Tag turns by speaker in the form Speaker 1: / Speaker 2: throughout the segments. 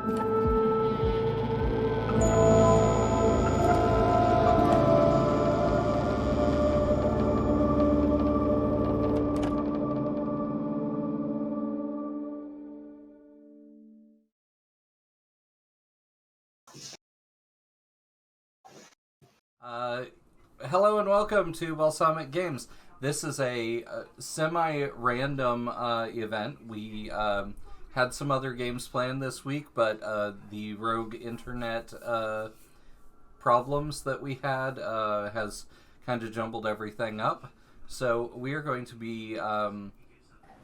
Speaker 1: Hello and welcome to Balsamic Games. This is a semi-random event. We had some other games planned this week, but the rogue internet problems that we had has kind of jumbled everything up. So we are going to be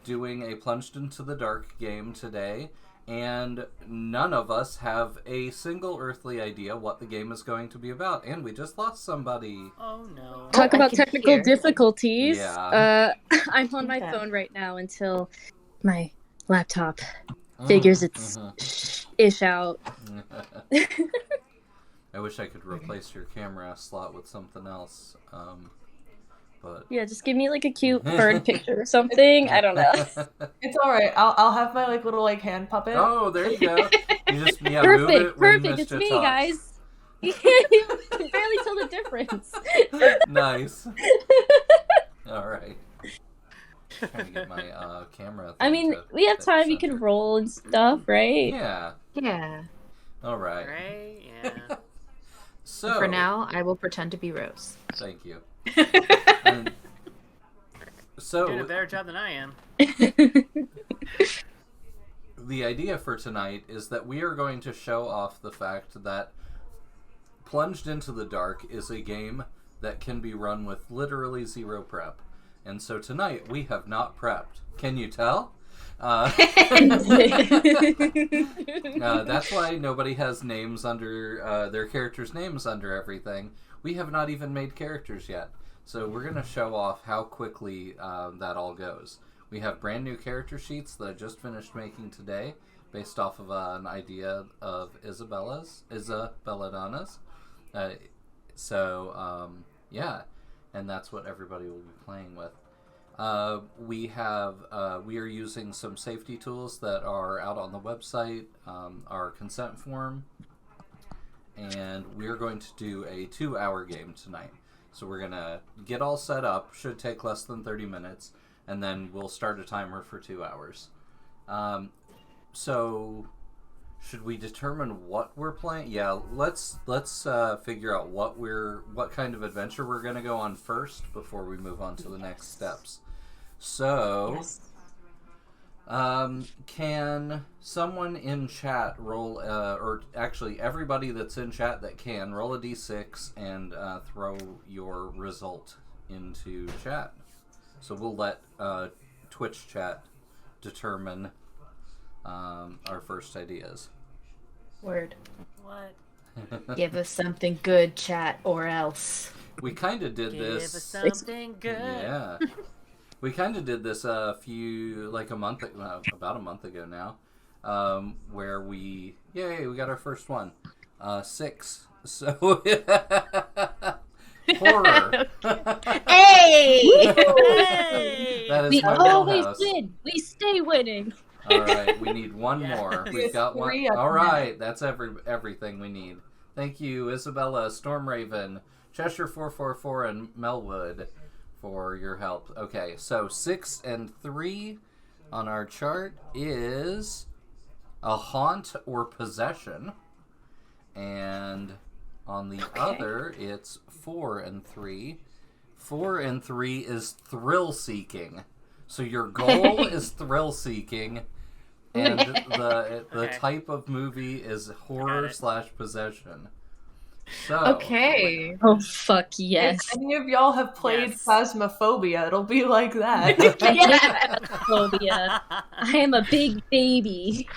Speaker 1: doing a Plunged into the Dark game today. And none of us have a single earthly idea what the game is going to be about. And we just lost somebody.
Speaker 2: Oh no.
Speaker 3: Talk about technical difficulties.
Speaker 1: Yeah.
Speaker 3: I'm on my phone right now until my laptop figures its ish out.
Speaker 1: I wish I could replace your camera slot with something else. But
Speaker 3: yeah, just give me like a cute bird picture or something. I don't know.
Speaker 4: It's all right. I'll have my little hand puppet.
Speaker 1: Oh, there you go. You just
Speaker 3: perfect,
Speaker 1: move it when
Speaker 3: perfect. It's me,
Speaker 1: talks.
Speaker 3: guys. You can barely tell the difference.
Speaker 1: Nice. All right. Trying to get my camera.
Speaker 3: I mean, we have time. You can roll and stuff, right?
Speaker 1: Yeah.
Speaker 5: Yeah.
Speaker 1: All right.
Speaker 2: Right? Yeah.
Speaker 1: So
Speaker 5: for now, I will pretend to be Rose.
Speaker 1: Thank you.
Speaker 2: You're doing a better job than I am.
Speaker 1: The idea for tonight is that we are going to show off the fact that Plunged into the Dark is a game that can be run with literally zero prep. And so tonight we have not prepped. Can you tell? That's why nobody has names under their characters' names under everything. We have not even made characters yet. So we're going to show off how quickly that all goes. We have brand new character sheets that I just finished making today based off of an idea of Isabelladonna's. Yeah, and that's what everybody will be playing with. We are using some safety tools that are out on the website, our consent form, and we're going to do a 2-hour game tonight. So we're going to get all set up, should take less than 30 minutes, and then we'll start a timer for 2 hours. So should we determine what we're playing? Yeah, let's figure out what kind of adventure we're going to go on first before we move on to the next steps. So,
Speaker 5: Yes.
Speaker 1: Can someone in chat roll, or actually everybody that's in chat that can, roll a d6 and throw your result into chat. So we'll let Twitch chat determine our first ideas.
Speaker 5: Word.
Speaker 2: What?
Speaker 5: Give us something good, chat, or else.
Speaker 1: We kind of did this.
Speaker 2: Give us something good.
Speaker 1: Yeah. We kind of did this about a month ago now, where we got our first one, 6. So horror.
Speaker 5: Hey!
Speaker 1: That is
Speaker 3: We
Speaker 1: my
Speaker 3: always
Speaker 1: wheelhouse.
Speaker 3: win. We stay winning.
Speaker 1: All right, we need one more. We've got one.
Speaker 4: Three of
Speaker 1: All
Speaker 4: them.
Speaker 1: right, that's everything we need. Thank you, Isabella, Stormraven, Cheshire 444, and Melwood, for your help. Okay, so 6 and 3 on our chart is a haunt or possession, and on the other it's 4 and 3. 4 and 3 is thrill seeking. So your goal is thrill seeking, and the type of movie is horror / possession. So
Speaker 5: Okay.
Speaker 3: Oh, fuck yes.
Speaker 4: If any of y'all have played
Speaker 2: Yes.
Speaker 4: Phasmophobia, it'll be like that.
Speaker 3: Yeah, phobia. I am a big baby.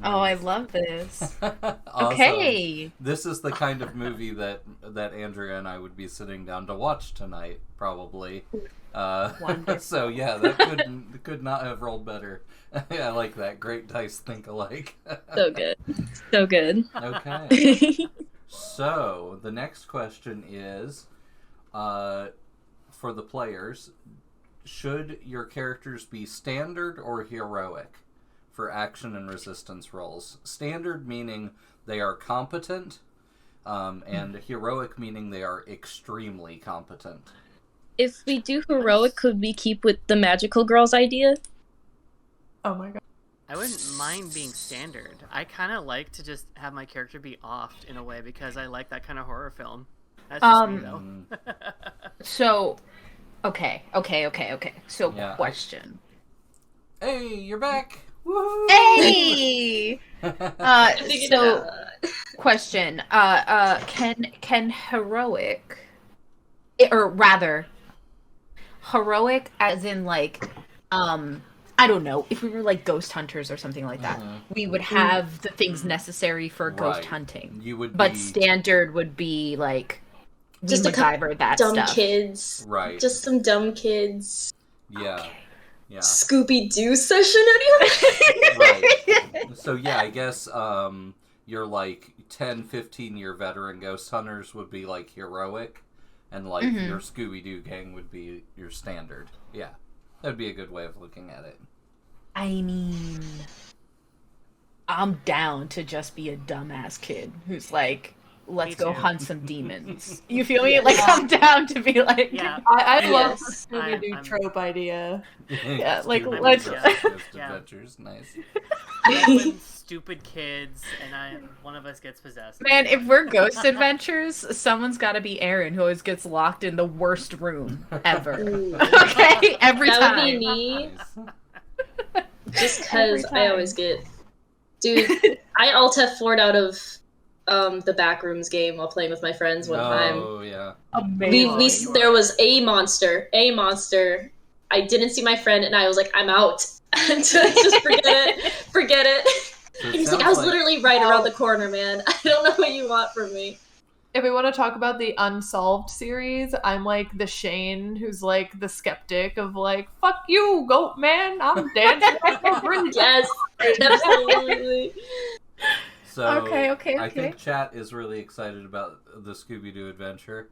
Speaker 5: Oh, I love this.
Speaker 1: Awesome.
Speaker 5: Okay.
Speaker 1: This is the kind of movie that Andrea and I would be sitting down to watch tonight, probably.
Speaker 5: Wonderful.
Speaker 1: So yeah, that could not have rolled better. I like that. Great dice think alike.
Speaker 3: So good. So good.
Speaker 1: Okay. So the next question is, for the players, should your characters be standard or heroic? for action and resistance rolls. Standard meaning they are competent, and heroic meaning they are extremely competent.
Speaker 3: If we do heroic, could we keep with the magical girls idea?
Speaker 4: Oh my god.
Speaker 2: I wouldn't mind being standard. I kind of like to just have my character be offed in a way because I like that kind of horror film. That's just me, though.
Speaker 5: So, okay. So,
Speaker 1: Yeah.
Speaker 5: question.
Speaker 1: Hey, you're back! Woohoo!
Speaker 5: Hey! Question. Can heroic, or rather, heroic as in like, I don't know, if we were like ghost hunters or something like that, we would have the things necessary for ghost hunting.
Speaker 1: You would
Speaker 5: but
Speaker 1: be...
Speaker 5: standard would be like
Speaker 6: just a
Speaker 5: MacGyver that
Speaker 6: dumb
Speaker 5: stuff.
Speaker 6: kids.
Speaker 1: Right.
Speaker 6: Just some dumb kids.
Speaker 1: Yeah.
Speaker 5: Okay.
Speaker 1: Yeah.
Speaker 6: Scooby-Doo session anyway?
Speaker 1: Right. So yeah, I guess your like 10, 15-year veteran ghost hunters would be like heroic, and like your Scooby-Doo gang would be your standard. Yeah. That'd be a good way of looking at it.
Speaker 5: I mean, I'm down to just be a dumbass kid who's like, let's go hunt some demons. You feel me? Like, I'm down to be like...
Speaker 2: Yeah.
Speaker 4: I love the
Speaker 6: Yes.
Speaker 4: Scooby-Doo
Speaker 2: I'm-
Speaker 4: trope idea.
Speaker 5: Yeah, like,
Speaker 1: Scooby-Doo
Speaker 5: let's-
Speaker 1: Ghost
Speaker 2: Yeah.
Speaker 1: Adventures. Nice.
Speaker 2: When stupid kids and one of us gets possessed.
Speaker 5: Man, if we're ghost adventures, someone's got to be Aaron, who always gets locked in the worst room ever.
Speaker 6: Ooh.
Speaker 5: Okay? Every
Speaker 6: That
Speaker 5: time.
Speaker 6: would be me,
Speaker 1: Nice.
Speaker 6: just because
Speaker 5: Every
Speaker 6: I
Speaker 5: time.
Speaker 6: always get... Dude, I alt F4'd out of the Backrooms game while playing with my friends one time.
Speaker 1: Oh, yeah.
Speaker 5: Amazing.
Speaker 6: There was a monster. I didn't see my friend, and I was like, I'm out. And so just forget it.
Speaker 1: So it
Speaker 6: He was like,
Speaker 1: sounds
Speaker 6: I was literally right around the corner, man. I don't know what you want from me.
Speaker 4: If we want to talk about the Unsolved series, I'm like the Shane who's like the skeptic of like, fuck you, goat man, I'm dancing like a bridge.
Speaker 6: Yes, absolutely.
Speaker 1: So
Speaker 5: Okay.
Speaker 1: I think chat is really excited about the Scooby-Doo adventure.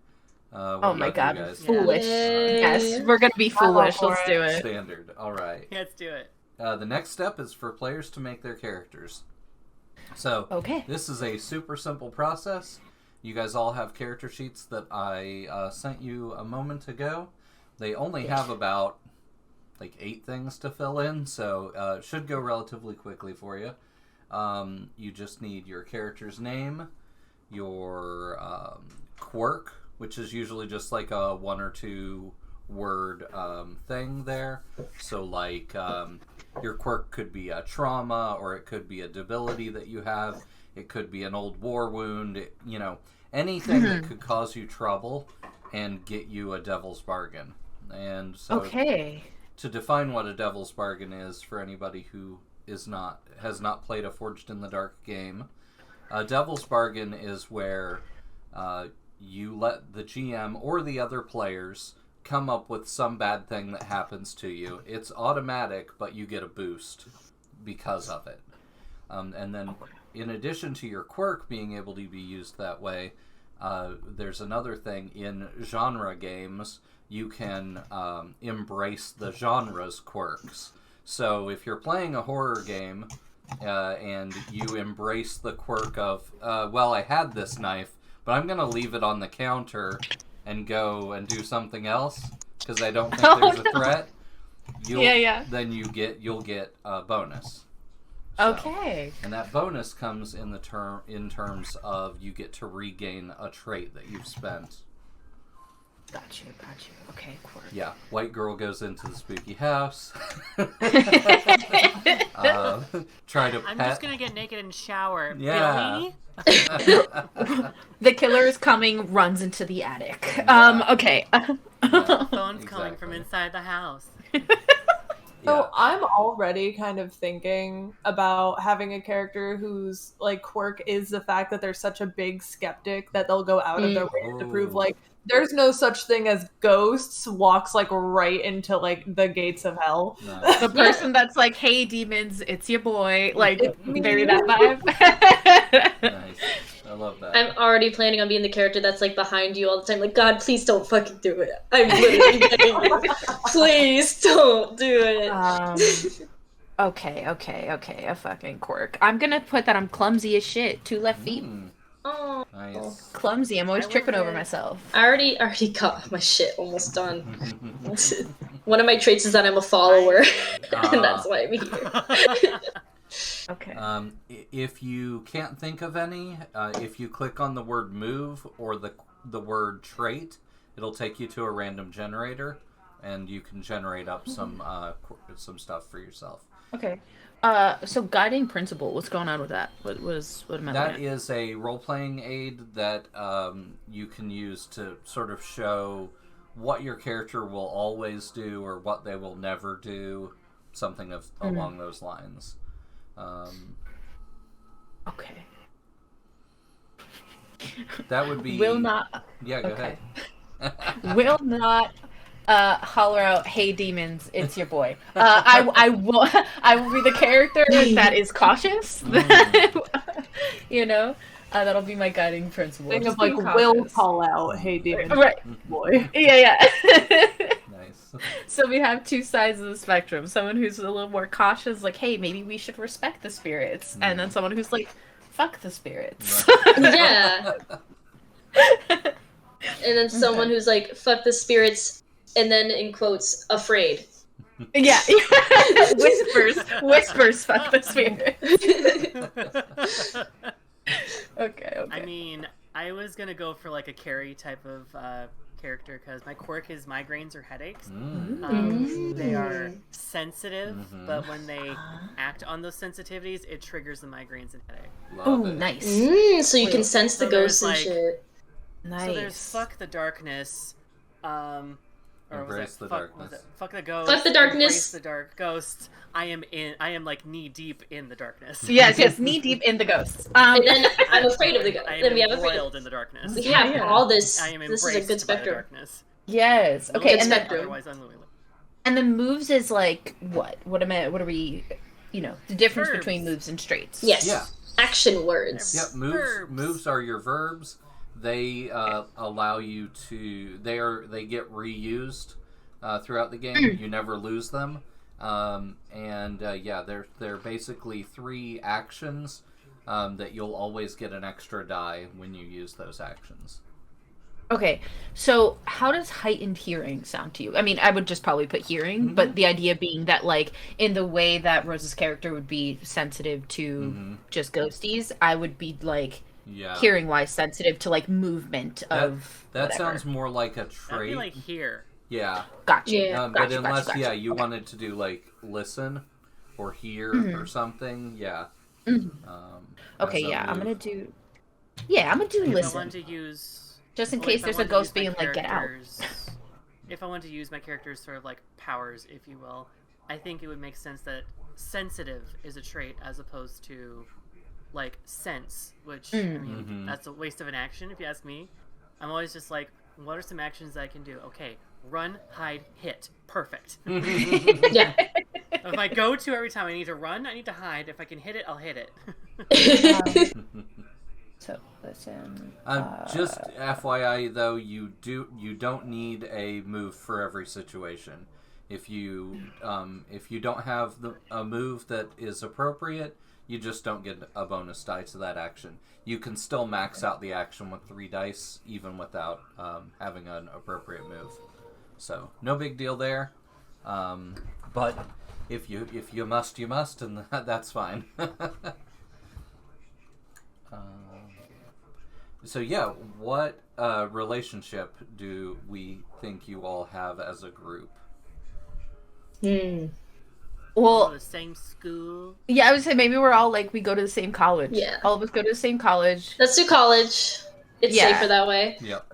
Speaker 1: What
Speaker 5: Oh my
Speaker 1: about you
Speaker 5: god,
Speaker 1: guys?
Speaker 5: foolish.
Speaker 6: Yay.
Speaker 5: Yes, we're gonna be foolish.
Speaker 4: for
Speaker 5: Let's
Speaker 4: it.
Speaker 5: do it.
Speaker 1: Standard. All right.
Speaker 2: Let's do it.
Speaker 1: The next step is for players to make their characters. So
Speaker 5: Okay.
Speaker 1: this is a super simple process. You guys all have character sheets that I sent you a moment ago. They only have about like 8 things to fill in, so it should go relatively quickly for you. You just need your character's name, your quirk, which is usually just like a 1 or 2 word thing there. So like your quirk could be a trauma, or it could be a debility that you have. It could be an old war wound, anything that could cause you trouble and get you a devil's bargain. And so
Speaker 5: Okay.
Speaker 1: to define what a devil's bargain is for anybody who has not played a Forged in the Dark game, a devil's bargain is where you let the GM or the other players come up with some bad thing that happens to you. It's automatic, but you get a boost because of it. And then in addition to your quirk being able to be used that way, there's another thing. In genre games, you can embrace the genre's quirks. So if you're playing a horror game and you embrace the quirk of, I had this knife, but I'm going to leave it on the counter and go and do something else because I don't think there's a threat, then you'll get a bonus. So,
Speaker 5: Okay.
Speaker 1: and that bonus comes in terms of you get to regain a trait that you've spent.
Speaker 5: Got you. Okay, quirk.
Speaker 1: Yeah, white girl goes into the spooky house. Try to
Speaker 2: I'm
Speaker 1: pet.
Speaker 2: just gonna get naked and shower.
Speaker 1: Yeah.
Speaker 2: Billy?
Speaker 5: The killer is coming, runs into the attic.
Speaker 1: Yeah.
Speaker 5: Okay.
Speaker 2: Phone's calling from
Speaker 1: Exactly.
Speaker 2: inside the house.
Speaker 4: So I'm already kind of thinking about having a character whose like quirk is the fact that they're such a big skeptic that they'll go out of their way to prove
Speaker 1: Ooh.
Speaker 4: like there's no such thing as ghosts, walks like right into like the gates of hell.
Speaker 1: Nice.
Speaker 5: The person that's like, "Hey, demons, it's your boy." Like,
Speaker 4: It's me.
Speaker 5: very that vibe.
Speaker 1: Nice. I love that.
Speaker 6: I'm already planning on being the character that's like behind you all the time. Like, God, please don't fucking do it. I'm literally begging you. Please don't do it.
Speaker 5: Okay, a fucking quirk. I'm gonna put that I'm clumsy as shit. 2 left feet.
Speaker 6: Oh,
Speaker 1: Nice.
Speaker 5: Clumsy. I'm always
Speaker 2: I
Speaker 5: tripping
Speaker 2: love
Speaker 5: over
Speaker 2: it.
Speaker 5: myself.
Speaker 6: I already got my shit almost done. One of my traits is that I'm a follower, and that's why I'm here.
Speaker 5: Okay.
Speaker 1: If you can't think of any, if you click on the word move or the word trait, it'll take you to a random generator, and you can generate up some stuff for yourself.
Speaker 5: Okay. So guiding principle. What's going on with that? What am I
Speaker 1: That
Speaker 5: looking at?
Speaker 1: is a role-playing aid that you can use to sort of show what your character will always do or what they will never do, something along those lines.
Speaker 5: Okay.
Speaker 1: That would be...
Speaker 5: Will not.
Speaker 1: Yeah, go
Speaker 5: Okay.
Speaker 1: ahead.
Speaker 5: Will not holler out, "Hey demons, it's your boy." I will be the character that is cautious. You know, that'll be my guiding principle.
Speaker 4: Think
Speaker 5: Just
Speaker 4: of like
Speaker 5: being
Speaker 4: will
Speaker 5: cautious.
Speaker 4: call out, "Hey, demon,
Speaker 5: Right.
Speaker 4: boy."
Speaker 5: Yeah.
Speaker 1: Nice.
Speaker 5: So we have 2 sides of the spectrum. Someone who's a little more cautious, like, "Hey, maybe we should respect the spirits," and then someone who's like, "Fuck the spirits."
Speaker 6: Yeah. And then someone who's like, fuck the spirits, and then in quotes, afraid.
Speaker 5: Yeah. Whispers, fuck the spirits. Okay.
Speaker 2: I mean, I was gonna go for like a carry type of character because my quirk is migraines or headaches. They are sensitive, but when they act on those sensitivities, it triggers the migraines and headache.
Speaker 5: Oh,
Speaker 1: Love it.
Speaker 5: nice.
Speaker 6: So you can sense the
Speaker 2: So there's,
Speaker 6: ghosts and
Speaker 2: like,
Speaker 6: shit.
Speaker 5: Nice.
Speaker 2: So there's fuck the darkness, or
Speaker 1: Embrace
Speaker 2: was
Speaker 1: the
Speaker 2: it,
Speaker 1: darkness.
Speaker 2: fuck the ghost.
Speaker 6: Fuck the darkness.
Speaker 2: Embrace the dark ghosts. I am like knee deep in the darkness.
Speaker 5: Yes, knee deep in the ghosts.
Speaker 6: And then I'm afraid of the ghosts.
Speaker 2: I
Speaker 6: Then we
Speaker 2: am
Speaker 6: have afraid
Speaker 2: embroiled
Speaker 6: of...
Speaker 2: in the darkness.
Speaker 6: We have all this.
Speaker 2: I am
Speaker 6: This
Speaker 2: embraced
Speaker 6: is a good
Speaker 2: by the
Speaker 6: spectrum.
Speaker 2: darkness.
Speaker 5: Yes.
Speaker 2: No
Speaker 5: Okay,
Speaker 6: Good
Speaker 5: and then
Speaker 6: spectrum.
Speaker 2: Otherwise unruly.
Speaker 5: and the moves is like what? What are we? You know, the difference
Speaker 2: Verbs.
Speaker 5: between moves and traits.
Speaker 6: Yes.
Speaker 1: Yeah.
Speaker 6: Action words.
Speaker 1: Yep,
Speaker 2: Verbs.
Speaker 1: moves are your verbs. They allow you to... They get reused throughout the game. You never lose them. They're basically 3 actions that you'll always get an extra die when you use those actions.
Speaker 5: Okay, so how does heightened hearing sound to you? I mean, I would just probably put hearing, but the idea being that, like, in the way that Rose's character would be sensitive to just ghosties, I would be, like, hearing-wise sensitive to, like, movement of
Speaker 1: That
Speaker 5: whatever.
Speaker 1: sounds more like a
Speaker 2: That'd
Speaker 1: trait.
Speaker 2: be like here.
Speaker 1: Yeah.
Speaker 5: Gotcha.
Speaker 6: Yeah.
Speaker 1: But
Speaker 5: Gotcha,
Speaker 1: unless,
Speaker 5: gotcha.
Speaker 1: you
Speaker 5: Okay.
Speaker 1: wanted to do, like, listen or hear or something, yeah.
Speaker 5: Okay,
Speaker 1: as a
Speaker 5: yeah, I'm
Speaker 1: move.
Speaker 5: gonna do... Yeah, I'm gonna do
Speaker 2: If I
Speaker 5: listen.
Speaker 2: wanted to use...
Speaker 5: Just in
Speaker 2: well,
Speaker 5: case
Speaker 2: if I
Speaker 5: there's a
Speaker 2: wanted to
Speaker 5: ghost
Speaker 2: use my
Speaker 5: being like, "Get out."
Speaker 2: characters- If I wanted to use my character's sort of like powers, if you will, I think it would make sense that sensitive is a trait as opposed to like sense, which I mean that's a waste of an action if you ask me. I'm always just like, what are some actions I can do? Okay, run, hide, hit. Perfect.
Speaker 6: Yeah.
Speaker 2: If I go to every time I need to run, I need to hide. If I can hit it, I'll hit it.
Speaker 5: So, listen...
Speaker 1: Just FYI, though, you don't need a move for every situation. If you don't have a move that is appropriate, you just don't get a bonus die to that action. You can still max out the action with 3 dice, even without having an appropriate move. So no big deal there. But if you must, you must, and that's fine. So yeah, what relationship do we think you all have as a group?
Speaker 2: Go
Speaker 5: Well,
Speaker 2: to the same school.
Speaker 5: yeah, I would say maybe we're all like, we go to the same college.
Speaker 6: Yeah.
Speaker 5: All of us go to the same college.
Speaker 6: Let's do college. It's
Speaker 5: Yeah.
Speaker 6: safer that way.
Speaker 1: Yep.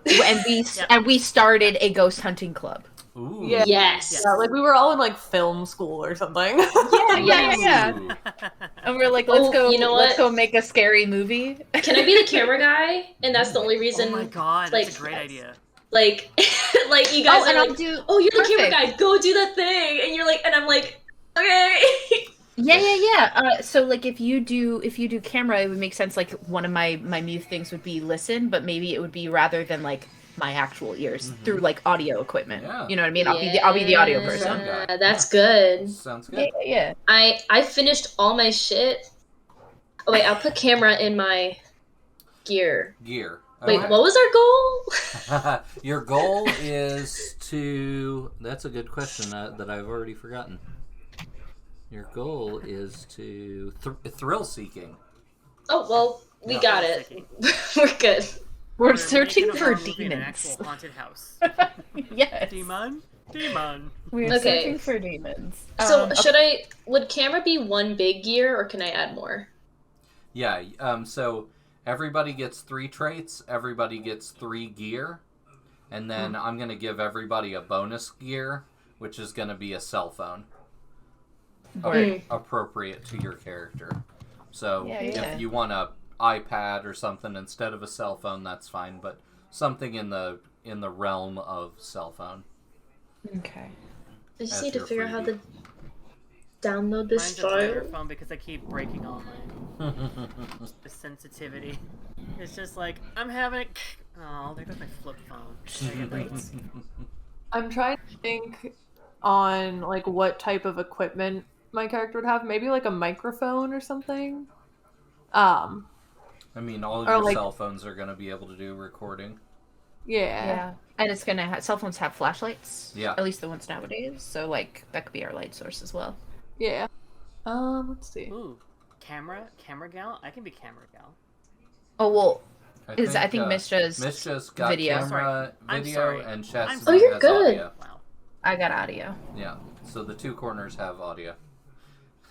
Speaker 5: And we started a ghost hunting club.
Speaker 1: Ooh.
Speaker 4: Yeah.
Speaker 6: Yes.
Speaker 4: Yeah, like we were all in like film school or something.
Speaker 5: Yeah.
Speaker 1: Ooh.
Speaker 5: And we're like, let's
Speaker 6: Oh,
Speaker 5: go.
Speaker 6: you know
Speaker 5: Let's
Speaker 6: what?
Speaker 5: go make a scary movie.
Speaker 6: Can I be the camera guy? And that's the only reason.
Speaker 2: Oh my god,
Speaker 6: like,
Speaker 2: that's a great idea.
Speaker 6: Like, like you guys
Speaker 5: Oh, and
Speaker 6: are
Speaker 5: I'll
Speaker 6: like,
Speaker 5: do.
Speaker 6: oh, you're the camera
Speaker 5: perfect.
Speaker 6: guy. Go do that thing. And you're like, and I'm like, okay.
Speaker 5: Yeah. So like, if you do camera, it would make sense. Like, one of my move things would be listen, but maybe it would be rather than like my actual ears through like audio equipment.
Speaker 1: Yeah.
Speaker 5: You know what I mean? I'll be the audio person.
Speaker 6: Yeah, that's good.
Speaker 1: Sounds good.
Speaker 5: Yeah.
Speaker 6: I finished all my shit. Oh wait, I'll put camera in my gear.
Speaker 1: Gear.
Speaker 6: Wait,
Speaker 1: Okay.
Speaker 6: what was our goal?
Speaker 1: Your goal is to... That's a good question that I've already forgotten. Your goal is to... thrill-seeking.
Speaker 6: Oh, well, we
Speaker 1: Yeah.
Speaker 6: got it. We're good.
Speaker 5: We're searching
Speaker 2: making a
Speaker 5: for
Speaker 2: horror movie in an
Speaker 5: demons.
Speaker 2: actual haunted house.
Speaker 5: Yes.
Speaker 2: Demon.
Speaker 5: We're
Speaker 6: Okay.
Speaker 5: searching for demons.
Speaker 6: So, would camera be one big gear, or can I add more?
Speaker 1: Yeah, so everybody gets 3 traits, everybody gets 3 gear, and then I'm going to give everybody a bonus gear, which is going to be a cell phone. Appropriate to your character. So if you want a iPad or something instead of a cell phone, that's fine, but something in the realm of cell phone.
Speaker 5: Okay.
Speaker 6: I just
Speaker 1: As
Speaker 6: need to
Speaker 1: your
Speaker 6: figure out how
Speaker 1: freebie.
Speaker 6: to download this
Speaker 2: Mine's a
Speaker 6: file.
Speaker 2: regular phone because I keep breaking all my the sensitivity. It's just like I'm having it. Oh, there goes my flip phone.
Speaker 4: I'm trying to think on like what type of equipment my character would have. Maybe like a microphone or something.
Speaker 1: I mean, all
Speaker 4: Or
Speaker 1: your
Speaker 4: like-
Speaker 1: cell phones are going to be able to do recording.
Speaker 4: Yeah.
Speaker 5: And it's gonna have cell phones have flashlights.
Speaker 1: Yeah.
Speaker 5: At least the ones nowadays. So like that could be our light source as well.
Speaker 4: Yeah. Let's see.
Speaker 2: Ooh, camera gal. I can be camera gal.
Speaker 5: Oh well,
Speaker 1: I
Speaker 5: I think Mishra's
Speaker 1: got
Speaker 5: video.
Speaker 1: camera,
Speaker 2: I'm
Speaker 1: video,
Speaker 2: sorry.
Speaker 1: and Chastity
Speaker 6: Oh, you're
Speaker 1: has
Speaker 6: good.
Speaker 1: audio.
Speaker 2: Wow.
Speaker 5: I got audio.
Speaker 1: Yeah, so the 2 corners have audio.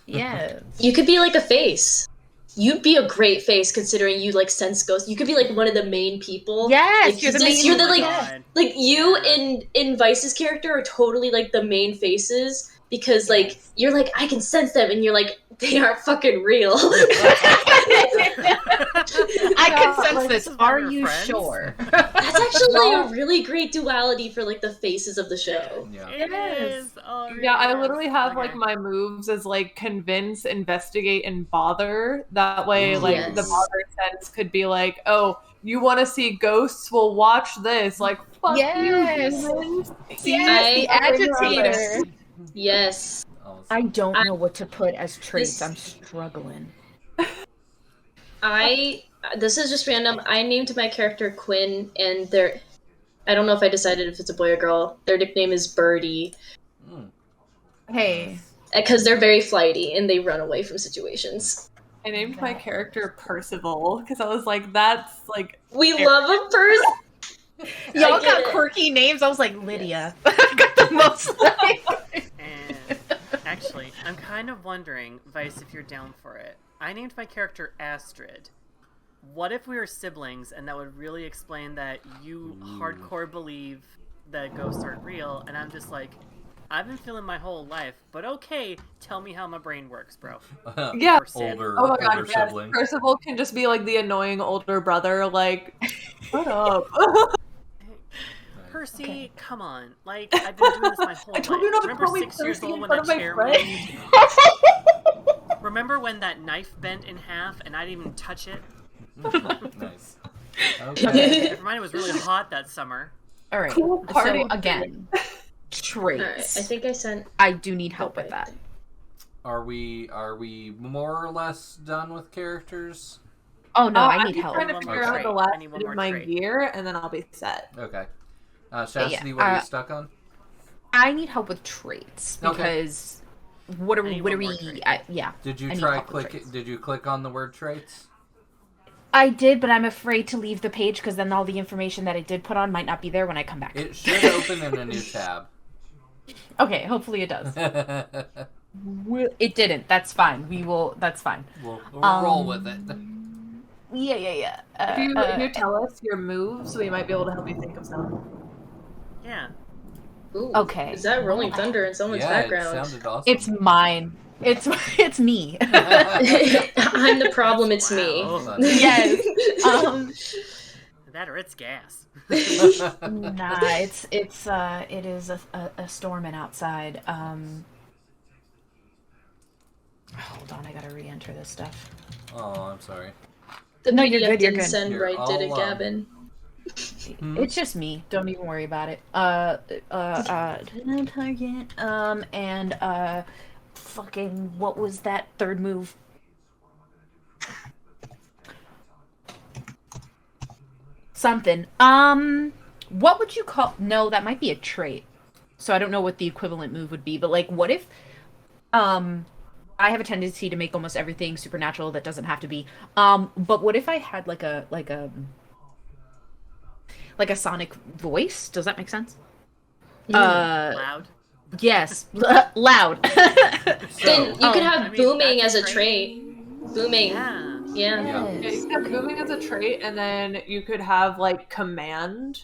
Speaker 5: Yeah.
Speaker 6: You could be like a face. You'd be a great face considering you like sense ghosts. You could be like one of the main people.
Speaker 5: Yes,
Speaker 6: like,
Speaker 5: you're the
Speaker 6: just-
Speaker 5: main-
Speaker 6: You're the
Speaker 2: Oh my
Speaker 6: like
Speaker 2: God.
Speaker 6: like you
Speaker 2: Yeah.
Speaker 6: in Vice's character are totally like the main faces because like you're like I can sense them and you're like they aren't fucking real.
Speaker 5: I can sense
Speaker 4: like,
Speaker 5: this.
Speaker 2: this is why
Speaker 5: Are
Speaker 2: we're
Speaker 5: you
Speaker 2: friends.
Speaker 5: sure?
Speaker 6: That's actually a really great duality for like the faces of the show.
Speaker 1: Yeah.
Speaker 2: It
Speaker 5: Yes.
Speaker 2: is. Oh, it
Speaker 4: Yeah, I
Speaker 2: really is.
Speaker 4: literally have
Speaker 2: Okay.
Speaker 4: like my moves as like convince, investigate, and bother. That way,
Speaker 1: Ooh.
Speaker 4: like the
Speaker 6: Yes.
Speaker 4: bother sense could be like, oh, you want to see ghosts? Well, watch this. Like, fuck
Speaker 5: Yes.
Speaker 4: you, demons.
Speaker 5: Yes, the
Speaker 6: I-
Speaker 5: agitator.
Speaker 6: Yes.
Speaker 1: Awesome.
Speaker 5: I don't
Speaker 6: I-
Speaker 5: know what to put as traits.
Speaker 6: This-
Speaker 5: I'm struggling.
Speaker 6: This is just random. I named my character Quinn, and I don't know if I decided if it's a boy or girl. Their nickname is Birdie
Speaker 1: Mm.
Speaker 5: Hey.
Speaker 6: because they're very flighty and they run away from situations.
Speaker 4: I named my character Percival because I was like, that's like,
Speaker 6: We love a person.
Speaker 5: Y'all
Speaker 6: I get
Speaker 5: got
Speaker 6: it.
Speaker 5: quirky names. I was like Lydia. I got the most.
Speaker 2: And actually, I'm kind of wondering, Vice, if you're down for it. I named my character Astrid. What if we were siblings, and that would really explain that you hardcore believe that ghosts aren't real, and I'm just like, I've been feeling my whole life, but okay, tell me how my brain works, bro.
Speaker 4: yeah.
Speaker 2: Or Sid.
Speaker 1: Older,
Speaker 4: Oh my god,
Speaker 1: older
Speaker 4: yes.
Speaker 1: sibling.
Speaker 4: Percival can just be like the annoying older brother. Like, shut up.
Speaker 2: Percy,
Speaker 5: Okay.
Speaker 2: come on. Like, I've been doing this my whole
Speaker 4: I
Speaker 2: life.
Speaker 4: told you not to
Speaker 2: Remember
Speaker 4: call me
Speaker 2: 6 years
Speaker 4: Percy
Speaker 2: old
Speaker 4: in
Speaker 2: when
Speaker 4: front
Speaker 2: that
Speaker 4: of my
Speaker 2: chair
Speaker 4: friends.
Speaker 2: moved? Remember when that knife bent in half and I didn't even touch it?
Speaker 1: Nice.
Speaker 5: Okay.
Speaker 1: Okay.
Speaker 2: Never mind, it was really hot that summer.
Speaker 5: All right.
Speaker 4: Cool party.
Speaker 5: So again, traits.
Speaker 6: Alright, I think I sent.
Speaker 5: I do need help with that.
Speaker 1: Are we more or less done with characters?
Speaker 5: Oh no, I
Speaker 4: I'm
Speaker 5: need
Speaker 4: just
Speaker 5: help.
Speaker 4: trying to
Speaker 2: One more
Speaker 4: figure out
Speaker 2: trait.
Speaker 4: the
Speaker 2: I
Speaker 4: last
Speaker 2: need one
Speaker 4: bit
Speaker 2: more
Speaker 4: of my
Speaker 2: trait.
Speaker 4: gear, and then I'll be set.
Speaker 1: Okay. Chastity, what are you stuck on?
Speaker 5: I need help with traits
Speaker 1: Okay.
Speaker 5: because what are
Speaker 2: I
Speaker 5: we?
Speaker 2: need
Speaker 5: What are
Speaker 2: one
Speaker 5: we?
Speaker 2: more trait.
Speaker 5: Yeah.
Speaker 1: Did you
Speaker 5: I need
Speaker 1: try
Speaker 5: help with
Speaker 1: click?
Speaker 5: traits.
Speaker 1: Did you click on the word traits?
Speaker 5: I did, but I'm afraid to leave the page because then all the information that I did put on might not be there when I come back.
Speaker 1: It should open in a new tab.
Speaker 5: Okay, hopefully it does.
Speaker 1: we'll
Speaker 5: It didn't. That's fine. We will. That's fine.
Speaker 1: roll with it.
Speaker 5: Yeah.
Speaker 4: If you tell us your moves, we might be able to help you think of some.
Speaker 2: Yeah.
Speaker 6: Ooh,
Speaker 5: Okay.
Speaker 6: Is that Rolling Thunder in someone's
Speaker 1: Yeah, it
Speaker 6: background?
Speaker 1: sounded awesome.
Speaker 5: It's mine. It's me.
Speaker 6: I'm the problem. It's
Speaker 2: Wow.
Speaker 6: me.
Speaker 5: Yes.
Speaker 2: That or it's gas.
Speaker 5: Nah, it is a storming outside. Hold on, I gotta re-enter this stuff.
Speaker 1: Oh, I'm sorry.
Speaker 6: The
Speaker 5: No, you're
Speaker 6: PDF
Speaker 5: good, you're
Speaker 6: didn't
Speaker 5: good.
Speaker 6: send
Speaker 1: Here,
Speaker 6: right, did it,
Speaker 1: I'll,
Speaker 6: Gavin?
Speaker 5: It's just me. Don't even worry about it. Target. And fucking, what was that third move? Something. What would you call? No, that might be a trait. So I don't know what the equivalent move would be. But like, what if, I have a tendency to make almost everything supernatural that doesn't have to be. But what if I had like a sonic voice? Does that make sense?
Speaker 2: Loud.
Speaker 5: Yes, loud.
Speaker 6: Then you could have
Speaker 2: I mean,
Speaker 6: booming
Speaker 2: that's
Speaker 6: as
Speaker 2: a
Speaker 6: a trait. Booming.
Speaker 2: Yeah.
Speaker 6: Yeah.
Speaker 4: Yeah, you could have booming as a trait, and then you could have like command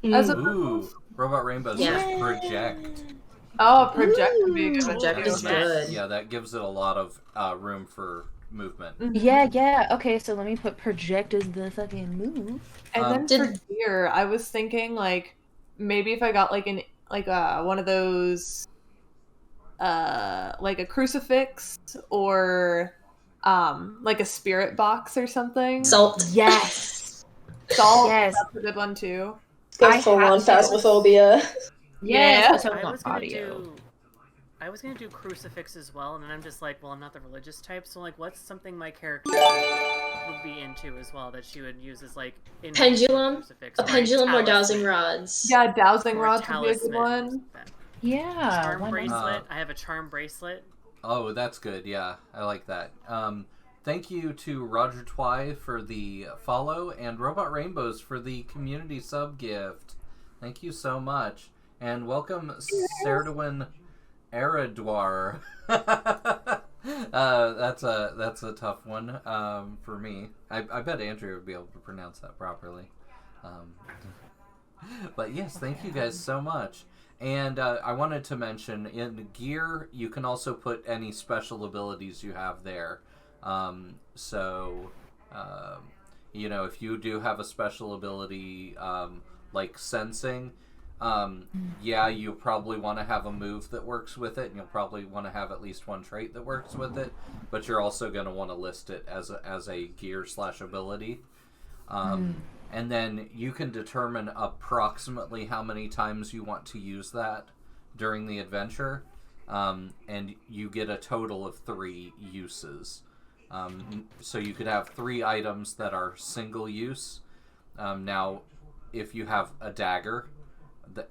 Speaker 4: as a
Speaker 1: Ooh, Robot Rainbow
Speaker 6: Yeah.
Speaker 1: says project.
Speaker 4: project would be a good one
Speaker 6: Project
Speaker 4: too.
Speaker 6: is good.
Speaker 1: Yeah, that gives it a lot of room for movement.
Speaker 5: Yeah. Okay, so let me put project as the fucking move.
Speaker 4: And then
Speaker 6: Did-
Speaker 4: for gear, I was thinking like maybe if I got like one of those like a crucifix or like a spirit box or something.
Speaker 6: Salt.
Speaker 5: Yes.
Speaker 4: Salt,
Speaker 5: Yes.
Speaker 4: that's a good one too.
Speaker 6: Go
Speaker 5: I
Speaker 6: full
Speaker 5: have
Speaker 6: on
Speaker 5: to-
Speaker 6: phasmophobia.
Speaker 5: Yes.
Speaker 4: Yeah.
Speaker 2: I was gonna do crucifix as well, and then I'm just like, well, I'm not the religious type, so like, what's something my character would be into as well that she would use as like
Speaker 6: Pendulum?
Speaker 2: crucifix,
Speaker 6: A pendulum or
Speaker 2: talisman,
Speaker 6: dowsing rods.
Speaker 4: Yeah, dowsing
Speaker 2: or
Speaker 4: rods would be a good
Speaker 2: talisman,
Speaker 4: one.
Speaker 5: Yeah.
Speaker 2: Charm
Speaker 5: why not?
Speaker 2: bracelet. I have a charm bracelet.
Speaker 1: Oh, that's good. Yeah, I like that. Thank you to Roger Twy for the follow and Robot Rainbows for the community sub gift. Thank you so much. And welcome, Serdwin Eridwar. That's a tough one for me. I bet Andrew would be able to pronounce that properly. But yes, thank you guys so much. And I wanted to mention, in gear, you can also put any special abilities you have there. You know, if you do have a special ability like sensing, yeah, you probably want to have a move that works with it, and you'll probably want to have at least one trait that works with it, but you're also going to want to list it as a gear/ability. And then you can determine approximately how many times you want to use that during the adventure, and you get a total of 3 uses. So you could have 3 items that are single use. Now, if you have a dagger,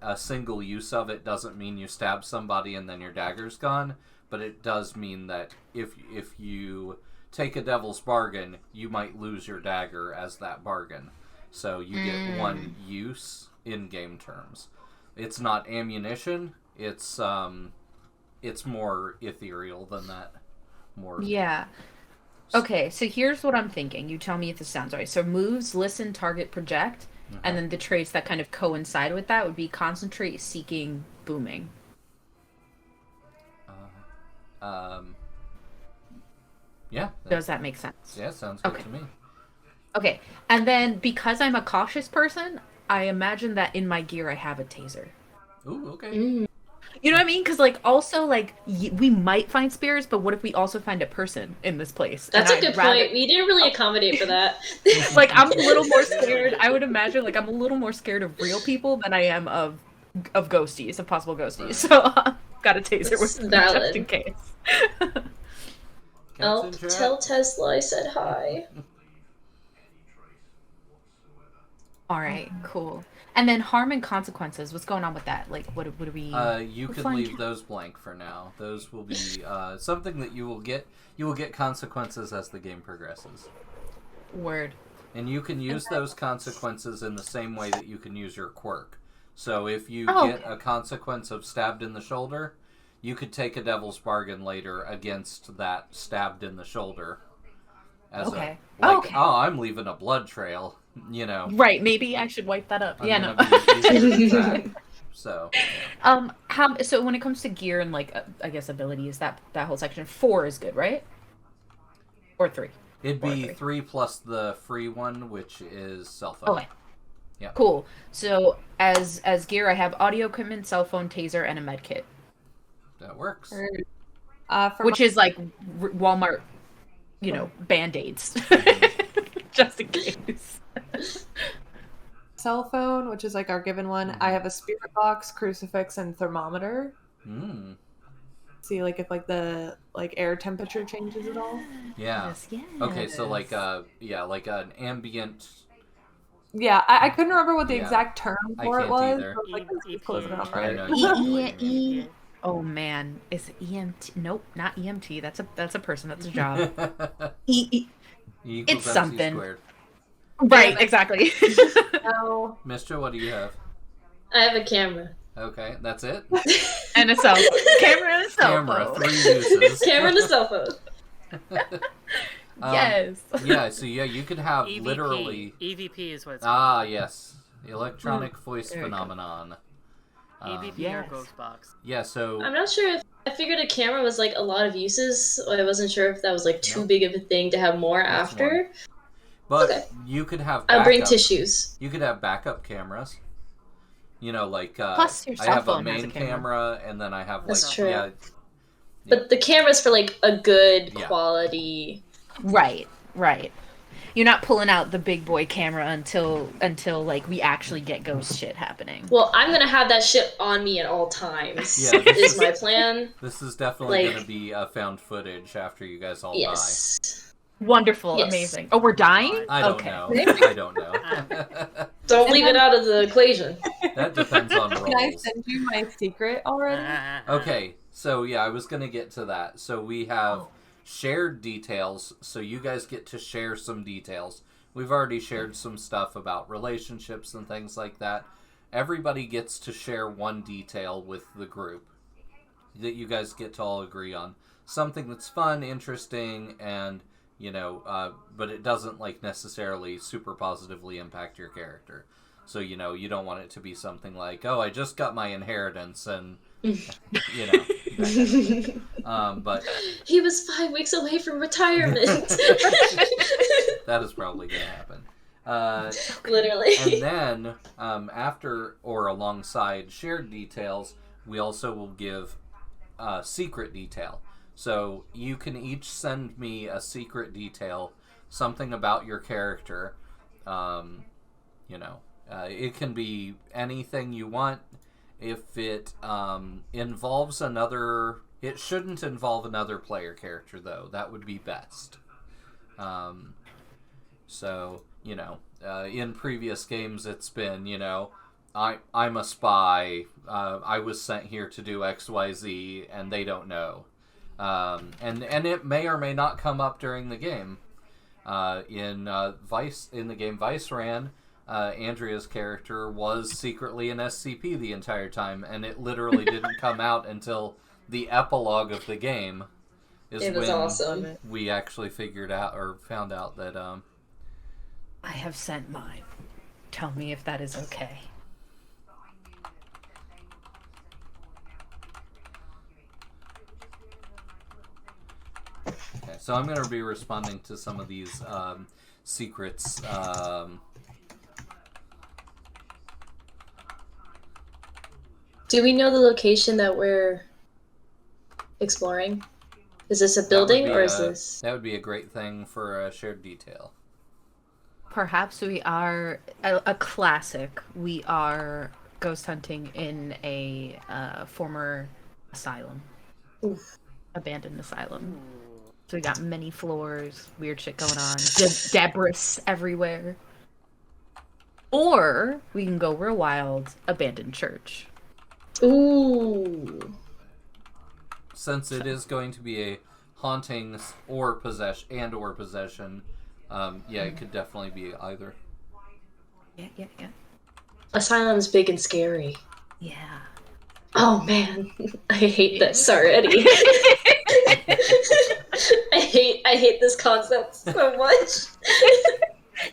Speaker 1: a single use of it doesn't mean you stab somebody and then your dagger's gone, but it does mean that if you take a devil's bargain, you might lose your dagger as that bargain. So you get 1 use in game terms. It's not ammunition. It's more ethereal than that.
Speaker 5: Yeah. Okay, so here's what I'm thinking. You tell me if this sounds right. So moves, listen, target, project, and then the traits that kind of coincide with that would be concentrate, seeking, booming.
Speaker 1: Yeah.
Speaker 5: Does that make sense?
Speaker 1: Yeah, sounds good
Speaker 5: Okay.
Speaker 1: to me.
Speaker 5: Okay, and then because I'm a cautious person, I imagine that in my gear I have a taser.
Speaker 1: Ooh, okay.
Speaker 5: You know what I mean? Because, like, also, like, we might find spirits, but what if we also find a person in this place?
Speaker 6: That's
Speaker 5: And
Speaker 6: a good
Speaker 5: I'd rather-
Speaker 6: point. We didn't really accommodate for that.
Speaker 5: Like, I'm a little more scared. I would imagine, like, I'm a little more scared of real people than I am of ghosties, of possible ghosties.
Speaker 1: Right.
Speaker 5: So, got a taser
Speaker 6: That's
Speaker 5: with me
Speaker 6: valid.
Speaker 5: just in case.
Speaker 6: Oh,
Speaker 1: Captain Jack?
Speaker 6: tell Tesla I said hi.
Speaker 5: All right, cool. And then harm and consequences. What's going on with that? Like, what do we?
Speaker 1: You could
Speaker 5: find
Speaker 1: leave
Speaker 5: out.
Speaker 1: those blank for now. Those will be something that you will get. You will get consequences as the game progresses,
Speaker 5: Word.
Speaker 1: and you can use those consequences in the same way that you can use your quirk. So if you
Speaker 5: Oh,
Speaker 1: get a consequence of stabbed in the shoulder, you could take a devil's bargain later against that stabbed in the shoulder. As
Speaker 5: Okay.
Speaker 1: oh, I'm leaving a blood trail. You know.
Speaker 5: Right. Maybe I should wipe that up.
Speaker 1: I'm
Speaker 5: yeah.
Speaker 1: gonna
Speaker 5: No.
Speaker 1: be easier to track. So.
Speaker 5: So when it comes to gear and like I guess abilities, that whole section, 4 is good, right? Or 3.
Speaker 1: It'd
Speaker 5: Or
Speaker 1: be
Speaker 5: 3.
Speaker 1: 3 plus the free one, which is cell phone.
Speaker 5: Okay.
Speaker 1: Yeah.
Speaker 5: Cool. So as gear, I have audio equipment, cell phone, taser, and a med kit,
Speaker 1: That works.
Speaker 5: which is like Walmart, Band-Aids, just in case.
Speaker 4: cell phone, which is like our given one. I have a spirit box, crucifix, and thermometer. See, like if like the air temperature changes at all.
Speaker 1: Yeah.
Speaker 5: Yes, yes.
Speaker 1: Okay, so like like an ambient.
Speaker 4: Yeah, I couldn't remember what the
Speaker 1: Yeah.
Speaker 4: exact term
Speaker 1: I
Speaker 4: for it
Speaker 1: can't
Speaker 4: was.
Speaker 1: either.
Speaker 4: But, like, this is close enough,
Speaker 1: I
Speaker 4: right?
Speaker 1: know exactly what you mean.
Speaker 5: Oh man, is it EMT? Nope, not EMT. That's a person. That's a job.
Speaker 1: E equals
Speaker 5: It's
Speaker 1: MC
Speaker 5: something.
Speaker 1: squared.
Speaker 5: Right, exactly.
Speaker 4: No.
Speaker 1: Mistra, what do you have?
Speaker 6: I have a camera.
Speaker 1: Okay, that's it.
Speaker 5: And a cell phone. Camera and a cell
Speaker 1: Camera,
Speaker 5: phone.
Speaker 1: 3 uses.
Speaker 6: Camera and a cell phone.
Speaker 5: Yes.
Speaker 1: Yeah, so yeah, you could have
Speaker 2: EVP.
Speaker 1: literally.
Speaker 2: EVP is what it's
Speaker 1: Ah, yes, electronic voice
Speaker 5: There you go.
Speaker 1: phenomenon.
Speaker 2: called. EVP
Speaker 5: yes.
Speaker 2: or ghost box.
Speaker 1: Yeah, so
Speaker 6: I'm not sure if I figured a camera was like a lot of uses. So I wasn't sure if that was like too
Speaker 1: Nope.
Speaker 6: big of a thing to have more
Speaker 1: That's
Speaker 6: after.
Speaker 1: but
Speaker 6: okay.
Speaker 1: you could have.
Speaker 6: I'll bring
Speaker 1: backup-
Speaker 6: tissues.
Speaker 1: You could have backup cameras. You know, like
Speaker 5: Plus, your
Speaker 1: I
Speaker 5: cell
Speaker 1: have a
Speaker 5: phone has
Speaker 1: main
Speaker 5: a camera.
Speaker 1: and then I have like
Speaker 6: That's true.
Speaker 1: yeah.
Speaker 6: But the camera's for like a good
Speaker 1: Yeah.
Speaker 6: quality.
Speaker 5: Right. You're not pulling out the big boy camera until like we actually get ghost shit happening.
Speaker 6: Well, I'm gonna have that shit on me at all times.
Speaker 1: Yeah, this
Speaker 6: is my plan.
Speaker 1: This is definitely
Speaker 6: Like-
Speaker 1: going to be found footage after you guys all
Speaker 6: Yes.
Speaker 5: Wonderful,
Speaker 6: Yes.
Speaker 5: amazing. Oh, we're dying?
Speaker 1: die. I don't
Speaker 5: Okay.
Speaker 1: know. I don't know.
Speaker 6: Don't leave it out of the equation.
Speaker 1: That depends on
Speaker 4: Can I
Speaker 1: roles.
Speaker 4: send you my secret already?
Speaker 1: Okay, so yeah, I was gonna get to that. So we have shared details, so you guys get to share some details. We've already shared some stuff about relationships and things like that. Everybody gets to share one detail with the group that you guys get to all agree on. Something that's fun, interesting, and but it doesn't like necessarily super positively impact your character. So you don't want it to be something like, oh, I just got my inheritance and but
Speaker 6: He was 5 weeks away from retirement.
Speaker 1: that is probably going to happen.
Speaker 6: Literally.
Speaker 1: And then after or alongside shared details, we also will give secret detail. So you can each send me a secret detail, something about your character. It can be anything you want. If it involves another... It shouldn't involve another player character, though. That would be best. In previous games, it's been, I'm a spy. I was sent here to do XYZ, and they don't know. And it may or may not come up during the game. In the game Vice ran, Andrea's character was secretly an SCP the entire time, and it literally didn't come out until the epilogue of the game.
Speaker 6: It was awesome.
Speaker 1: We actually found out that
Speaker 5: I have sent mine. Tell me if that is okay.
Speaker 1: Okay, so I'm going to be responding to some of these secrets.
Speaker 6: Do we know the location that we're exploring? Is this a building or is this...
Speaker 1: That would be a great thing for a shared detail.
Speaker 5: Perhaps we are a classic. We are ghost hunting in a former asylum.
Speaker 6: Oof.
Speaker 5: Abandoned asylum. So we got many floors, weird shit going on, debris everywhere. Or we can go real wild, abandoned church.
Speaker 6: Ooh.
Speaker 1: Since it is going to be a haunting or possession, it could definitely be either.
Speaker 5: Yeah.
Speaker 6: Asylum's big and scary.
Speaker 5: Yeah.
Speaker 6: Oh man, I hate this already. I hate this concept so much.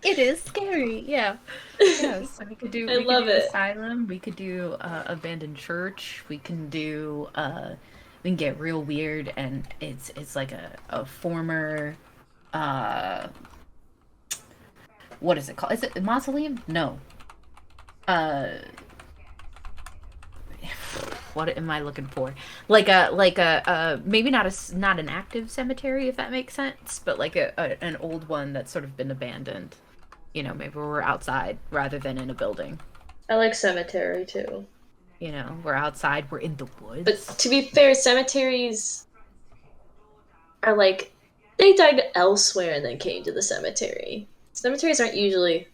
Speaker 5: It is scary, yeah. Yeah, so we could do asylum, we could do abandoned church, we can do we can get real weird, and it's like a former what is it called? Is it a mausoleum? No. What am I looking for? Like a maybe not an active cemetery, if that makes sense, but like an old one that's sort of been abandoned. You know, maybe we're outside rather than in a building.
Speaker 6: I like cemetery too.
Speaker 5: You know, we're outside, we're in the woods.
Speaker 6: But to be fair, cemeteries are like they died elsewhere and then came to the cemetery. Cemeteries aren't usually.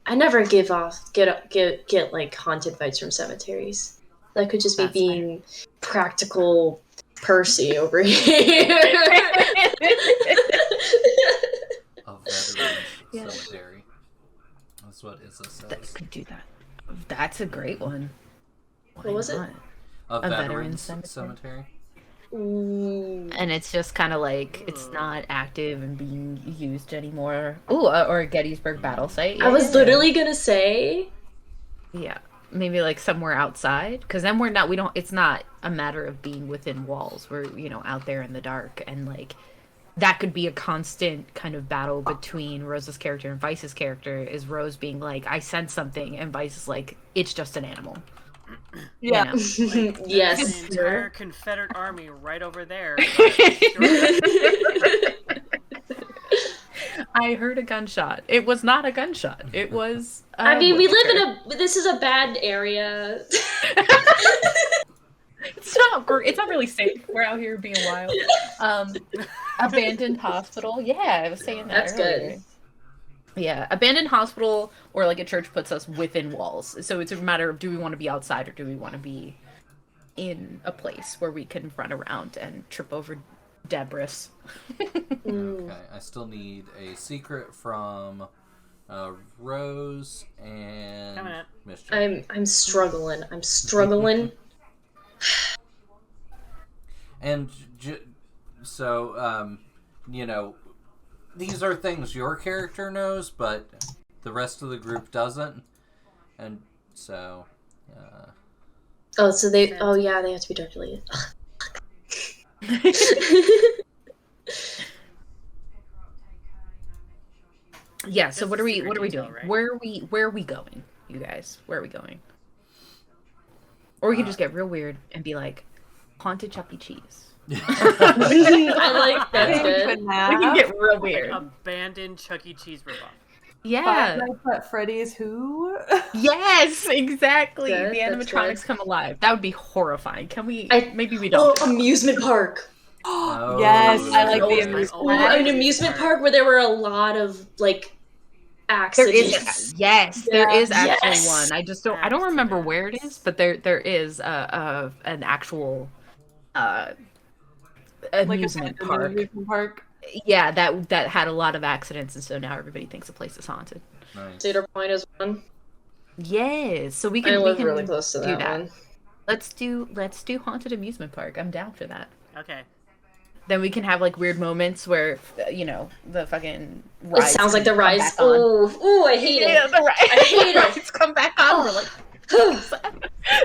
Speaker 6: I never get like haunted vibes from cemeteries. That could just be
Speaker 5: That's
Speaker 6: being practical Percy over here.
Speaker 1: A veteran cemetery. That's what Issa
Speaker 5: That
Speaker 1: says.
Speaker 5: could do that. That's a great one.
Speaker 6: What was it?
Speaker 1: A
Speaker 5: veteran
Speaker 1: veteran
Speaker 5: cemetery.
Speaker 1: cemetery.
Speaker 6: Ooh.
Speaker 5: And it's just kind of like it's not active and being used anymore. Ooh, or a Gettysburg battle site.
Speaker 6: I was literally gonna say.
Speaker 5: Yeah, maybe like somewhere outside, because then we don't. It's not a matter of being within walls. We're out there in the dark, and like that could be a constant kind of battle between Rose's character and Vice's character. Is Rose being like, I sense something, and Vice is like, it's just an animal.
Speaker 4: Yeah.
Speaker 2: Like,
Speaker 6: Yes.
Speaker 2: there's an entire Confederate army right over there.
Speaker 5: I heard a gunshot. It was not a gunshot. It was.
Speaker 6: I mean, we live in a. This is a bad area.
Speaker 5: It's not really safe. We're out here being wild. Abandoned hospital. Yeah, I was saying that.
Speaker 6: That's
Speaker 5: earlier.
Speaker 6: good.
Speaker 5: Yeah, abandoned hospital or like a church puts us within walls. So it's a matter of do we want to be outside or do we want to be in a place where we can run around and trip over debris.
Speaker 1: Okay, I still need a secret from Rose and
Speaker 2: Coming in.
Speaker 1: Mischief.
Speaker 6: I'm struggling. I'm struggling.
Speaker 1: And so, these are things your character knows, but the rest of the group doesn't. And so,
Speaker 6: Oh, so they. Oh, yeah, they have to be dark related.
Speaker 5: Yeah. So what are we doing?
Speaker 2: detail, right?
Speaker 5: Where are we going, you guys? Where are we going? Or we can just get real weird and be like, haunted Chuck E. Cheese.
Speaker 6: I like that's good.
Speaker 5: We can get real weird.
Speaker 2: Abandoned Chuck E. Cheese ripoff.
Speaker 5: Yeah.
Speaker 4: Five Nights at Freddy's who?
Speaker 5: Yes, exactly.
Speaker 6: Good,
Speaker 5: The
Speaker 6: that's
Speaker 5: animatronics
Speaker 6: good.
Speaker 5: come alive. That would be horrifying. Can we?
Speaker 6: I-
Speaker 5: Maybe we
Speaker 6: Oh,
Speaker 5: don't.
Speaker 6: amusement park.
Speaker 1: Oh.
Speaker 4: Yes, I like
Speaker 6: Oh,
Speaker 4: the
Speaker 2: my
Speaker 4: amusement
Speaker 2: old
Speaker 6: Ooh,
Speaker 4: park.
Speaker 6: an amusement park where there were a lot of like
Speaker 5: There
Speaker 6: accidents.
Speaker 5: is yes, there is actually
Speaker 6: Yes.
Speaker 5: one. I don't remember where it is, but there is an actual amusement
Speaker 4: Like
Speaker 5: park.
Speaker 4: amusement park.
Speaker 5: Yeah, that had a lot of accidents, and so now everybody thinks the place is haunted.
Speaker 1: Nice.
Speaker 6: Cedar Point is one.
Speaker 5: Yes, so we
Speaker 6: I
Speaker 5: can
Speaker 6: live really close to
Speaker 5: do
Speaker 6: that,
Speaker 5: that.
Speaker 6: one.
Speaker 5: Let's do haunted amusement park. I'm down for that.
Speaker 2: Okay.
Speaker 5: Then we can have like weird moments where the fucking
Speaker 6: It
Speaker 5: rides
Speaker 6: sounds like the
Speaker 5: come
Speaker 6: rise.
Speaker 5: back on.
Speaker 6: Ooh, I hate it.
Speaker 5: Yeah, the
Speaker 6: I hate it.
Speaker 5: rides come back on. We're like,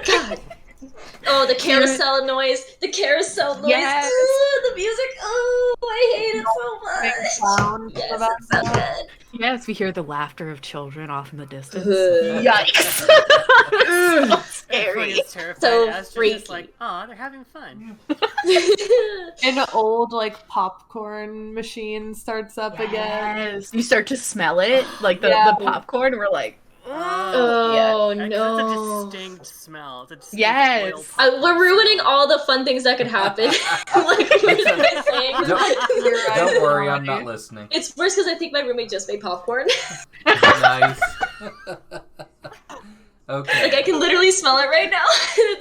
Speaker 6: God. Oh, the carousel noise. The carousel noise.
Speaker 5: Yes.
Speaker 6: Ooh, the music. Oh, I hate it so
Speaker 4: Big
Speaker 6: much.
Speaker 4: sound
Speaker 6: Yes,
Speaker 4: about
Speaker 6: it's so
Speaker 4: that.
Speaker 6: good.
Speaker 5: yes, we hear the laughter of children off in the distance.
Speaker 6: Ugh.
Speaker 5: Yikes! so scary.
Speaker 2: Everybody is terrified.
Speaker 6: So
Speaker 2: Astra's
Speaker 6: freaky.
Speaker 2: just like, oh, they're having fun.
Speaker 4: An old like popcorn machine starts up again.
Speaker 5: Yes, you start to smell it, like the
Speaker 4: Yeah.
Speaker 5: popcorn. We're like,
Speaker 6: Oh
Speaker 2: That's
Speaker 6: no.
Speaker 2: a distinct smell. It's a distinct
Speaker 5: Yes.
Speaker 2: oil pop.
Speaker 6: We're ruining all the fun things that could happen. Like, what am I saying?
Speaker 1: Don't worry, I'm not listening.
Speaker 6: It's worse because I think my roommate just made popcorn.
Speaker 1: Nice. Okay.
Speaker 6: Like I can literally smell it right now.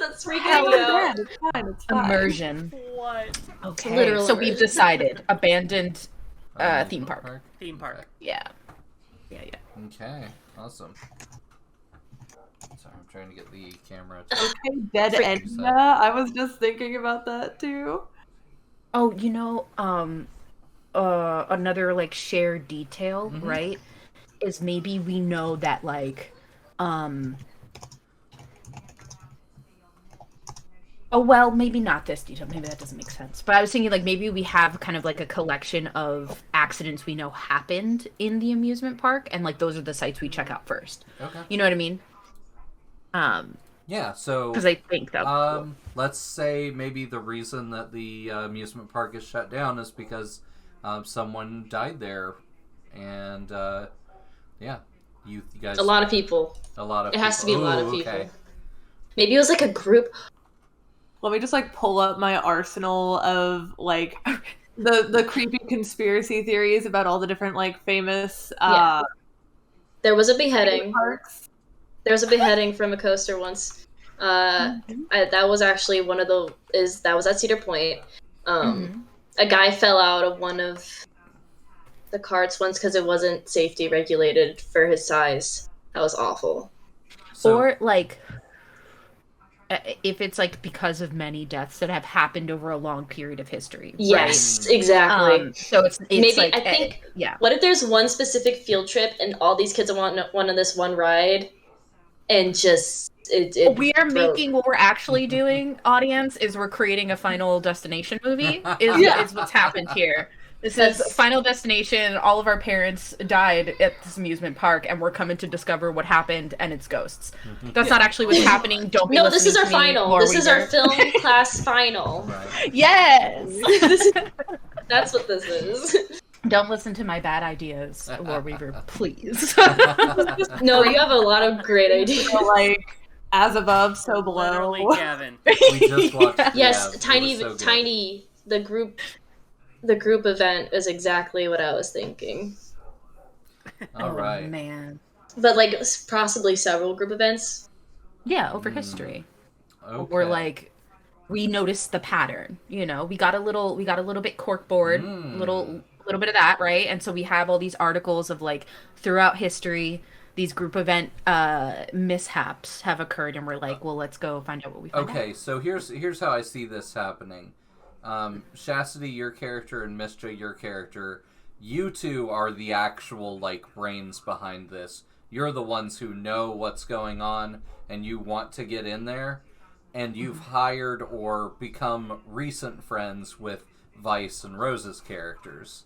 Speaker 6: That's freaking me out.
Speaker 4: It's fine. It's fine.
Speaker 5: immersion.
Speaker 2: What?
Speaker 5: Okay,
Speaker 6: Literal
Speaker 5: so we've
Speaker 6: immersion.
Speaker 5: decided abandoned theme park.
Speaker 2: Theme park.
Speaker 5: Yeah.
Speaker 1: Okay, awesome. Sorry, I'm trying to get the camera.
Speaker 4: Okay, dead
Speaker 6: Frick.
Speaker 4: Edna. I was just thinking about that too.
Speaker 5: Oh, another like shared detail,
Speaker 1: Mhm.
Speaker 5: right? Is maybe we know that like, oh well, maybe not this detail. Maybe that doesn't make sense. But I was thinking like maybe we have kind of like a collection of accidents we know happened in the amusement park, and like those are the sites we check out first.
Speaker 1: Okay.
Speaker 5: You know what I mean?
Speaker 1: Yeah, so
Speaker 5: Because I think that.
Speaker 1: let's say maybe the reason that the amusement park is shut down is because someone died there, and Yeah. You guys...
Speaker 6: A lot of people.
Speaker 1: A lot of
Speaker 6: It has to be a lot of
Speaker 1: Ooh,
Speaker 6: people.
Speaker 1: okay.
Speaker 6: Maybe it was like a group.
Speaker 4: Let me just like pull up my arsenal of like the creepy conspiracy theories about all the different like famous
Speaker 6: There was a beheading.
Speaker 4: parks.
Speaker 6: There was a beheading from a coaster once. That was actually that was at Cedar Point. A guy fell out of one of the carts once because it wasn't safety regulated for his size. That was awful.
Speaker 1: So,
Speaker 5: Or like if it's like because of many deaths that have happened over a long period of history.
Speaker 6: Yes,
Speaker 1: Right?
Speaker 6: exactly.
Speaker 5: So it's
Speaker 6: Maybe
Speaker 5: like,
Speaker 6: I think.
Speaker 5: yeah.
Speaker 6: What if there's one specific field trip and all these kids want on this one ride, and just it
Speaker 5: We are
Speaker 6: broke.
Speaker 5: making what we're actually doing, audience, is we're creating a Final Destination movie.
Speaker 4: Yeah.
Speaker 5: Is what's happened here. This is Final Destination. All of our parents died at this amusement park, and we're coming to discover what happened, and it's ghosts. That's not actually what's happening. Don't be
Speaker 6: No, this is
Speaker 5: listening
Speaker 6: our
Speaker 5: to me,
Speaker 6: final.
Speaker 5: Lore
Speaker 6: This is our
Speaker 5: Weaver.
Speaker 6: film class final.
Speaker 1: Right.
Speaker 5: Yes.
Speaker 6: That's what this is.
Speaker 5: Don't listen to my bad ideas, Lore Weaver, please.
Speaker 6: No, you have a lot of great ideas.
Speaker 4: So, like as above, so below.
Speaker 2: Literally, Gavin.
Speaker 1: We just watched...
Speaker 6: Yes,
Speaker 1: yeah, it
Speaker 6: tiny,
Speaker 1: was so good.
Speaker 6: tiny. The group event is exactly what I was thinking.
Speaker 1: All right.
Speaker 5: Oh, man.
Speaker 6: But like possibly several group events.
Speaker 5: Yeah, over history.
Speaker 1: Okay.
Speaker 5: Or like we noticed the pattern, you know. We got a little bit corkboard, little bit of that, right? And so we have all these articles of like throughout history these group event mishaps have occurred, and we're like, well, let's go find out what we find out.
Speaker 1: Okay, so here's how I see this happening. Chastity, your character, and Mischa, your character, you two are the actual, like, brains behind this. You're the ones who know what's going on, and you want to get in there, and you've hired or become recent friends with Vice and Rose's characters,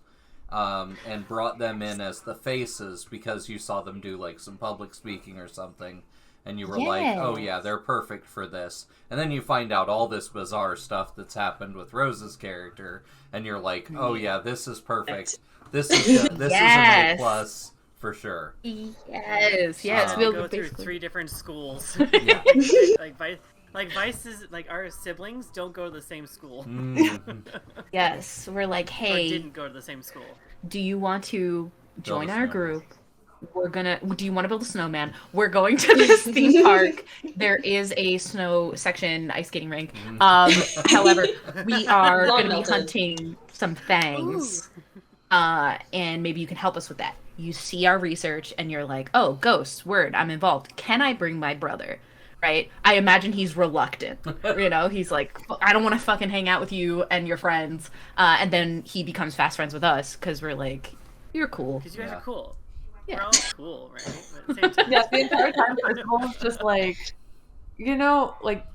Speaker 1: and brought them in as the faces because you saw them do, like, some public speaking or something. And you were like, oh yeah, they're perfect for this. And then you find out all this bizarre stuff that's happened with Rose's character. And you're like, oh yeah, this is perfect. This is an A+ for sure.
Speaker 5: Yes,
Speaker 2: We'll
Speaker 5: we'll
Speaker 2: go through
Speaker 5: basically
Speaker 2: 3 different schools.
Speaker 1: Yeah.
Speaker 2: like Vice's, like our siblings don't go to the same school.
Speaker 5: Yes, we're like,
Speaker 2: Or
Speaker 5: hey,
Speaker 2: didn't go to the same school.
Speaker 5: do you want to join
Speaker 1: Build a
Speaker 5: our
Speaker 1: snowman.
Speaker 5: group? Do you want to build a snowman? We're going to this theme park. There is a snow section, ice skating rink. However, we are
Speaker 6: Lawn
Speaker 5: going to be
Speaker 6: melted.
Speaker 5: hunting some fangs. And maybe you can help us with that. You see our research and you're like, oh, ghosts, word, I'm involved. Can I bring my brother? Right? I imagine he's reluctant. You know, he's like, I don't want to fucking hang out with you and your friends. And then he becomes fast friends with us because we're like, you're cool.
Speaker 2: Because you guys
Speaker 1: Yeah.
Speaker 2: are cool.
Speaker 5: Yeah.
Speaker 2: We're all cool, right? But at the same time,
Speaker 4: Yeah, the entire time Percival is just like, you know, like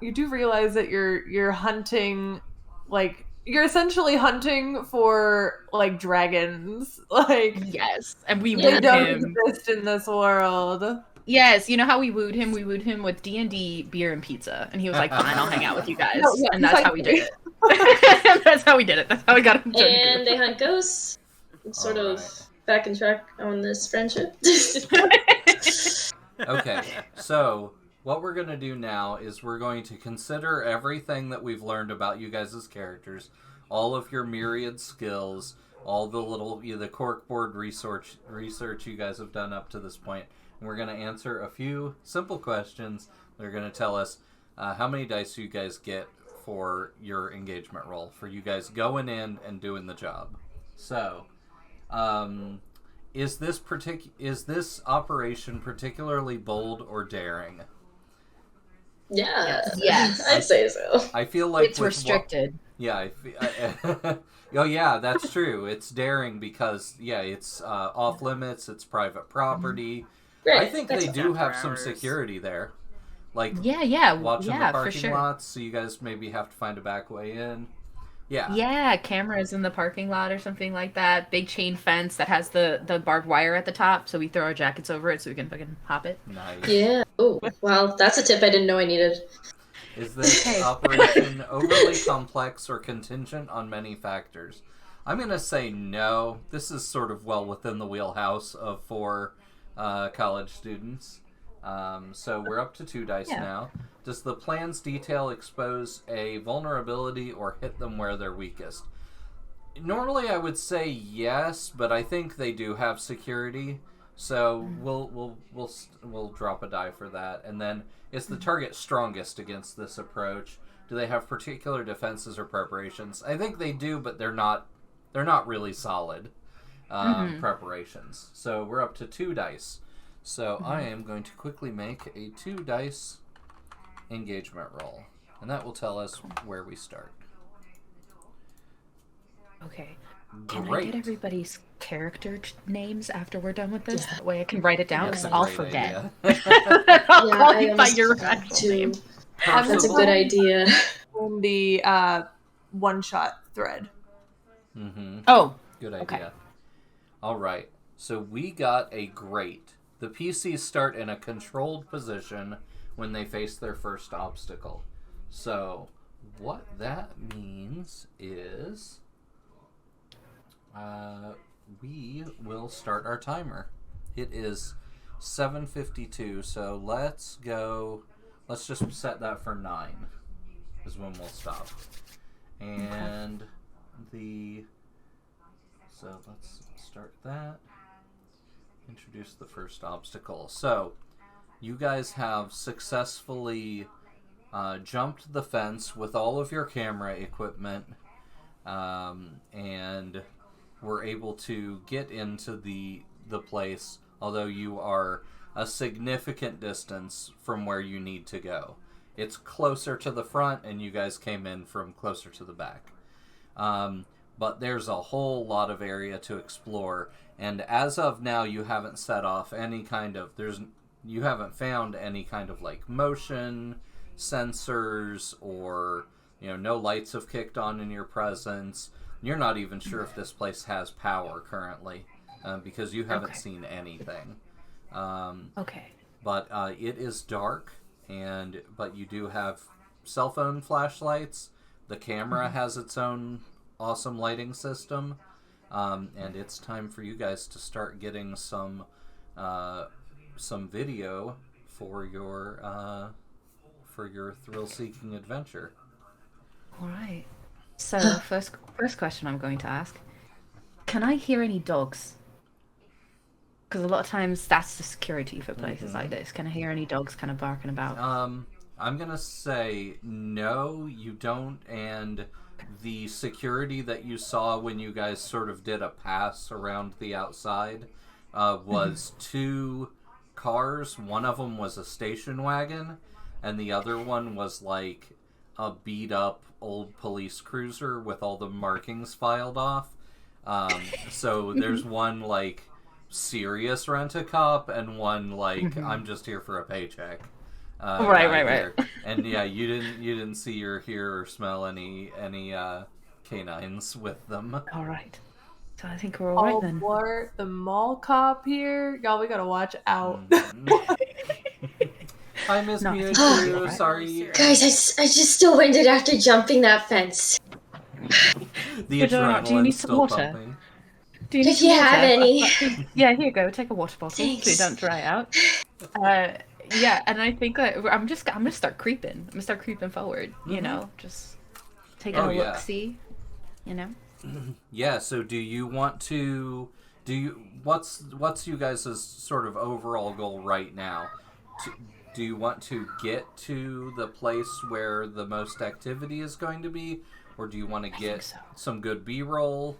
Speaker 4: you do realize that you're hunting, like you're essentially hunting for like dragons, like
Speaker 5: Yes. And we
Speaker 4: they
Speaker 5: wooed
Speaker 4: don't
Speaker 5: him.
Speaker 4: exist in this world.
Speaker 5: Yes, you know how we wooed him? We wooed him with D&D, beer, and pizza. And he was like, fine, I'll hang out with you guys.
Speaker 4: No, yeah,
Speaker 5: and that's
Speaker 4: he's
Speaker 5: how
Speaker 4: like-
Speaker 5: we did it. That's how we did it. That's how we got him to join the
Speaker 6: And
Speaker 5: group.
Speaker 6: they hunt ghosts. Sort of
Speaker 1: Alright.
Speaker 6: back in track on this friendship.
Speaker 1: Okay, so what we're going to do now is we're going to consider everything that we've learned about you guys as characters, all of your myriad skills, all the the corkboard research you guys have done up to this point, and we're going to answer a few simple questions. They're going to tell us how many dice you guys get for your engagement roll, for you guys going in and doing the job. So, is this operation particularly bold or daring?
Speaker 6: Yeah.
Speaker 5: Yes.
Speaker 6: I'd say so.
Speaker 1: I feel like
Speaker 5: It's
Speaker 1: with
Speaker 5: restricted.
Speaker 1: oh yeah, that's true. It's daring because it's off limits. It's private property.
Speaker 6: Right.
Speaker 1: I think
Speaker 6: that's
Speaker 1: they
Speaker 6: fine.
Speaker 1: do
Speaker 2: After
Speaker 1: have some
Speaker 2: hours.
Speaker 1: security there, like
Speaker 5: Yeah,
Speaker 1: watching the
Speaker 5: for
Speaker 1: parking
Speaker 5: sure.
Speaker 1: lots. So you guys maybe have to find a back way in. Yeah.
Speaker 5: Yeah, cameras in the parking lot or something like that. Big chain fence that has the barbed wire at the top, so we throw our jackets over it so we can fucking hop it.
Speaker 1: Nice.
Speaker 6: Yeah. Oh, wow. That's a tip I didn't know I needed.
Speaker 1: Is this
Speaker 5: Hey.
Speaker 1: operation overly complex or contingent on many factors? I'm going to say no. This is sort of well within the wheelhouse of for college students. So we're up to 2 dice now. Does the plan's detail expose a vulnerability or hit them where they're weakest? Normally I would say yes, but I think they do have security. So we'll drop a die for that. And then, is the target strongest against this approach? Do they have particular defenses or preparations? I think they do, but they're not really solid preparations. So we're up to 2 dice. So I am going to quickly make a 2 dice engagement roll, and that will tell us where we start.
Speaker 5: Okay. Can I
Speaker 1: Great.
Speaker 5: get everybody's character names after we're done with this? That way I can write it down,
Speaker 1: That's
Speaker 5: because
Speaker 1: a
Speaker 5: I'll
Speaker 1: great
Speaker 5: forget.
Speaker 1: idea.
Speaker 5: I'll
Speaker 6: Yeah,
Speaker 5: call
Speaker 6: I
Speaker 5: you by
Speaker 6: almost
Speaker 5: your
Speaker 6: have
Speaker 5: actual
Speaker 6: to.
Speaker 5: name.
Speaker 6: That's a good idea.
Speaker 4: In the one-shot thread.
Speaker 1: Mm-hmm.
Speaker 5: Oh,
Speaker 1: Good idea.
Speaker 5: Okay.
Speaker 1: All right. So we got a grate. The PCs start in a controlled position when they face their first obstacle. So what that means is we will start our timer. It is 7:52, so let's just set that for 9 is when we'll stop. And so let's start that. Introduce the first obstacle. So you guys have successfully jumped the fence with all of your camera equipment, and were able to get into the place, although you are a significant distance from where you need to go. It's closer to the front, and you guys came in from closer to the back. But there's a whole lot of area to explore, and as of now, you haven't set off any kind of you haven't found any kind of like motion sensors, or no lights have kicked on in your presence. You're not even sure if this place has power currently, because you haven't seen anything.
Speaker 5: okay.
Speaker 1: But it is dark, but you do have cell phone flashlights. The camera has its own awesome lighting system, and it's time for you guys to start getting some video for your thrill-seeking adventure.
Speaker 5: All right. So first question I'm going to ask: can I hear any dogs? Because a lot of times that's the security for places like this. Can I hear any dogs kind of barking about?
Speaker 1: I'm gonna say no, you don't, and the security that you saw when you guys sort of did a pass around the outside was 2 cars. One of them was a station wagon, and the other one was like a beat-up old police cruiser with all the markings filed off. So there's one like serious rent-a-cop and one like I'm just here for a paycheck.
Speaker 5: Right.
Speaker 1: And yeah, you didn't see or hear or smell any canines with them.
Speaker 5: All right. So I think we're all right then.
Speaker 4: For the mall cop here, y'all, we gotta watch out.
Speaker 1: I miss
Speaker 5: No,
Speaker 1: Mia
Speaker 5: I think
Speaker 1: too.
Speaker 5: we're right.
Speaker 1: Sorry.
Speaker 6: Guys, I just still winded after jumping that fence.
Speaker 1: The
Speaker 5: But, do you
Speaker 1: adrenaline's
Speaker 5: need some
Speaker 1: still
Speaker 5: water?
Speaker 1: pumping.
Speaker 5: Do you need
Speaker 6: If
Speaker 5: some
Speaker 6: you
Speaker 5: water?
Speaker 6: have any.
Speaker 5: Yeah, here you go. Take a water bottle
Speaker 6: Thanks.
Speaker 5: so you don't dry out. Yeah, and I think that I'm gonna start creeping. I'm gonna start creeping forward. Just taking a look, see.
Speaker 1: Yeah. So, do you want to? What's you guys' sort of overall goal right now? Do you want to get to the place where the most activity is going to be, or do you want to get some good B-roll?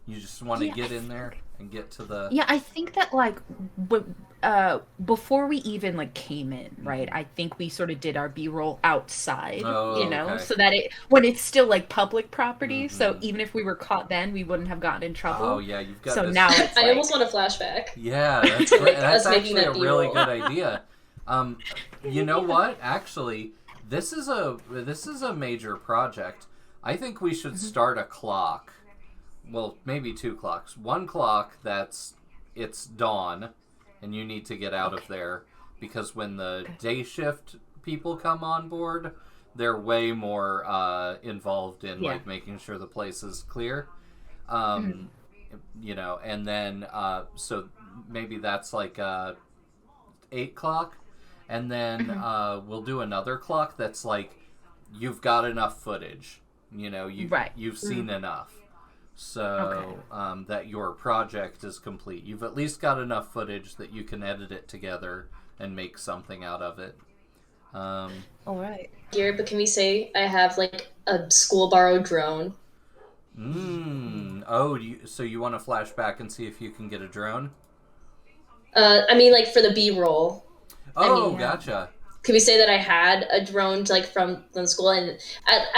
Speaker 1: You just want to get in there and get to the...
Speaker 5: Yeah, I think that, like, before we even, like, came in, right, I think we sort of did our B-roll outside,
Speaker 1: okay.
Speaker 5: so that when it's still, like, public property, so even if we were caught then, we wouldn't have gotten in trouble.
Speaker 1: Oh, yeah, you've got
Speaker 5: so
Speaker 1: this...
Speaker 5: now it's
Speaker 6: I almost want a flashback.
Speaker 1: Yeah, that's
Speaker 6: making
Speaker 1: actually a
Speaker 6: that
Speaker 1: really
Speaker 6: B-roll.
Speaker 1: good idea. You know what? Actually, this is a major project. I think we should start a clock. Well, maybe 2 clocks. 1 clock it's dawn, and you need to get out of there, because when the day shift people come on board, they're way more involved in like making sure the place is clear. And then so maybe that's like 8 clock, and then we'll do another clock that's like you've got enough footage. You know, you've seen enough, so that your project is complete. You've at least got enough footage that you can edit it together and make something out of it.
Speaker 5: All right.
Speaker 6: Here, but can we say I have like a school borrowed drone?
Speaker 1: Oh, so you want to flash back and see if you can get a drone?
Speaker 6: I mean, like for the B-roll.
Speaker 1: Oh,
Speaker 6: mean,
Speaker 1: gotcha.
Speaker 6: Can we say that I had a drone like from school, and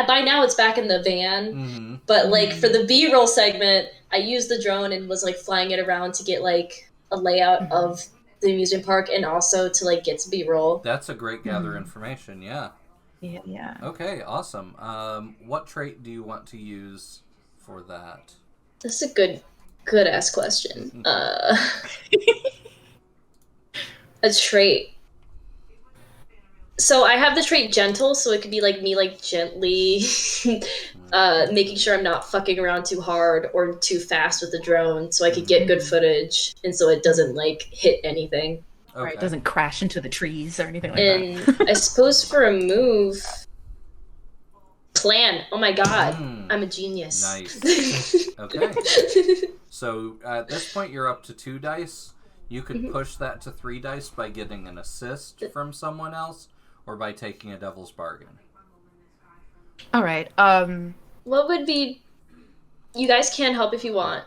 Speaker 6: by now it's back in the van. But like for the B-roll segment, I used the drone and was like flying it around to get like a layout of the amusement park, and also to like get some B-roll.
Speaker 1: That's a great gather information. Yeah.
Speaker 5: Yeah.
Speaker 1: Okay, awesome. What trait do you want to use for that?
Speaker 6: That's a good ass question. A trait. So I have the trait gentle, so it could be like me like gently making sure I'm not fucking around too hard or too fast with the drone, so I could get good footage and so it doesn't like hit anything.
Speaker 1: Okay.
Speaker 5: Right, doesn't crash into the trees or anything like
Speaker 6: And
Speaker 5: that.
Speaker 6: I suppose for a move, plan. Oh my god, I'm a genius.
Speaker 1: Nice. Okay. So at this point, you're up to 2 dice. You could push that to 3 dice by getting an assist from someone else, or by taking a devil's bargain.
Speaker 5: All right.
Speaker 6: What would be? You guys can help if you want.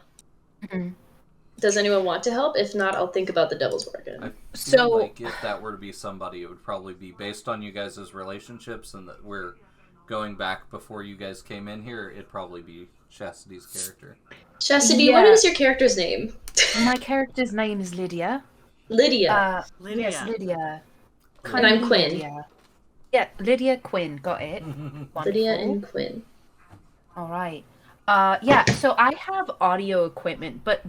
Speaker 6: Does anyone want to help? If not, I'll think about the devil's bargain.
Speaker 1: I feel like if that were to be somebody, it would probably be based on you guys' relationships, and that we're going back before you guys came in here. It'd probably be Chastity's character.
Speaker 6: Chastity, what is your character's name?
Speaker 5: My character's name is Lydia.
Speaker 6: Lydia.
Speaker 2: Lydia.
Speaker 5: Yes, Lydia.
Speaker 6: And I'm Quinn.
Speaker 5: Lydia. Yeah, Lydia Quinn. Got it.
Speaker 6: Lydia and Quinn.
Speaker 5: All right. Yeah. So I have audio equipment, but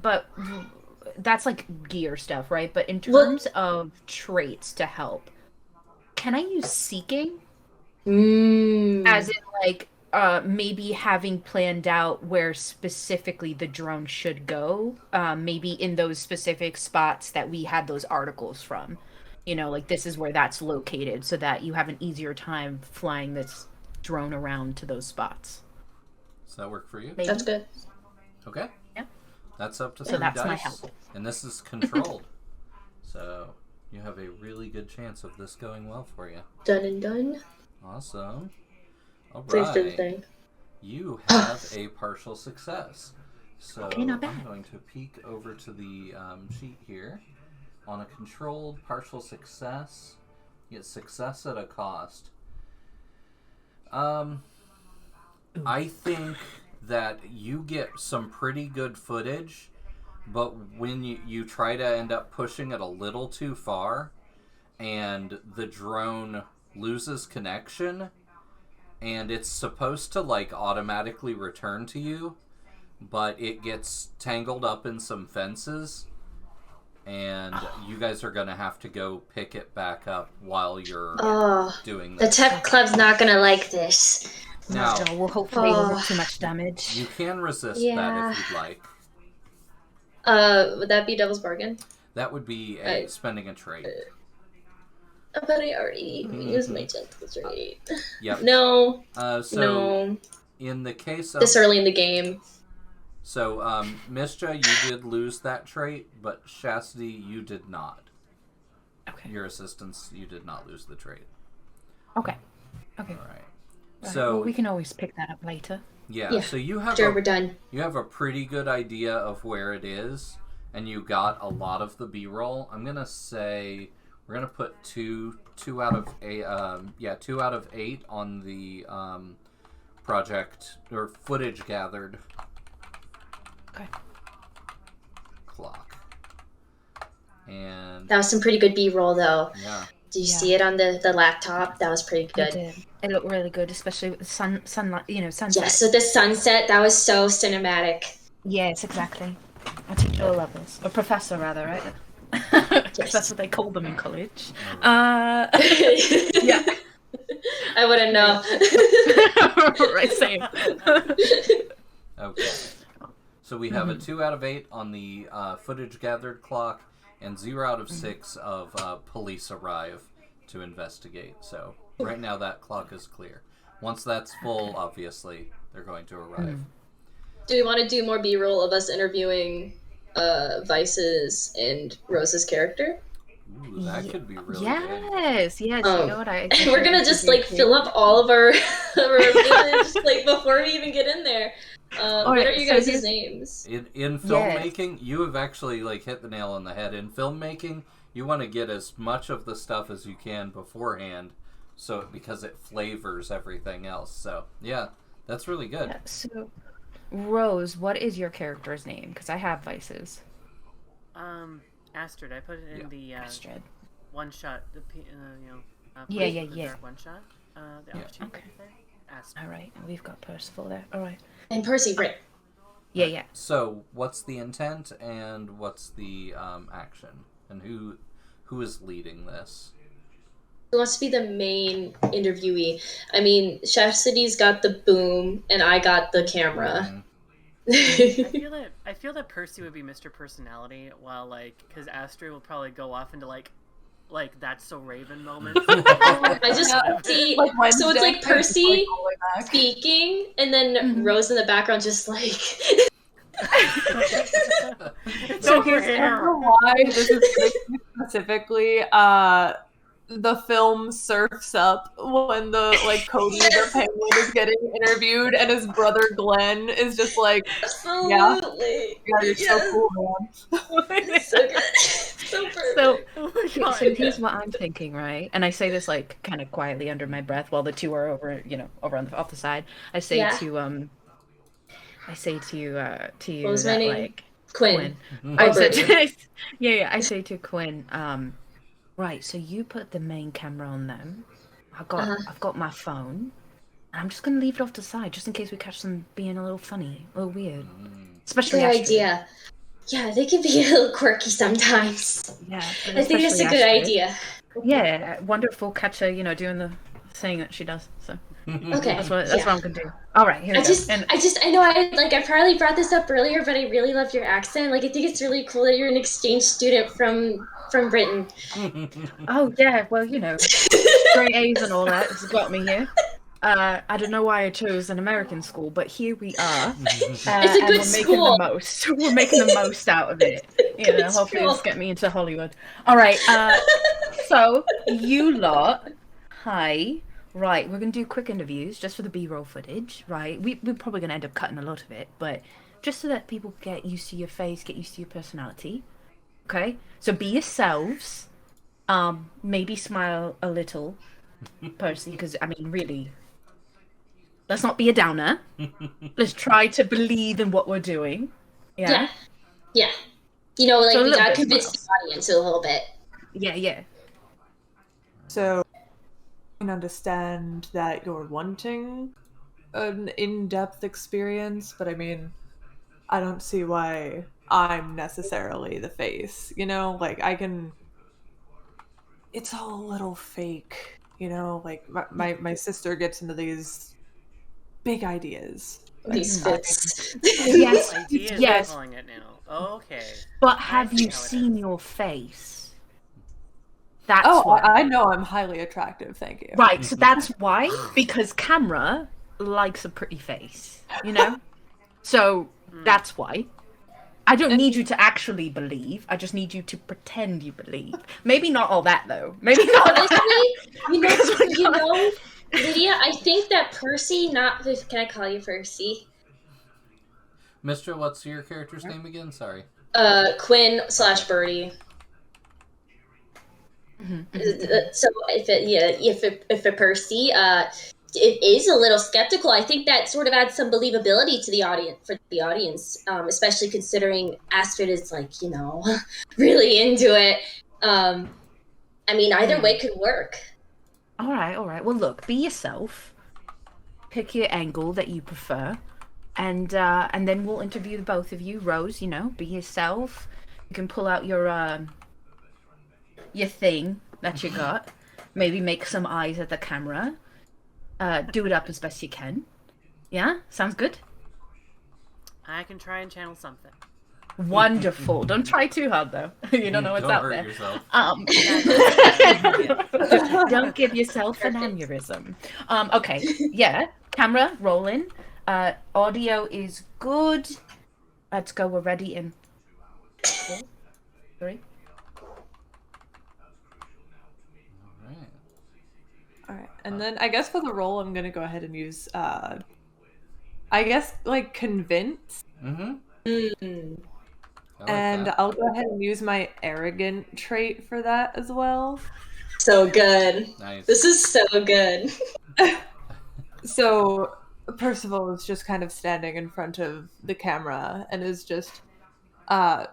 Speaker 5: that's like gear stuff, right? But in terms of traits to help, can I use seeking? As in, like, maybe having planned out where specifically the drone should go, maybe in those specific spots that we had those articles from. You know, like this is where that's located, so that you have an easier time flying this drone around to those spots.
Speaker 1: Does that work for you?
Speaker 5: Maybe.
Speaker 6: That's good.
Speaker 1: Okay.
Speaker 5: Yeah.
Speaker 1: That's up to 3
Speaker 5: So that's
Speaker 1: dice.
Speaker 5: my help.
Speaker 1: And this is controlled. So you have a really good chance of this going well for you.
Speaker 6: Done and done.
Speaker 1: Awesome. All
Speaker 6: Please do the
Speaker 1: right.
Speaker 6: thing.
Speaker 1: You have a partial success. So
Speaker 5: Okay, not bad.
Speaker 1: I'm going to peek over to the sheet here. On a controlled partial success, you get success at a cost. I think that you get some pretty good footage, but when you try to end up pushing it a little too far, and the drone loses connection, and it's supposed to like automatically return to you, but it gets tangled up in some fences, and you guys are gonna have to go pick it back up while you're doing
Speaker 6: The
Speaker 1: this.
Speaker 6: tech club's not gonna like this.
Speaker 1: Now,
Speaker 5: No, well, hopefully not too much damage.
Speaker 1: you can resist
Speaker 6: Yeah.
Speaker 1: that if you'd like.
Speaker 6: Would that be Devil's Bargain?
Speaker 1: That would be spending a trait.
Speaker 6: But I already used my gentle trait.
Speaker 1: Yep.
Speaker 6: No.
Speaker 1: So
Speaker 6: No.
Speaker 1: in the case of
Speaker 6: This early in the game.
Speaker 1: so Mischa, you did lose that trait, but Chastity, you did not.
Speaker 5: Okay.
Speaker 1: Your assistance, you did not lose the trait.
Speaker 5: Okay.
Speaker 1: All right.
Speaker 5: Well,
Speaker 1: So
Speaker 5: we can always pick that up later.
Speaker 6: Yeah.
Speaker 1: so you have
Speaker 6: Sure, we're done.
Speaker 1: you have a pretty good idea of where it is, and you got a lot of the B-roll. I'm gonna say we're gonna put two out of 8. 2 out of 8 on the project or footage gathered.
Speaker 5: Okay.
Speaker 1: Clock. And
Speaker 6: That was some pretty good B-roll, though.
Speaker 1: yeah.
Speaker 6: Did you
Speaker 5: Yeah.
Speaker 6: see it on the laptop? That was pretty
Speaker 5: It
Speaker 6: good.
Speaker 5: did. It looked really good, especially with the sunlight, sunset.
Speaker 6: Yes, with the sunset, that was so cinematic.
Speaker 5: Yes, exactly. A teacher will love this. Or professor, rather, right? Because that's what they call them in college. Yeah.
Speaker 6: I wouldn't know.
Speaker 5: Right, same.
Speaker 1: Okay. So we have a 2 out of 8 on the footage gathered clock, and 0 out of 6 of police arrive to investigate. So right now that clock is clear. Once that's full, obviously, they're going to arrive.
Speaker 6: Do we want to do more B-roll of us interviewing Vice's and Rose's character?
Speaker 1: Ooh, that could be really good.
Speaker 5: Yes, you know what
Speaker 6: we're gonna just like fill up all of our village like before we even get in there. What are you guys' names?
Speaker 1: In filmmaking, you have actually like hit the nail on the head. In filmmaking, you want to get as much of the stuff as you can beforehand, because it flavors everything else. So yeah, that's really good.
Speaker 5: Yeah, so, Rose, what is your character's name? Because I have Vice's.
Speaker 2: Astrid. I put it in the
Speaker 5: Astrid.
Speaker 2: one shot. The dark one shot. The opportunity there. Astrid.
Speaker 5: All right, and we've got Percival there. All right.
Speaker 6: And Percy, right?
Speaker 5: Yeah.
Speaker 1: So what's the intent and what's the action, and who is leading this?
Speaker 6: Who wants to be the main interviewee? I mean, Chastity's got the boom, and I got the camera.
Speaker 2: I feel that Percy would be Mr. Personality, while because Astrid will probably go off into like that's so Raven moments.
Speaker 6: I just see so it's like Percy speaking, and then Rose in the background just like.
Speaker 4: So here's why this is specifically the film Surfs Up when the Cody the penguin is getting interviewed and his brother Glenn is just like,
Speaker 6: absolutely,
Speaker 4: yeah, you're so cool, man.
Speaker 6: So good. So perfect.
Speaker 5: So here's what I'm thinking, right? And I say this kind of quietly under my breath while the two are over off the side. I say to you
Speaker 6: what was my name?
Speaker 5: Like
Speaker 6: Quinn.
Speaker 5: I say to Quinn, right, so you put the main camera on them. I've got my phone. And I'm just gonna leave it off the side just in case we catch them being a little funny, a little weird. Especially
Speaker 6: good idea. Yeah, they can be a little quirky sometimes.
Speaker 5: Yeah,
Speaker 6: I think that's a good idea.
Speaker 5: Yeah, wonderful catcher, doing the thing that she does. So
Speaker 6: okay,
Speaker 5: that's what I'm gonna do. All right, here we go.
Speaker 6: I know I probably brought this up earlier, but I really love your accent. I think it's really cool that you're an exchange student from Britain.
Speaker 5: Oh yeah, well straight A's and all that has got me here. I don't know why I chose an American school, but here we are.
Speaker 6: It's a good school.
Speaker 5: We're making the most out of it. Hopefully this get me into Hollywood. All right. So you lot, hi. Right, we're gonna do quick interviews just for the B-roll footage. Right, we're probably gonna end up cutting a lot of it, but just so that people get used to your face, get used to your personality. Okay, so be yourselves. Maybe smile a little, Percy, because really. Let's not be a downer. Let's try to believe in what we're doing. Yeah.
Speaker 6: We gotta convince the audience a little bit.
Speaker 5: Yeah.
Speaker 4: So, I can understand that you're wanting an in-depth experience, but I don't see why I'm necessarily the face. I can. It's all a little fake. My sister gets into these big ideas.
Speaker 6: These fits.
Speaker 5: Yes.
Speaker 2: Calling it now. Okay.
Speaker 5: But have you seen your face? That's why.
Speaker 4: I know I'm highly attractive, thank you.
Speaker 5: Right, so that's why, because camera likes a pretty face, So that's why. I don't need you to actually believe. I just need you to pretend you believe. Maybe not all that, though. Maybe not.
Speaker 6: Honestly, Lydia, I think that Percy, can I call you Percy?
Speaker 1: Mister, what's your character's name again? Sorry.
Speaker 6: Quinn/Birdie. So if a Percy, it is a little skeptical. I think that sort of adds some believability to the audience, especially considering Astrid is really into it. Either way could work.
Speaker 5: All right. Well, look, be yourself. Pick your angle that you prefer, and then we'll interview the both of you. Rose, be yourself. You can pull out your thing that you got. Maybe make some eyes at the camera. Do it up as best you can. Yeah, sounds good.
Speaker 2: I can try and channel something.
Speaker 5: Wonderful. Don't try too hard though. You don't know what's
Speaker 1: Don't
Speaker 5: out
Speaker 1: hurt
Speaker 5: there.
Speaker 1: yourself.
Speaker 5: Don't give yourself an aneurysm. Okay. Yeah. Camera rolling. Audio is good. Let's go. We're ready in 4, 3.
Speaker 4: All right, and then I guess for the roll, I'm gonna go ahead and use, I guess like convince,
Speaker 1: Mm-hmm. I like
Speaker 4: and
Speaker 1: that.
Speaker 4: I'll go ahead and use my arrogant trait for that as well.
Speaker 6: So good.
Speaker 1: Nice.
Speaker 6: This is so good.
Speaker 4: So Percival is just kind of standing in front of the camera and is just,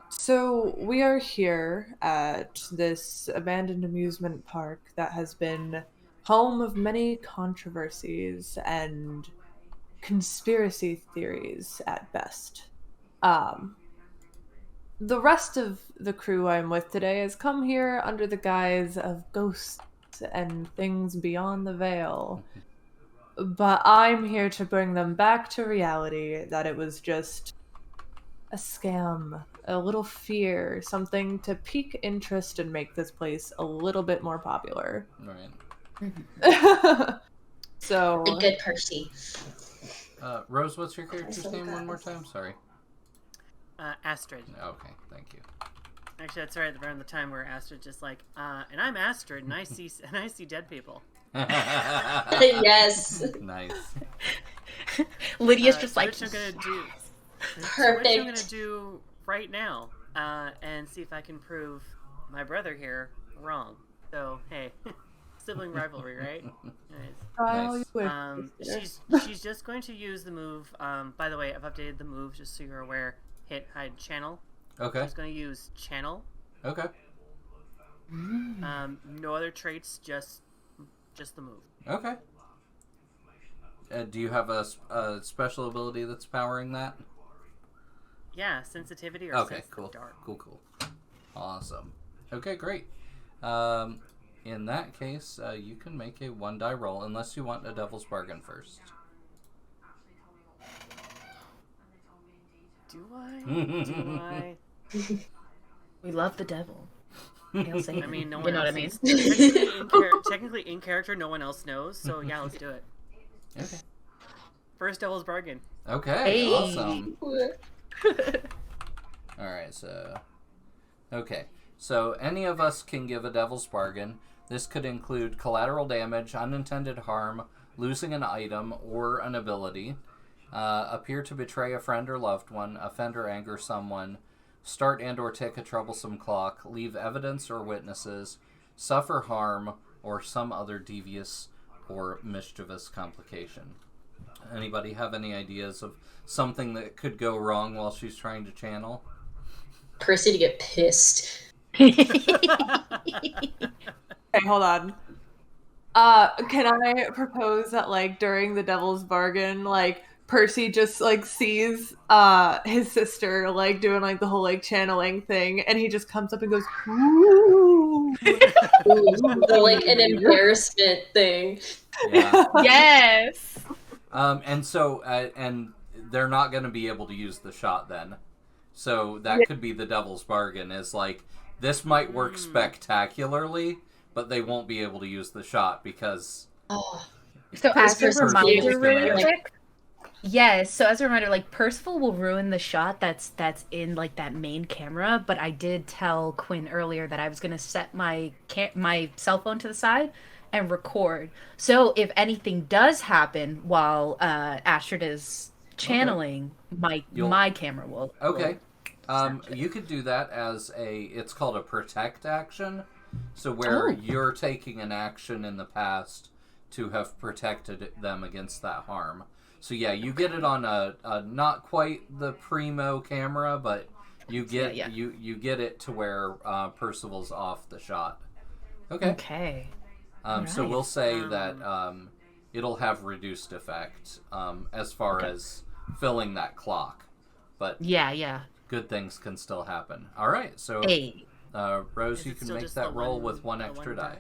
Speaker 4: so we are here at this abandoned amusement park that has been home of many controversies and conspiracy theories at best. The rest of the crew I'm with today has come here under the guise of ghosts and things beyond the veil. But I'm here to bring them back to reality, that it was just a scam, a little fear, something to pique interest and make this place a little bit more popular.
Speaker 1: Right.
Speaker 4: So,
Speaker 6: A good Percy.
Speaker 1: Rose, what's your character's name one more time? Sorry.
Speaker 2: Astrid.
Speaker 1: Okay, thank you.
Speaker 2: Actually, that's right. Around the time where Astrid just like, and I'm Astrid, and I see dead people.
Speaker 6: Yes.
Speaker 1: Nice.
Speaker 5: Lydia's just like,
Speaker 2: which I'm gonna do.
Speaker 6: Perfect.
Speaker 2: Which I'm gonna do right now, and see if I can prove my brother here wrong. So hey, sibling rivalry, right?
Speaker 4: Trial
Speaker 2: Nice. She's just going to use the move. By the way, I've updated the move just so you're aware. Hit hide channel.
Speaker 1: Okay.
Speaker 2: She's going to use channel.
Speaker 1: Okay.
Speaker 2: No other traits, just the move.
Speaker 1: Okay. Do you have a special ability that's powering that?
Speaker 2: Yeah, sensitivity or
Speaker 1: Okay,
Speaker 2: sense
Speaker 1: cool.
Speaker 2: the dark.
Speaker 1: Cool. Awesome. Okay, great. In that case, you can make a 1-die roll unless you want a devil's bargain first.
Speaker 2: Do I?
Speaker 5: we love the devil. He'll say,
Speaker 2: I mean, no
Speaker 5: you
Speaker 2: one
Speaker 5: know what I
Speaker 2: else
Speaker 5: mean?
Speaker 2: knows. Technically in character, no one else knows. So yeah, let's do it.
Speaker 1: Okay.
Speaker 2: First devil's bargain.
Speaker 1: Okay,
Speaker 5: Hey.
Speaker 1: awesome. Alright, so... Okay, so any of us can give a devil's bargain. This could include collateral damage, unintended harm, losing an item or an ability, appear to betray a friend or loved one, offend or anger someone, start and or tick a troublesome clock, leave evidence or witnesses, suffer harm, or some other devious or mischievous complication. Anybody have any ideas of something that could go wrong while she's trying to channel?
Speaker 6: Percy to get pissed.
Speaker 4: okay, hold on. Can I propose that, like, during the devil's bargain, like, Percy just, like, sees, his sister, like, doing, like, the whole, like, channeling thing, and he just comes up and goes, ooh.
Speaker 6: Ooh, like an embarrassment thing.
Speaker 1: Yeah.
Speaker 5: Yes.
Speaker 1: And they're not going to be able to use the shot then. So that could be the devil's bargain, is like, this might work spectacularly, but they won't be able to use the shot because...
Speaker 6: Oh.
Speaker 5: So as a reminder, really
Speaker 1: Percival's
Speaker 5: quick. Yes, so as a reminder, like, Percival will ruin the shot that's in, like, that main camera, but I did tell Quinn earlier that I was going to set my cell phone to the side and record. So if anything does happen while Astrid is channeling, my camera will...
Speaker 1: Okay. You could do that as it's called a protect action. So where you're taking an action in the past to have protected them against that harm. So yeah, you get it on a not quite the primo camera, but you get you get it to where Percival's off the shot. Okay.
Speaker 5: Okay.
Speaker 1: So we'll say that it'll have reduced effect as far as filling that clock, but
Speaker 5: yeah.
Speaker 1: good things can still happen. All right, so Rose, you can make that roll with one extra die.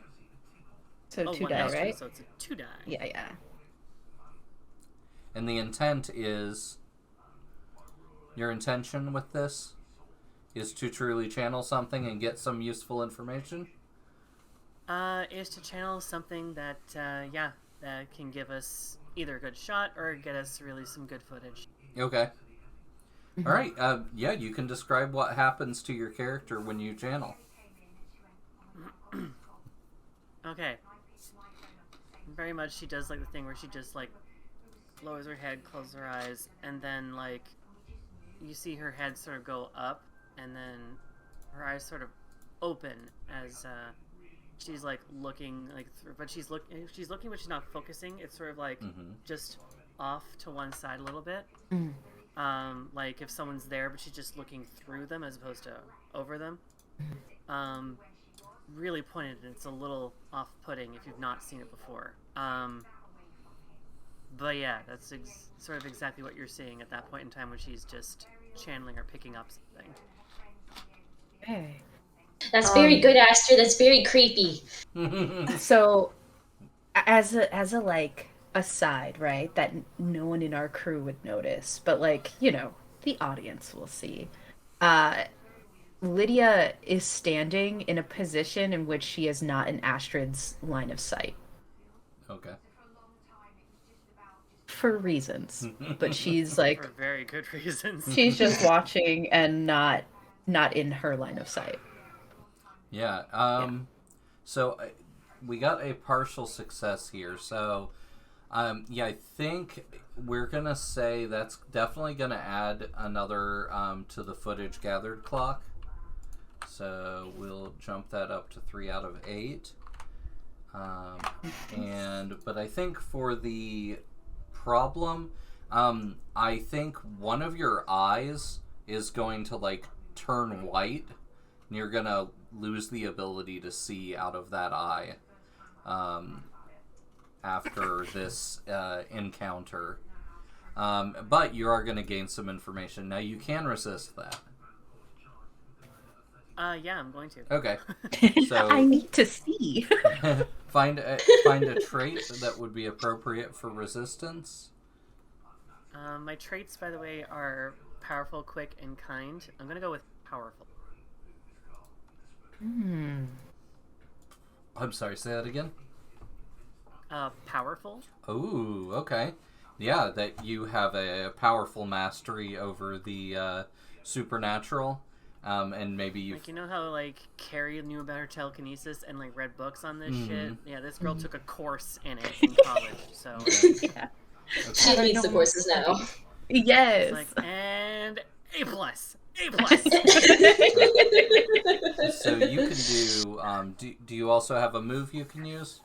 Speaker 5: So 2
Speaker 2: one
Speaker 5: die,
Speaker 2: extra,
Speaker 5: right?
Speaker 2: So it's a 2 die.
Speaker 5: Yeah.
Speaker 1: And the intent is your intention with this is to truly channel something and get some useful information?
Speaker 2: Is to channel something that, that can give us either a good shot or get us really some good footage.
Speaker 1: Okay. All right. Yeah, you can describe what happens to your character when you channel.
Speaker 2: Okay. Very much she does like the thing where she just like lowers her head, closes her eyes, and then like you see her head sort of go up, and then her eyes sort of open as she's like looking like through, but she's looking but she's not focusing. It's sort of like just off to one side a little bit. Like if someone's there but she's just looking through them as opposed to over them. Really pointed, and it's a little off-putting if you've not seen it before. But yeah, that's sort of exactly what you're seeing at that point in time when she's just channeling or picking up something.
Speaker 5: Okay.
Speaker 6: That's very good, Aster. That's very creepy.
Speaker 5: So, as a like aside, right, that no one in our crew would notice, but like, you know, the audience will see. Lydia is standing in a position in which she is not in Astrid's line of sight.
Speaker 1: Okay.
Speaker 5: For reasons. But she's like...
Speaker 2: For very good reasons.
Speaker 5: She's just watching and not in her line of sight.
Speaker 1: Yeah. So we got a partial success here. So, yeah, I think we're going to say that's definitely going to add another to the footage gathered clock. So we'll jump that up to 3 out of 8. But I think for the problem, I think one of your eyes is going to like turn white, and you're gonna lose the ability to see out of that eye after this encounter. But you are going to gain some information. Now you can resist that.
Speaker 2: Yeah, I'm going to.
Speaker 1: Okay. So
Speaker 5: I need to see.
Speaker 1: find a trait that would be appropriate for resistance.
Speaker 2: My traits, by the way, are powerful, quick, and kind. I'm gonna go with powerful.
Speaker 1: I'm sorry, say that again?
Speaker 2: Powerful.
Speaker 1: Ooh, okay. Yeah, that you have a powerful mastery over the supernatural. And maybe you...
Speaker 2: Like, you know how, like, Carrie knew about her telekinesis and, like, read books on this shit? Yeah, this girl took a course in it in college, so...
Speaker 5: Yeah.
Speaker 1: Okay.
Speaker 6: She needs the courses now.
Speaker 5: Yes.
Speaker 2: It's like, and A+. A+.
Speaker 1: So you can do you also have a move you can use?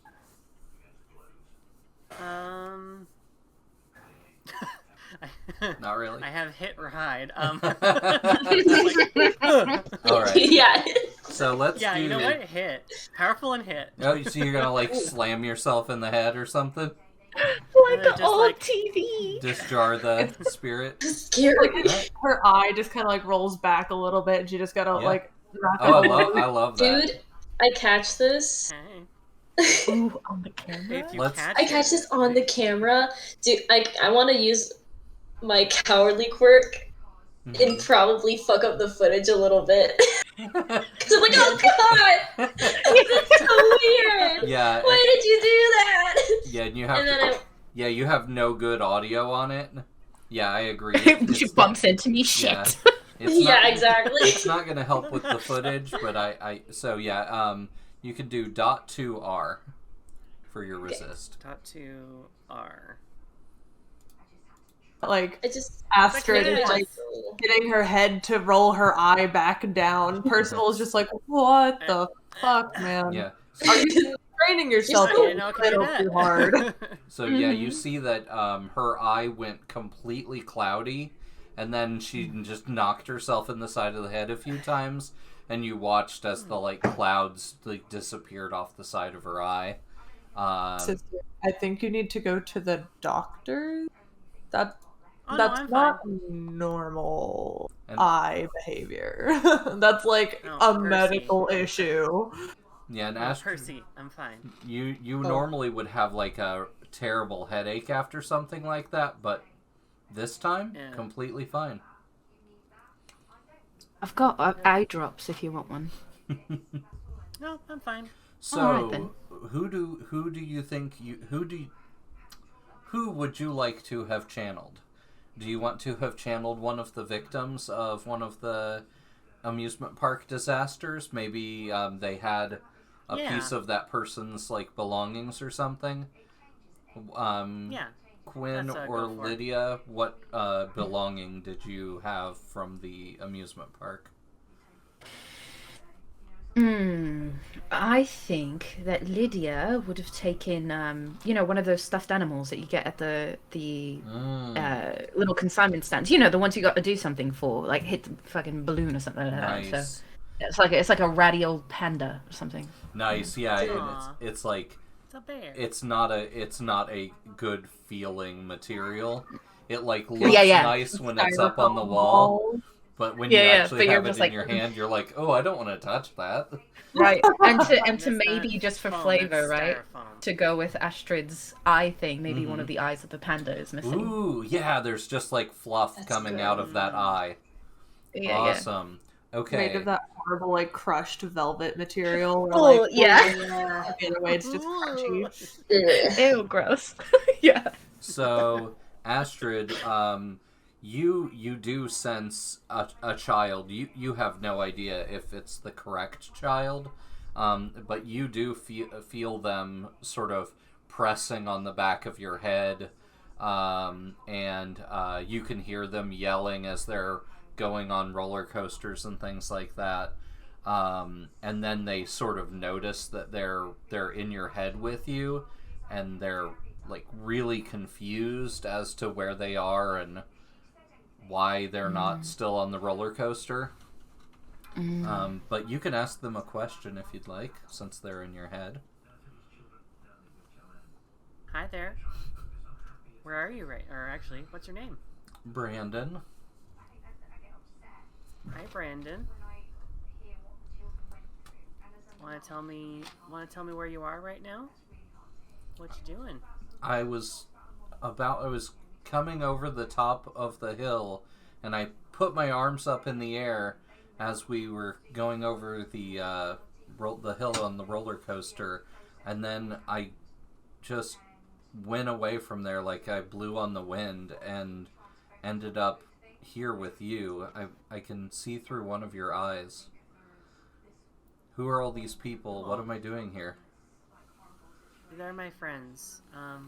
Speaker 1: Not really.
Speaker 2: I have hit or hide.
Speaker 1: All right.
Speaker 6: Yeah.
Speaker 1: So let's do...
Speaker 2: Yeah, you know what? Hit. Powerful and hit.
Speaker 1: Oh, so you're gonna like slam yourself in the head or something?
Speaker 5: Like
Speaker 2: just
Speaker 5: the old
Speaker 2: like-
Speaker 5: TV.
Speaker 1: Disjar the spirit?
Speaker 6: Scary.
Speaker 4: Her eye just kind of like rolls back a little bit, and she just gotta like knock it
Speaker 1: Oh,
Speaker 4: over.
Speaker 1: I love that.
Speaker 6: Dude, I catch this.
Speaker 2: Okay.
Speaker 5: Ooh, on the camera.
Speaker 2: If you
Speaker 1: Let's-
Speaker 2: catch
Speaker 6: I
Speaker 2: it-
Speaker 6: catch this on the camera. Dude, I want to use my cowardly quirk and probably fuck up the footage a little bit. Because I'm like, oh god! That's so weird!
Speaker 1: Yeah.
Speaker 6: Why did you do that?
Speaker 1: Yeah, and you have
Speaker 6: And then
Speaker 1: yeah, you have no good audio on it. Yeah, I agree.
Speaker 5: She bumps into me. Shit.
Speaker 1: Yeah,
Speaker 6: yeah, exactly.
Speaker 1: It's not going to help with the footage, but so yeah, you can do .2R for your resist.
Speaker 2: .2R.
Speaker 4: Like
Speaker 6: I just
Speaker 4: Astrid is
Speaker 2: Yeah.
Speaker 4: like getting her head to roll her eye back down. Percival is just like, what the fuck, man?
Speaker 1: Yeah.
Speaker 4: Are you training yourself
Speaker 2: I
Speaker 4: a
Speaker 2: didn't know I could do
Speaker 4: little
Speaker 2: that.
Speaker 4: too hard?
Speaker 1: So yeah, you see that her eye went completely cloudy, and then she just knocked herself in the side of the head a few times, and you watched as the like clouds like disappeared off the side of her eye.
Speaker 4: Sister, I think you need to go to the doctor. That's
Speaker 2: Oh, no, I'm
Speaker 4: not normal
Speaker 1: And-
Speaker 4: eye behavior. That's like
Speaker 2: No,
Speaker 4: a
Speaker 2: Percy.
Speaker 4: medical issue.
Speaker 1: Yeah, and
Speaker 2: Oh,
Speaker 1: Astrid,
Speaker 2: Percy, I'm fine.
Speaker 1: you normally would have like a terrible headache after something like that, but this time
Speaker 2: Yeah.
Speaker 1: completely fine.
Speaker 5: I've got eye drops if you want one.
Speaker 2: No, I'm fine.
Speaker 1: So,
Speaker 5: Alright, then.
Speaker 1: who do you think who would you like to have channeled? Do you want to have channeled one of the victims of one of the amusement park disasters? Maybe they had a piece of that person's like belongings or something.
Speaker 2: Yeah.
Speaker 1: Quinn
Speaker 2: Let's,
Speaker 1: or
Speaker 2: go for it.
Speaker 1: Lydia, what belonging did you have from the amusement park?
Speaker 5: I think that Lydia would have taken, one of those stuffed animals that you get at the little consignment stands. The ones you got to do something for, like hit the fucking balloon or something like that.
Speaker 1: Nice.
Speaker 5: So it's like a ratty old panda or something.
Speaker 1: Nice, yeah. And
Speaker 2: Aw.
Speaker 1: it's like
Speaker 2: It's a bear.
Speaker 1: it's not a good feeling material. It like looks
Speaker 5: Yeah.
Speaker 1: nice when it's up on the wall, but when you actually have it in your hand, you're like, oh, I don't want to touch that.
Speaker 5: Right, and to
Speaker 2: That's
Speaker 5: maybe
Speaker 2: not
Speaker 5: just for
Speaker 2: foam,
Speaker 5: flavor,
Speaker 2: that's
Speaker 5: right?
Speaker 2: styrofoam.
Speaker 5: To go with Astrid's eye thing, maybe one of the eyes of the panda is missing.
Speaker 1: Ooh, yeah. There's just like fluff
Speaker 6: That's
Speaker 1: coming
Speaker 6: good.
Speaker 1: out of that eye.
Speaker 5: Yeah,
Speaker 1: Awesome. Okay.
Speaker 4: Made of that horrible, like, crushed velvet material. Where,
Speaker 5: Oh,
Speaker 4: like,
Speaker 5: yeah.
Speaker 4: the other way, it's just crunchy.
Speaker 6: Ugh.
Speaker 5: Ew, gross. Yeah.
Speaker 1: So, Astrid, you do sense a child. You have no idea if it's the correct child, but you do feel them sort of pressing on the back of your head, and you can hear them yelling as they're going on roller coasters and things like that. And then they sort of notice that they're in your head with you, and they're like really confused as to where they are and why they're not still on the roller coaster. But you can ask them a question if you'd like, since they're in your head.
Speaker 2: Hi there. Where are you, right? Or actually, what's your name?
Speaker 1: Brandon.
Speaker 2: Hi, Brandon. Want to tell me where you are right now? What you doing?
Speaker 1: I was coming over the top of the hill, and I put my arms up in the air as we were going over the hill on the roller coaster, and then I just went away from there like I blew on the wind and ended up here with you. I can see through one of your eyes. Who are all these people? What am I doing here?
Speaker 2: They're my friends.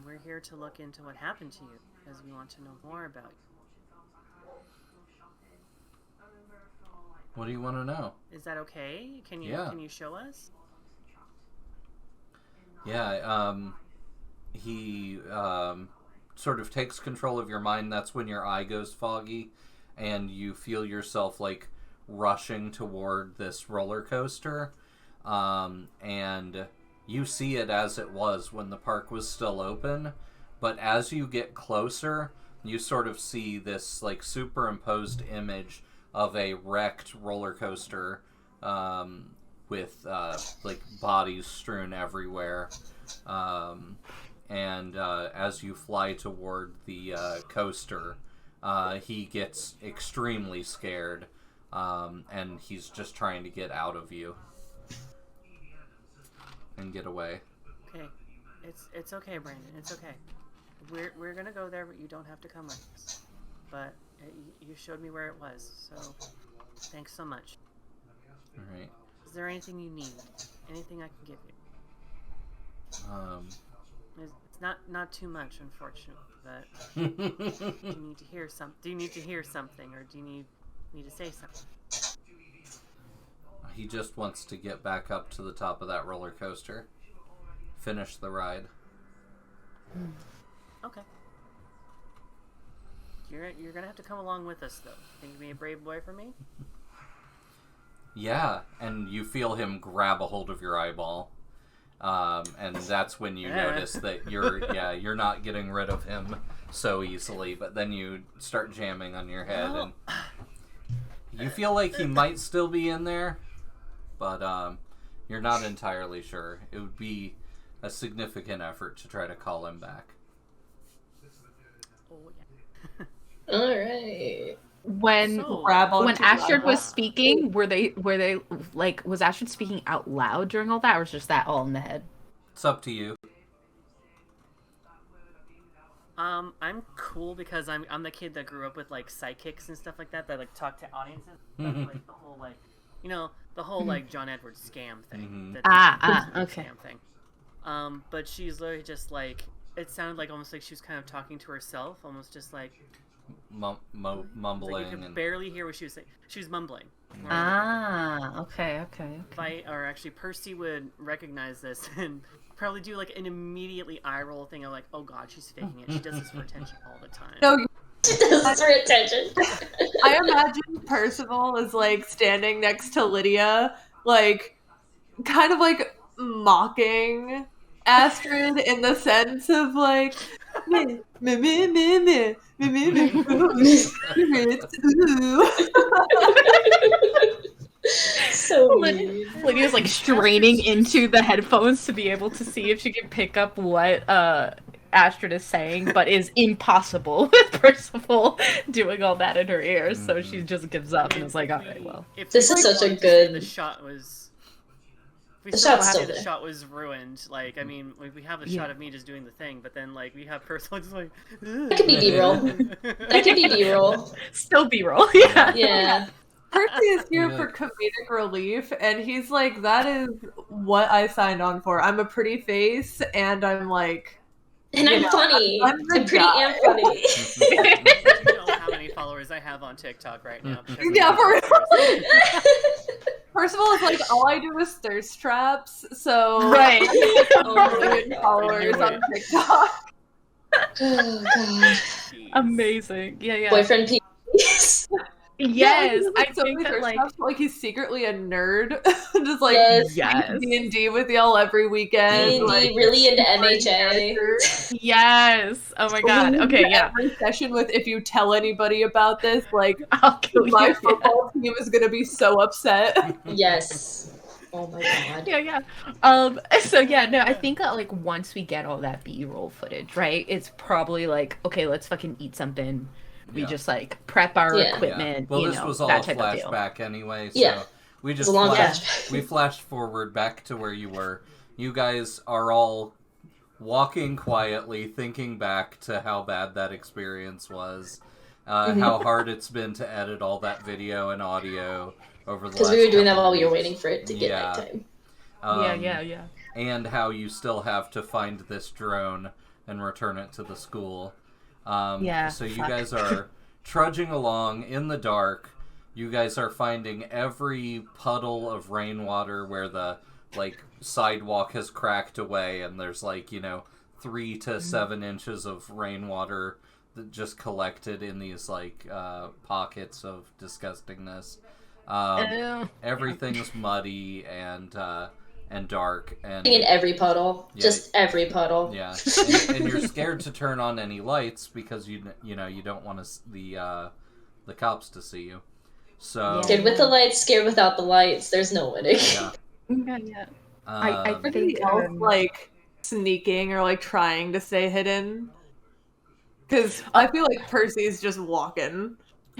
Speaker 2: We're here to look into what happened to you because we want to know more about you.
Speaker 1: What do you want to know?
Speaker 2: Is that okay? Can you
Speaker 1: Yeah.
Speaker 2: Can you show us?
Speaker 1: Yeah, he sort of takes control of your mind. That's when your eye goes foggy, and you feel yourself like rushing toward this roller coaster, and you see it as it was when the park was still open, but as you get closer, you sort of see this like superimposed image of a wrecked roller coaster, with like bodies strewn everywhere, and as you fly toward the coaster, he gets extremely scared, and he's just trying to get out of you and get away.
Speaker 2: Okay, it's okay, Brandon. It's okay. We're gonna go there, but you don't have to come with us. But you showed me where it was, so thanks so much.
Speaker 1: All right.
Speaker 2: Is there anything you need? Anything I can give you? It's not too much, unfortunately. But do you need to hear something, or do you need me to say something?
Speaker 1: He just wants to get back up to the top of that roller coaster. Finish the ride.
Speaker 2: Okay. You're gonna have to come along with us, though. Think you'd be a brave boy for me?
Speaker 1: Yeah, and you feel him grab a hold of your eyeball. And that's when you notice that you're not getting rid of him so easily, but then you start jamming on your head, and you feel like he might still be in there, but you're not entirely sure. It would be a significant effort to try to call him back.
Speaker 2: Oh yeah.
Speaker 6: All right.
Speaker 5: when
Speaker 2: So-
Speaker 4: grab onto
Speaker 5: when Astrid
Speaker 4: Lava.
Speaker 5: was speaking, were they like, was Astrid speaking out loud during all that, or was just that all in the head?
Speaker 1: It's up to you.
Speaker 2: I'm cool because I'm the kid that grew up with like psychics and stuff like that like talk to audiences. That's, like the whole like, you know, the whole like John Edwards scam thing. That
Speaker 5: Okay.
Speaker 2: Scam thing. But she's literally just like, it sounded like almost like she was kind of talking to herself, almost just like
Speaker 1: Mumbling
Speaker 2: like you could
Speaker 1: and
Speaker 2: barely hear what she was saying. She was mumbling.
Speaker 5: Okay.
Speaker 2: If or actually Percy would recognize this and probably do like an immediately eye roll thing of like, oh god, she's faking it. She does this for attention all the time.
Speaker 4: No,
Speaker 6: She does this for attention.
Speaker 4: I imagine Percival is like standing next to Lydia, like kind of like mocking Astrid in the sense of like me, me, me, me, me, me, me, me, ooh.
Speaker 6: So mean.
Speaker 5: Lydia's like straining into the headphones to be able to see if she can pick up what Astrid is saying, but is impossible with Percival doing all that in her ears, so she just gives up and is like, alright, well.
Speaker 2: If
Speaker 6: This
Speaker 2: we
Speaker 6: is such a
Speaker 2: wanted to say
Speaker 6: good-
Speaker 2: The shot was. We
Speaker 6: The
Speaker 2: still
Speaker 6: shot's
Speaker 2: have to say
Speaker 6: still
Speaker 2: the
Speaker 6: there.
Speaker 2: shot was ruined. Like, I mean, we have a shot of me just doing the thing, but then like we have Percival just like.
Speaker 6: That could be B-roll. That could be B-roll.
Speaker 5: Still B-roll, yeah.
Speaker 6: Yeah.
Speaker 4: Percy is here
Speaker 1: Yeah.
Speaker 4: for comedic relief, and he's like, that is what I signed on for. I'm a pretty face, and I'm like,
Speaker 6: And
Speaker 4: You
Speaker 6: I'm
Speaker 4: know,
Speaker 6: funny.
Speaker 4: I'm the
Speaker 6: I'm pretty
Speaker 4: guy.
Speaker 6: and funny.
Speaker 2: You know how many followers I have on TikTok right now. because of
Speaker 4: Yeah,
Speaker 2: this.
Speaker 4: Percival is like, all I do is thirst traps, so
Speaker 5: Right.
Speaker 6: Oh my
Speaker 4: million
Speaker 6: God.
Speaker 4: followers
Speaker 5: I
Speaker 4: on
Speaker 5: knew
Speaker 4: TikTok.
Speaker 6: Oh god.
Speaker 2: Jeez.
Speaker 5: Amazing. Yeah.
Speaker 6: Boyfriend P.
Speaker 5: Yes,
Speaker 4: like,
Speaker 5: I
Speaker 4: so
Speaker 5: think
Speaker 4: many
Speaker 5: that
Speaker 4: thirst
Speaker 5: like
Speaker 4: traps, but, like he's secretly a nerd, just like
Speaker 6: Yes.
Speaker 5: yes.
Speaker 4: D&D with y'all every weekend.
Speaker 6: D&D,
Speaker 4: like,
Speaker 6: really into
Speaker 4: super
Speaker 6: MHA.
Speaker 4: character.
Speaker 5: Yes. Oh my god.
Speaker 4: Leads
Speaker 5: Okay, yeah.
Speaker 4: Every session with, if you tell anybody about this, like
Speaker 5: I'll kill
Speaker 4: my
Speaker 5: you.
Speaker 4: football team is gonna be so upset.
Speaker 6: Yes. Oh my god.
Speaker 5: Yeah. So yeah, no, I think that like once we get all that B-roll footage, right? It's probably like, okay, let's fucking eat something. We
Speaker 1: Yeah.
Speaker 5: just like prep our
Speaker 6: Yeah.
Speaker 5: equipment,
Speaker 1: Well,
Speaker 5: you
Speaker 1: this
Speaker 5: know,
Speaker 1: was all
Speaker 5: that
Speaker 1: a
Speaker 5: type of deal.
Speaker 1: flashback anyway, so
Speaker 6: Yeah.
Speaker 1: we
Speaker 6: It's
Speaker 1: just
Speaker 6: a long
Speaker 1: flashed,
Speaker 6: flashback.
Speaker 1: we flashed forward back to where you were. You guys are all walking quietly, thinking back to how bad that experience was, how hard it's been to edit all that video and audio over the last
Speaker 6: Because we were doing that
Speaker 1: couple
Speaker 6: while we were
Speaker 1: weeks.
Speaker 6: waiting for it to get
Speaker 1: Yeah.
Speaker 6: nighttime.
Speaker 5: Yeah.
Speaker 1: And how you still have to find this drone and return it to the school.
Speaker 5: Yeah,
Speaker 1: So you
Speaker 5: fuck.
Speaker 1: guys are trudging along in the dark. You guys are finding every puddle of rainwater where the like sidewalk has cracked away, and there's like 3 to 7 inches of rainwater that just collected in these like pockets of disgustingness.
Speaker 5: Ew.
Speaker 1: Everything's muddy and dark and
Speaker 6: In every puddle.
Speaker 1: Yeah.
Speaker 6: Just every puddle.
Speaker 1: yeah, and you're scared to turn on any lights because you don't want the cops to see you. So
Speaker 6: Scared with the lights, scared without the lights. There's no winning.
Speaker 1: yeah,
Speaker 5: Yeah. I
Speaker 1: Um,
Speaker 5: think
Speaker 4: Anybody else like sneaking or like trying to stay hidden? Because I feel like Percy's just walking.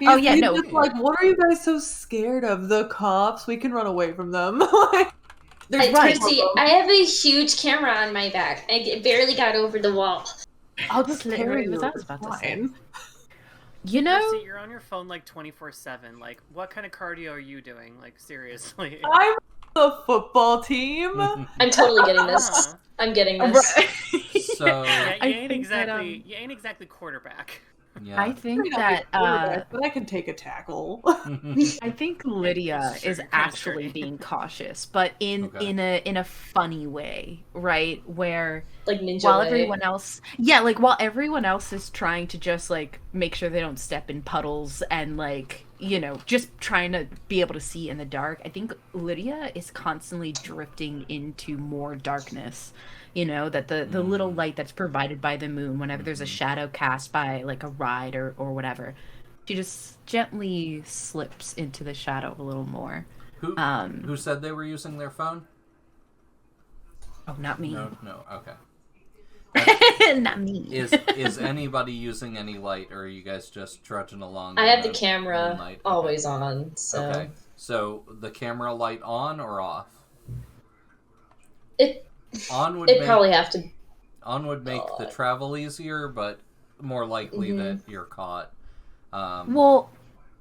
Speaker 5: Oh, yeah,
Speaker 4: he's
Speaker 5: no.
Speaker 4: just like, what are you guys so scared of? The cops? We can run away from them. Like, there's
Speaker 5: Right.
Speaker 6: Percy, I have a huge camera on my back. Barely got over the wall.
Speaker 4: I'll just
Speaker 5: Literally
Speaker 4: carry
Speaker 5: what
Speaker 4: you.
Speaker 5: I was
Speaker 4: It's
Speaker 5: about to say.
Speaker 4: fine.
Speaker 5: You know,
Speaker 2: Percy, you're on your phone like 24/7. Like, what kind of cardio are you doing? Like, seriously.
Speaker 4: I'm the football team.
Speaker 6: I'm totally getting this.
Speaker 2: Uh-huh.
Speaker 6: I'm getting this.
Speaker 1: so
Speaker 2: Yeah,
Speaker 5: I
Speaker 2: you ain't
Speaker 5: think that,
Speaker 2: exactly quarterback.
Speaker 1: yeah,
Speaker 5: I
Speaker 4: I
Speaker 5: think
Speaker 4: may not
Speaker 5: that
Speaker 4: be quarterback, but I can take a tackle.
Speaker 5: I think Lydia
Speaker 2: It's true,
Speaker 5: is
Speaker 2: you're kinda
Speaker 5: actually
Speaker 2: sturdy.
Speaker 5: being cautious, but in
Speaker 1: Okay.
Speaker 5: in a funny way, right? Where
Speaker 6: Like ninja
Speaker 5: while
Speaker 6: way.
Speaker 5: everyone else while everyone else is trying to just like make sure they don't step in puddles and like just trying to be able to see in the dark, I think Lydia is constantly drifting into more darkness. That the little light that's provided by the moon whenever there's a shadow cast by like a ride or whatever, she just gently slips into the shadow a little more.
Speaker 1: who said they were using their phone?
Speaker 5: Oh, not me.
Speaker 1: No, okay.
Speaker 5: Not me.
Speaker 1: Is anybody using any light, or are you guys just trudging along?
Speaker 6: I have the
Speaker 1: road?
Speaker 6: camera
Speaker 1: Moonlight? Okay.
Speaker 6: always on, so
Speaker 1: Okay. So the camera light on or off?
Speaker 6: it
Speaker 1: Would
Speaker 6: probably have to.
Speaker 1: On would make the travel easier, but more likely that you're caught.
Speaker 5: Well,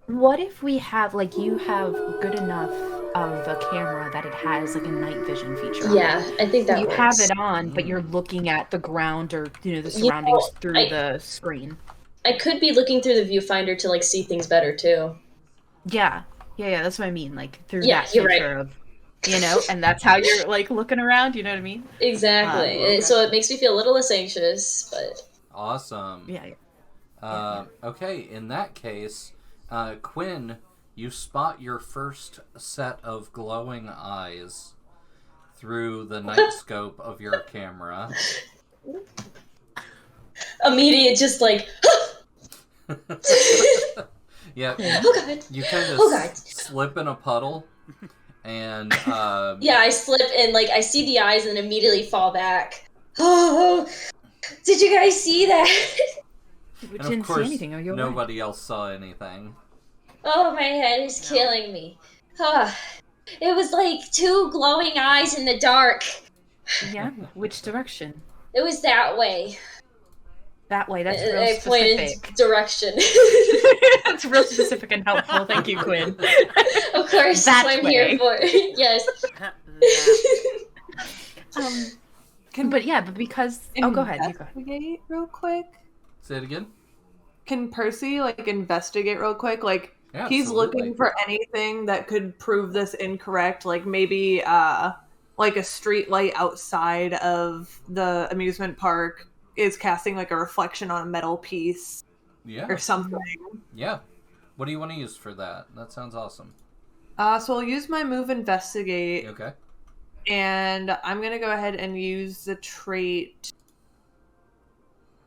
Speaker 5: what if we have, like, you have good enough of a camera that it has, like, a night vision feature on
Speaker 6: Yeah,
Speaker 5: it?
Speaker 6: I think that
Speaker 5: You
Speaker 6: works.
Speaker 5: have it on, but you're looking at the ground or, the surroundings through the screen.
Speaker 6: I could be looking through the viewfinder to, like, see things better, too.
Speaker 5: Yeah, that's what I mean, like, through
Speaker 6: Yeah,
Speaker 5: that
Speaker 6: you're
Speaker 5: feature of, and that's how you're, like, looking around, you know what I mean?
Speaker 6: Exactly.
Speaker 1: Okay.
Speaker 6: So it makes me feel a little less anxious, but...
Speaker 1: Awesome.
Speaker 5: Yeah.
Speaker 1: Okay, in that case, Quinn, you spot your first set of glowing eyes through the night scope of your camera.
Speaker 6: Immediate, just like...
Speaker 1: Yeah.
Speaker 6: Oh, God.
Speaker 1: You kind of
Speaker 6: Oh, God.
Speaker 1: slip in a puddle, and
Speaker 6: Yeah, I slip and, like, I see the eyes and immediately fall back. Oh, did you guys see that?
Speaker 5: We
Speaker 1: and
Speaker 5: didn't
Speaker 1: of course,
Speaker 5: see anything. Are you alright?
Speaker 1: nobody else saw anything.
Speaker 6: Oh, my head is killing me. Oh, it was like two glowing eyes in the dark.
Speaker 5: Yeah, which direction?
Speaker 6: It was that way.
Speaker 5: That way, that's real
Speaker 6: I pointed
Speaker 5: specific.
Speaker 6: direction.
Speaker 5: That's real specific and helpful. Thank you, Quinn.
Speaker 6: Of course, that's what I'm here for. Yes.
Speaker 5: But because... Oh, go ahead. You go ahead.
Speaker 4: Investigate real quick.
Speaker 1: Say it again.
Speaker 4: Can Percy, like, investigate real quick? Like,
Speaker 1: Yeah,
Speaker 4: he's
Speaker 1: absolutely.
Speaker 4: looking for anything that could prove this incorrect. Like, maybe, like, a street light outside of the amusement park is casting, like, a reflection on a metal piece
Speaker 1: Yeah.
Speaker 4: or something.
Speaker 1: Yeah. What do you want to use for that? That sounds awesome.
Speaker 4: So I'll use my move investigate,
Speaker 1: Okay.
Speaker 4: and I'm gonna go ahead and use the trait.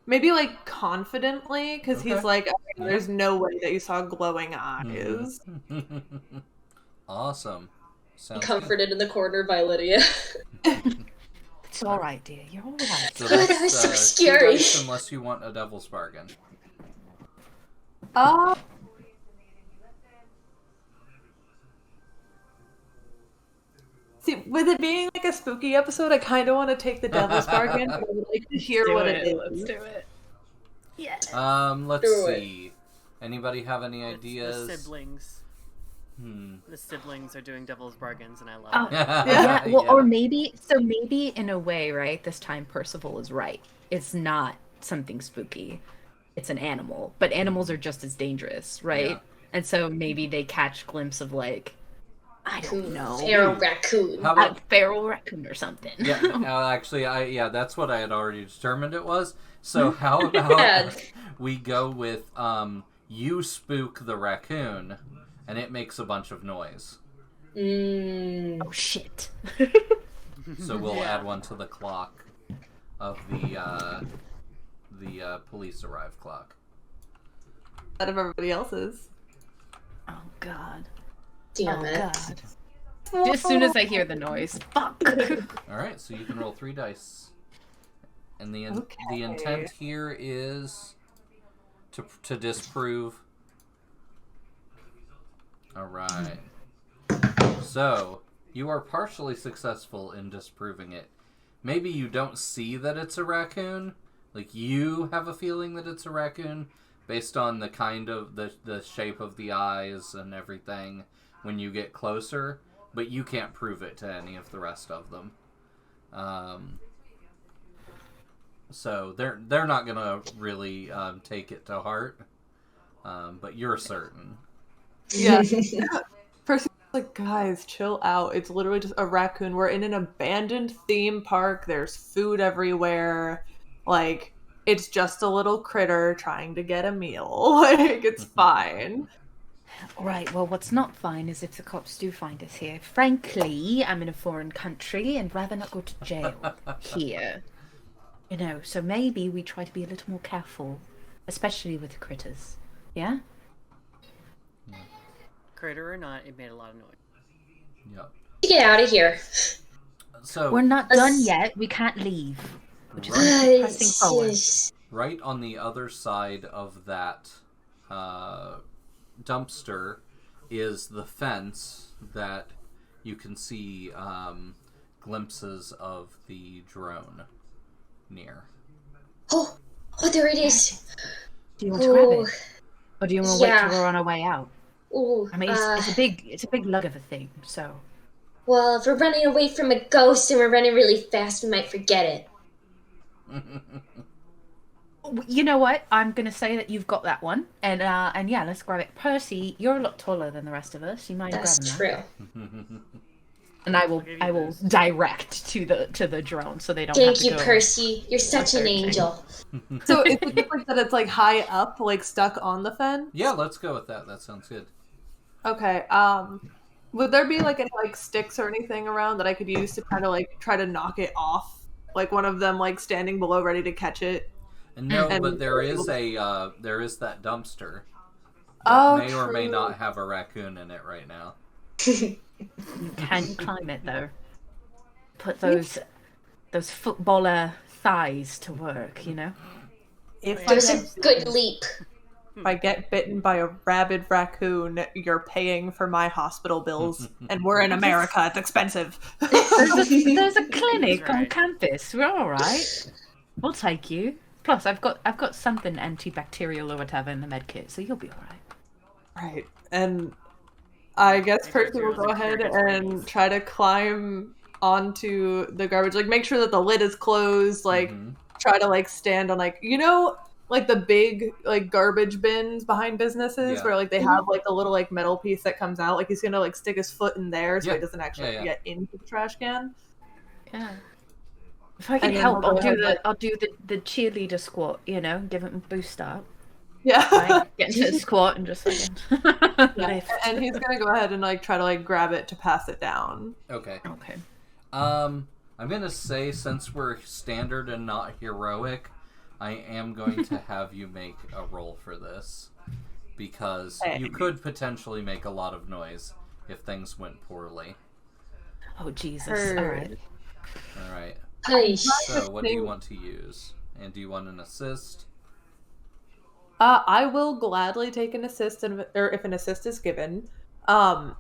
Speaker 4: Maybe, like, confidently, because
Speaker 1: Okay.
Speaker 4: he's like, okay, there's no way that you saw glowing eyes.
Speaker 1: Awesome. Sounds
Speaker 6: Comforted in the corner by Lydia.
Speaker 5: It's all right, dear. You're all right.
Speaker 1: good. So
Speaker 6: Oh, that
Speaker 1: that's,
Speaker 6: was so
Speaker 1: 2
Speaker 6: scary.
Speaker 1: dice unless you want a devil's bargain.
Speaker 4: See, with it being like a spooky episode, I kind of want to take the devil's bargain, but I would like to hear what it is.
Speaker 5: Let's do it. Yeah.
Speaker 1: Let's
Speaker 6: Do it.
Speaker 1: see. Anybody have any ideas?
Speaker 2: The siblings.
Speaker 1: Hmm.
Speaker 2: The siblings are doing devil's bargains, and I love
Speaker 5: Oh,
Speaker 2: it.
Speaker 5: yeah. Well, or maybe in a way, right? This time Percival is right. It's not something spooky. It's an animal, but animals are just as dangerous, right?
Speaker 1: Yeah.
Speaker 5: And so maybe they catch glimpse of, like, I don't know,
Speaker 6: Feral raccoon.
Speaker 1: How
Speaker 5: a
Speaker 1: about
Speaker 5: feral raccoon or something.
Speaker 1: yeah? Actually, that's what I had already determined it was. So how about
Speaker 6: Yeah.
Speaker 1: we go with you spook the raccoon, and it makes a bunch of noise.
Speaker 5: Oh shit.
Speaker 1: So we'll
Speaker 2: Yeah.
Speaker 1: add one to the clock of the police arrive clock.
Speaker 4: Out of everybody else's.
Speaker 5: Oh god.
Speaker 6: Damn
Speaker 5: Oh
Speaker 6: it.
Speaker 5: god. As soon as I hear the noise, fuck.
Speaker 1: All right, so you can roll 3 dice, and the
Speaker 4: Okay.
Speaker 1: intent here is to disprove. All right. So you are partially successful in disproving it. Maybe you don't see that it's a raccoon. Like, you have a feeling that it's a raccoon based on the kind of the shape of the eyes and everything when you get closer, but you can't prove it to any of the rest of them. So they're not gonna really take it to heart, but you're certain.
Speaker 4: Yeah. Percy's like, guys, chill out. It's literally just a raccoon. We're in an abandoned theme park. There's food everywhere. Like, it's just a little critter trying to get a meal. Like, it's fine.
Speaker 5: Right, well, what's not fine is if the cops do find us here. Frankly, I'm in a foreign country and rather not go to jail here. You know, so maybe we try to be a little more careful, especially with the critters. Yeah?
Speaker 2: Critter or not, it made a lot of noise.
Speaker 1: Yep.
Speaker 6: Get out of here.
Speaker 1: So
Speaker 5: We're not done yet. We can't leave. which
Speaker 1: Right.
Speaker 5: is pressing forward.
Speaker 1: Right on the other side of that dumpster is the fence that you can see glimpses of the drone near.
Speaker 6: Oh, there it is.
Speaker 5: Do you want to grab
Speaker 6: Oh,
Speaker 5: it, or do you want to wait
Speaker 6: yeah.
Speaker 5: till we're on our way out?
Speaker 6: Oh,
Speaker 5: I mean, it's a big lug of a thing, so.
Speaker 6: well, if we're running away from a ghost and we're running really fast, we might forget it.
Speaker 5: You know what? I'm gonna say that you've got that one, and yeah, let's grab it. Percy, you're a lot taller than the rest of us. You mind
Speaker 6: That's
Speaker 5: grabbing
Speaker 6: true.
Speaker 5: that? And I will direct to the drone so they don't.
Speaker 6: Thank
Speaker 5: have to
Speaker 6: you,
Speaker 5: go
Speaker 6: Percy. You're such an
Speaker 5: searching.
Speaker 6: angel.
Speaker 4: So is it just like that it's like high up, like stuck on the fence?
Speaker 1: Yeah, let's go with that. That sounds good.
Speaker 4: Okay. Would there be like any like sticks or anything around that I could use to kind of like try to knock it off? Like one of them like standing below ready to catch it?
Speaker 1: No,
Speaker 4: And-
Speaker 1: but there is that dumpster that
Speaker 4: Oh,
Speaker 1: may or may
Speaker 4: true.
Speaker 1: not have a raccoon in it right now.
Speaker 5: You can climb it though. Put those footballer thighs to work, you know.
Speaker 4: If
Speaker 6: There's
Speaker 4: I,
Speaker 6: a good leap.
Speaker 4: if I get bitten by a rabid raccoon, you're paying for my hospital bills, and we're in America. It's expensive.
Speaker 5: There's a clinic
Speaker 2: That's
Speaker 5: on
Speaker 2: right.
Speaker 5: campus. We're all right. We'll take you. Plus, I've got something antibacterial or whatever in the med kit, so you'll be all right.
Speaker 4: Right. And I guess
Speaker 2: Maybe
Speaker 4: Percy will
Speaker 2: there's
Speaker 4: go
Speaker 2: a
Speaker 4: ahead
Speaker 2: curious
Speaker 4: and
Speaker 2: rabies.
Speaker 4: try to climb onto the garbage. Like, make sure that the lid is closed. Like, try to, like, stand on, like, you know, like the big, like, garbage bins behind businesses
Speaker 1: Yeah.
Speaker 4: where, like, they have, like, the little, like, metal piece that comes out. Like, he's gonna, like, stick his foot in there so
Speaker 1: Yeah.
Speaker 4: he doesn't actually
Speaker 1: Yeah.
Speaker 4: get into the trash can.
Speaker 5: Yeah. If I can
Speaker 4: And then
Speaker 5: help,
Speaker 4: he'll
Speaker 5: I'll
Speaker 4: go
Speaker 5: do
Speaker 4: ahead,
Speaker 5: the cheerleader squat. You know, give it a boost up.
Speaker 4: Yeah.
Speaker 5: Like, get into the squat and just like
Speaker 4: Yeah.
Speaker 5: lift.
Speaker 4: And he's gonna go ahead and, like, try to, like, grab it to pass it down.
Speaker 1: Okay.
Speaker 5: Okay.
Speaker 1: I'm gonna say, since we're standard and not heroic, I am going to have you make a roll for this, because you could potentially make a lot of noise if things went poorly.
Speaker 5: Oh Jesus!
Speaker 4: Heard.
Speaker 5: All right.
Speaker 1: All right.
Speaker 6: Nice.
Speaker 1: So, what do you want to use? And do you want an assist?
Speaker 4: I will gladly take an assist, or if an assist is given.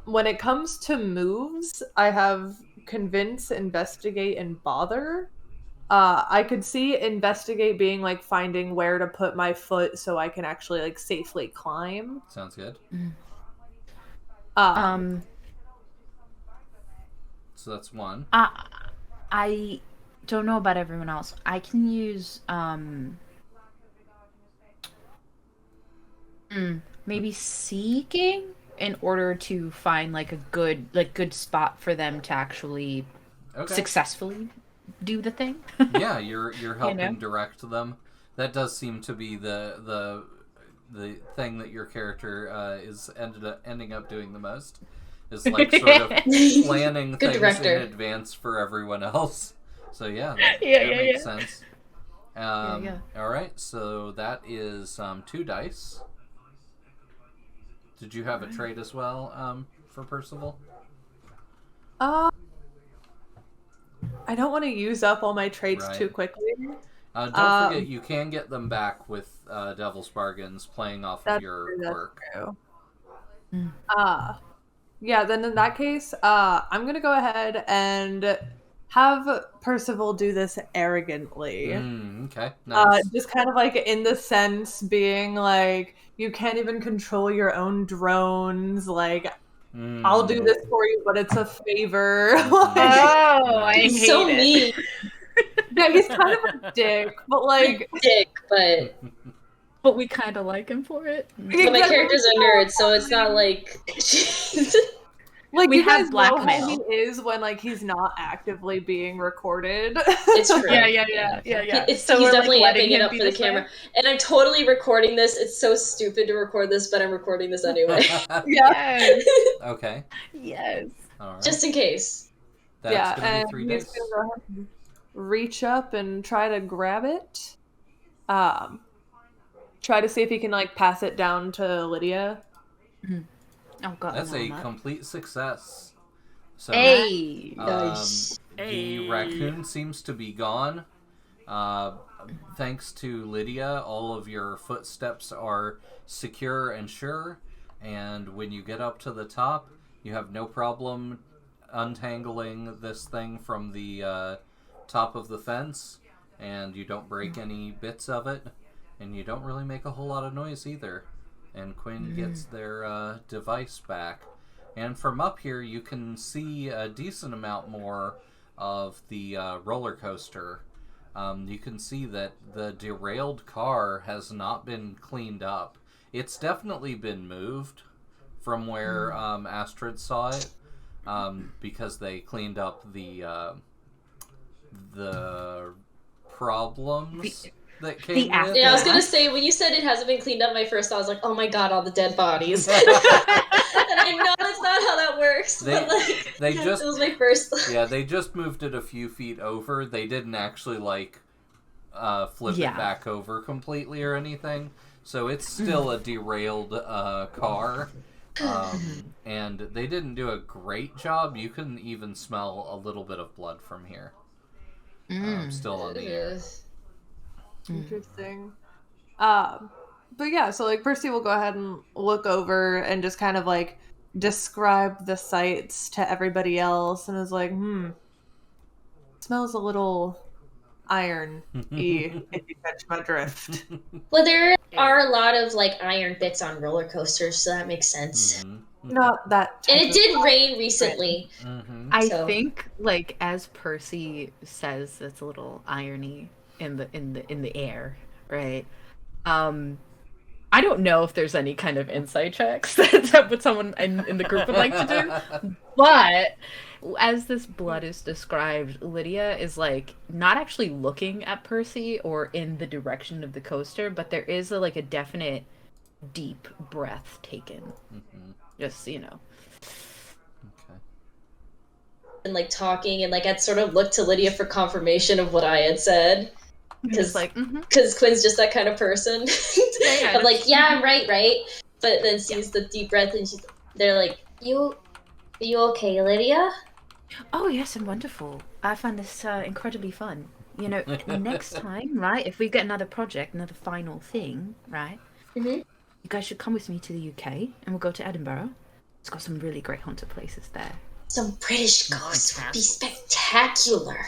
Speaker 4: When it comes to moves, I have convince, investigate, and bother. I could see investigate being like finding where to put my foot so I can actually like safely climb.
Speaker 1: Sounds good. So that's one.
Speaker 5: I don't know about everyone else. I can use maybe seeking in order to find like a good spot for them to actually
Speaker 1: Okay.
Speaker 5: successfully do the thing.
Speaker 1: Yeah, you're helping
Speaker 5: know?
Speaker 1: direct them. That does seem to be the thing that your character is ending up doing the most. Is like sort of planning
Speaker 6: Good
Speaker 1: things
Speaker 6: director.
Speaker 1: in advance for everyone else. So yeah, that
Speaker 5: Yeah,
Speaker 1: makes sense.
Speaker 5: Yeah.
Speaker 1: All right, so that is 2 dice. Did you have a trait as well for Percival?
Speaker 4: I don't want to use up all my traits
Speaker 1: Right.
Speaker 4: too quickly.
Speaker 1: Don't forget, you can get them back with Devil's Bargains playing off of
Speaker 4: That's
Speaker 1: your
Speaker 4: true, that's
Speaker 1: quirk.
Speaker 4: true.
Speaker 5: Mm.
Speaker 4: Yeah, then in that case, I'm gonna go ahead and have Percival do this arrogantly.
Speaker 1: Okay, nice.
Speaker 4: Just kind of like in the sense being like, you can't even control your own drones. Like, I'll do this for you, but it's a favor. Like,
Speaker 5: Oh, I
Speaker 6: He's
Speaker 5: hate
Speaker 6: so
Speaker 5: it.
Speaker 6: mean.
Speaker 4: yeah, he's kind of a dick, but like,
Speaker 6: Dick, but
Speaker 5: But we kind of like him for it.
Speaker 6: my character's a nerd, so it's not like
Speaker 4: like
Speaker 5: We
Speaker 4: you
Speaker 5: have
Speaker 4: guys know how
Speaker 5: blackmail.
Speaker 4: he is when like he's not actively being recorded.
Speaker 6: it's true.
Speaker 5: Yeah.
Speaker 6: He's
Speaker 5: we're,
Speaker 6: definitely
Speaker 5: letting
Speaker 6: amping it
Speaker 5: him
Speaker 6: up
Speaker 5: be
Speaker 6: for the
Speaker 5: this way.
Speaker 6: camera. And I'm totally recording this. It's so stupid to record this, but I'm recording this anyway.
Speaker 4: Yeah,
Speaker 5: Yes.
Speaker 1: Okay,
Speaker 5: Yes.
Speaker 1: all right.
Speaker 6: Just in case.
Speaker 1: That's
Speaker 4: yeah,
Speaker 1: gonna be
Speaker 4: and
Speaker 1: 3
Speaker 4: he's
Speaker 1: dice.
Speaker 4: gonna go ahead and reach up and try to grab it. Try to see if he can like pass it down to Lydia.
Speaker 5: Oh God.
Speaker 1: That's
Speaker 5: I
Speaker 1: a
Speaker 5: know that.
Speaker 1: complete success. So,
Speaker 5: Hey.
Speaker 6: Nice.
Speaker 1: the
Speaker 2: Hey.
Speaker 1: raccoon seems to be gone. Thanks to Lydia, all of your footsteps are secure and sure, and when you get up to the top, you have no problem untangling this thing from the top of the fence, and you don't break any bits of it, and you don't really make a whole lot of noise either. And Quinn gets their device back. And from up here, you can see a decent amount more of the roller coaster. You can see that the derailed car has not been cleaned up. It's definitely been moved from where Astrid saw it, because they cleaned up the problems that came with.
Speaker 6: Yeah, I was gonna say, when you said it hasn't been cleaned up, my first thought was like, oh my god, all the dead bodies. And I know that's not how that works, but like, it was my first thought.
Speaker 1: Yeah, they just moved it a few feet over. They didn't actually, like, flip it back over completely or anything. So it's still a derailed car. And they didn't do a great job. You can even smell a little bit of blood from here. Still on the air.
Speaker 4: Interesting. But yeah, so like Percy will go ahead and look over and just kind of like describe the sights to everybody else, and is like, smells a little iron-y, if you catch my drift.
Speaker 6: Well, there are a lot of like iron bits on roller coasters, so that makes sense.
Speaker 4: Not that.
Speaker 6: And it did rain recently.
Speaker 5: I think, like, as Percy says, it's a little irony in the air, right? I don't know if there's any kind of insight checks that what someone in the group would like to do, but as this blood is described, Lydia is like not actually looking at Percy or in the direction of the coaster, but there is a definite deep breath taken. Just Okay.
Speaker 6: And like talking, and like I'd sort of looked to Lydia for confirmation of what I had said. Because Quinn's just that kind of person. I'm like, yeah, I'm right. But then sees the deep breath, and they're like, are you okay, Lydia?
Speaker 5: Oh, yes, I'm wonderful. I find this incredibly fun. Next time, right, if we get another project, another final thing, right, you guys should come with me to the UK, and we'll go to Edinburgh. It's got some really great haunted places there.
Speaker 6: Some British ghosts would be spectacular.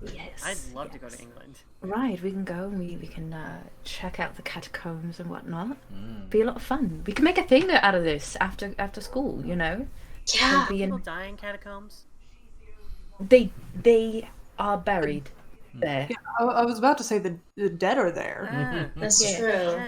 Speaker 5: Yes.
Speaker 2: I'd love to go to England.
Speaker 5: Right, we can go and we can check out the catacombs and whatnot. Be a lot of fun. We can make a thing out of this after school,
Speaker 6: Yeah.
Speaker 2: People die in catacombs?
Speaker 5: They are buried there.
Speaker 4: Yeah, I was about to say the dead are there.
Speaker 6: That's true.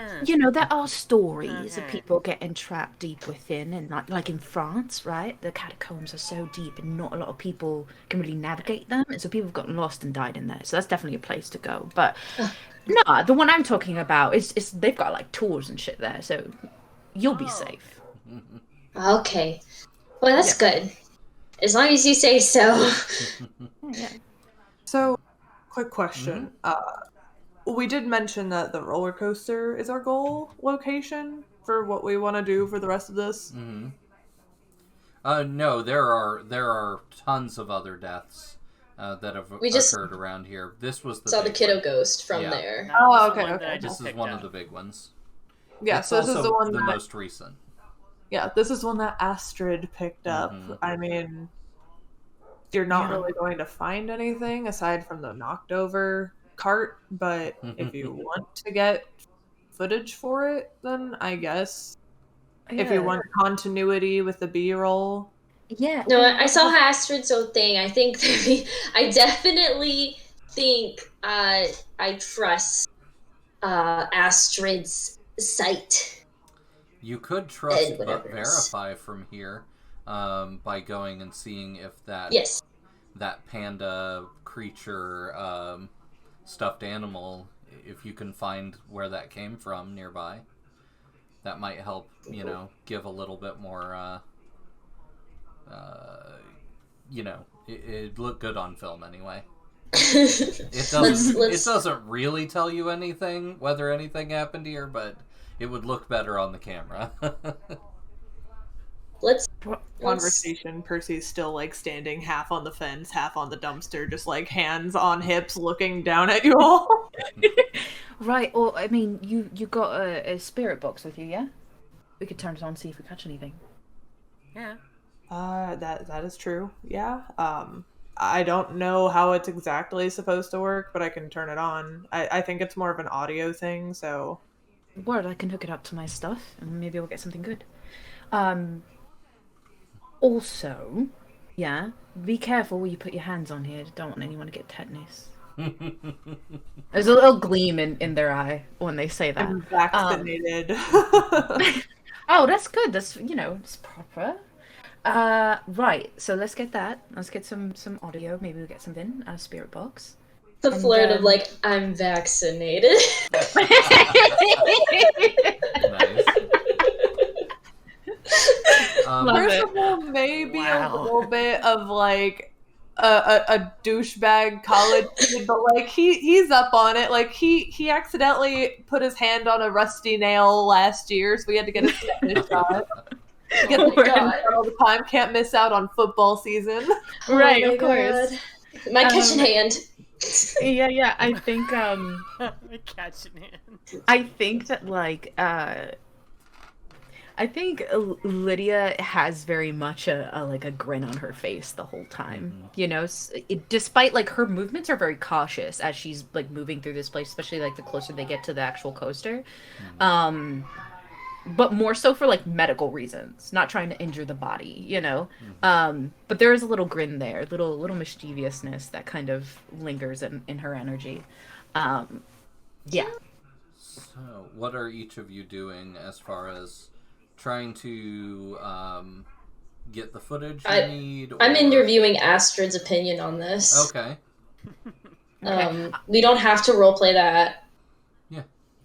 Speaker 5: There are stories of people getting trapped deep within, and like in France, right? The catacombs are so deep, and not a lot of people can really navigate them, and so people have gotten lost and died in there. So that's definitely a place to go. But no, the one I'm talking about is they've got like tours and shit there, so you'll be safe.
Speaker 6: Okay, well that's good. As long as you say so.
Speaker 4: So, quick question. We did mention that the roller coaster is our goal location for what we want to do for the rest of this.
Speaker 1: No, there are tons of other deaths that have occurred around here. This was
Speaker 6: the kiddo
Speaker 1: one.
Speaker 6: ghost from there.
Speaker 4: Oh, okay.
Speaker 1: This is one of the big ones.
Speaker 4: Yeah,
Speaker 1: it's
Speaker 4: so this is the one
Speaker 1: the most recent.
Speaker 4: Yeah, this is one that Astrid picked up. I mean, you're not really going to find anything aside from the knocked over cart, but if you want to get footage for it, then I guess if you want continuity with the B-roll.
Speaker 5: Yeah.
Speaker 6: No, I saw Astrid's own thing. I think I definitely think I trust Astrid's sight.
Speaker 1: You could trust but verify from here by going and seeing if that panda creature stuffed animal, if you can find where that came from nearby. That might help, give a little bit more, it'd look good on film anyway. It doesn't really tell you anything, whether anything happened here, but it would look better on the camera.
Speaker 4: Conversation. Percy's still standing half on the fence, half on the dumpster, just hands on hips looking down at you all.
Speaker 5: Right, or I mean, you got a spirit box with you, yeah? We could turn it on, see if we catch anything.
Speaker 2: Yeah.
Speaker 4: That is true. Yeah. I don't know how it's exactly supposed to work, but I can turn it on. I think it's more of an audio thing, so.
Speaker 5: Word, I can hook it up to my stuff, and maybe we'll get something good. Also, yeah, be careful where you put your hands on here. Don't want anyone to get tetanus. There's a little gleam in their eye when they say that.
Speaker 4: I'm vaccinated.
Speaker 5: Oh, that's good. That's, it's proper. Right. So let's get that. Let's get some audio. Maybe we'll get something out of spirit box.
Speaker 6: The flirt of like, I'm vaccinated.
Speaker 1: Nice.
Speaker 4: First of all, maybe a little bit of like a douchebag college kid, but like he's up on it. Like he accidentally put his hand on a rusty nail last year, so we had to get a tetanus shot. Get the shot all the time. Can't miss out on football season.
Speaker 5: Right,
Speaker 6: Oh my
Speaker 5: of course.
Speaker 6: God. My kitchen hand.
Speaker 5: Yeah. I think
Speaker 2: Catch in hand.
Speaker 5: I think that like I think Lydia has very much a grin on her face the whole time. Despite like her movements are very cautious as she's like moving through this place, especially like the closer they get to the actual coaster. But more so for like medical reasons, not trying to injure the body, But there is a little grin there, little mischievousness that kind of lingers in her energy. Yeah.
Speaker 1: So, what are each of you doing as far as trying to get the footage you need?
Speaker 6: I'm interviewing Astrid's opinion on this.
Speaker 1: Okay.
Speaker 6: We don't have to roleplay that.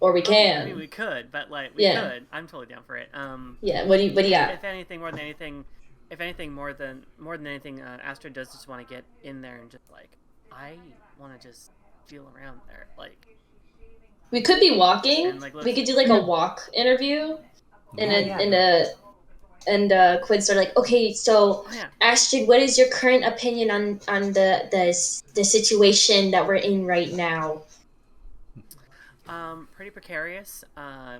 Speaker 6: Or we can.
Speaker 2: I mean, we could, but like we could. I'm totally down for it.
Speaker 6: Yeah. What do you got?
Speaker 2: If anything, more than anything, Astrid does just want to get in there and just like, I want to just feel around there. Like,
Speaker 6: we could be walking.
Speaker 2: And, like,
Speaker 6: we could do like a walk interview, and Quid's sort of like, okay, so Astrid, what is your current opinion on the situation that we're in right now?
Speaker 2: Pretty precarious.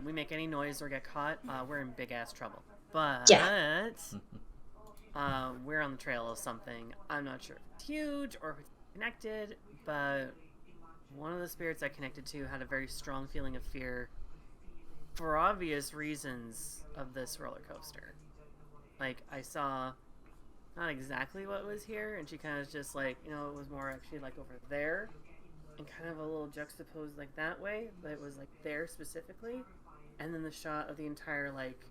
Speaker 2: We make any noise or get caught, we're in big ass trouble. But we're on the trail of something. I'm not sure if it's huge or if it's connected, but one of the spirits I connected to had a very strong feeling of fear for obvious reasons of this roller coaster. Like, I saw not exactly what was here, and she kind of just like, it was more actually like over there. And kind of a little juxtaposed like that way, but it was like there specifically, and then the shot of the entire like,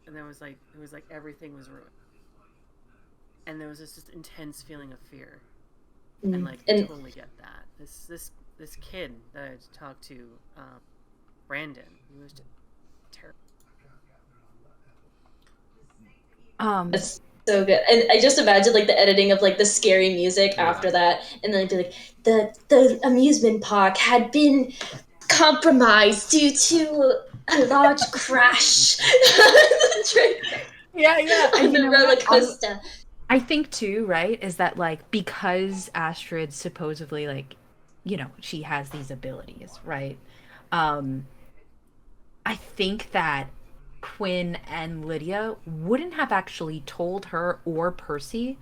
Speaker 2: and then it was like everything was ruined, and there was this intense feeling of fear, and like I totally get that. This kid that I talked to, Brandon, he was just terrible.
Speaker 6: That's so good. And I just imagine like the editing of like the scary music after that, and then it'd be like the amusement park had been compromised due to a large crash.
Speaker 5: Yeah.
Speaker 6: On the roller coaster.
Speaker 5: I think too, right, is that like because Astrid supposedly like, she has these abilities, right? I think that Quinn and Lydia wouldn't have actually told her or Percy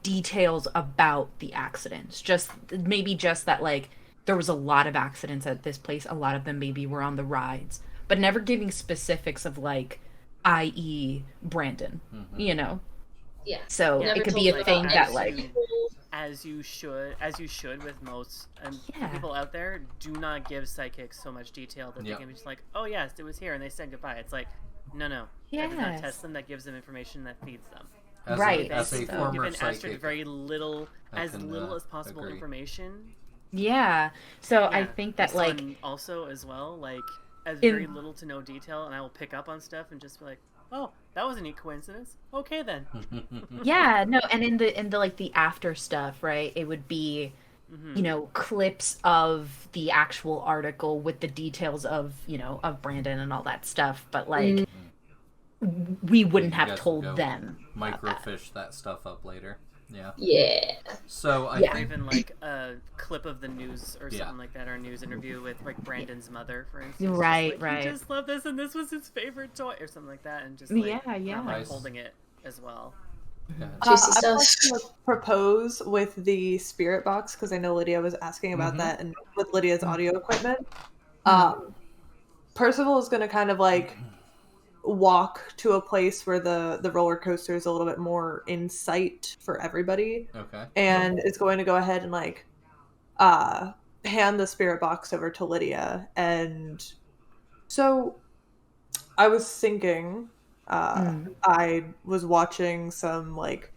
Speaker 5: details about the accidents. Just that like there was a lot of accidents at this place. A lot of them maybe were on the rides, but never giving specifics of like, i.e. Brandon,
Speaker 6: Yeah.
Speaker 5: So it could be a thing that like,
Speaker 2: as you should with most people out there, do not give psychics so much detail that they can be just like, oh yes, it was here, and they said goodbye. It's like, no. That does not test them. That gives them information that feeds them.
Speaker 1: As a former
Speaker 2: given
Speaker 1: psychic,
Speaker 2: Astrid very little, as possible
Speaker 1: agree.
Speaker 2: Information.
Speaker 5: Yeah. So I think that like
Speaker 2: also as well, like as very little to no detail, and I will pick up on stuff and just be like, oh, that was a neat coincidence. Okay then.
Speaker 5: Yeah, no, and in the like the after stuff, right? It would be, clips of the actual article with the details of of Brandon and all that stuff, but we wouldn't have told them.
Speaker 1: Microfiche that stuff up later. Yeah.
Speaker 6: Yeah.
Speaker 1: So I
Speaker 5: Yeah.
Speaker 2: Or
Speaker 1: think
Speaker 2: even like a clip of the news or
Speaker 1: Yeah.
Speaker 2: something like that, or a news interview with like Brandon's mother, for instance. Just,
Speaker 5: Right,
Speaker 2: like,
Speaker 5: right.
Speaker 2: He just loved this, and this was his favorite toy, or something like that, and just
Speaker 5: Yeah,
Speaker 2: like,
Speaker 5: yeah.
Speaker 2: like
Speaker 1: Nice.
Speaker 2: holding it as well.
Speaker 1: yeah.
Speaker 6: Juicy
Speaker 4: I'd like
Speaker 6: stuff.
Speaker 4: to propose with the spirit box because I know Lydia was asking about that, and with Lydia's audio equipment, Percival is going to kind of like walk to a place where the roller coaster is a little bit more in sight for everybody,
Speaker 1: Okay.
Speaker 4: and is going to go ahead and like hand the spirit box over to Lydia. And so I was thinking, I was watching some like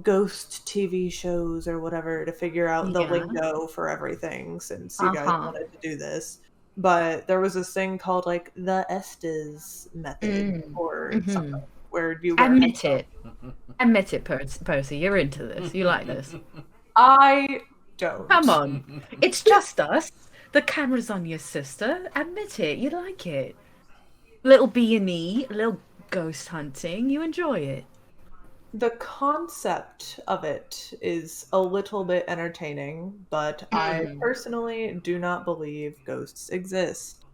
Speaker 4: ghost TV shows or whatever to figure out the
Speaker 5: Yeah.
Speaker 4: lingo for everything since you guys wanted to do this. But there was this thing called like the Estes method or something where you wear
Speaker 5: Admit it. Admit it, Percy. You're into this. You like this.
Speaker 4: I don't.
Speaker 5: Come on. It's just us. The camera's on your sister. Admit it. You like it. Little B&E, little ghost hunting. You enjoy it.
Speaker 4: The concept of it is a little bit entertaining, but I personally do not believe ghosts exist.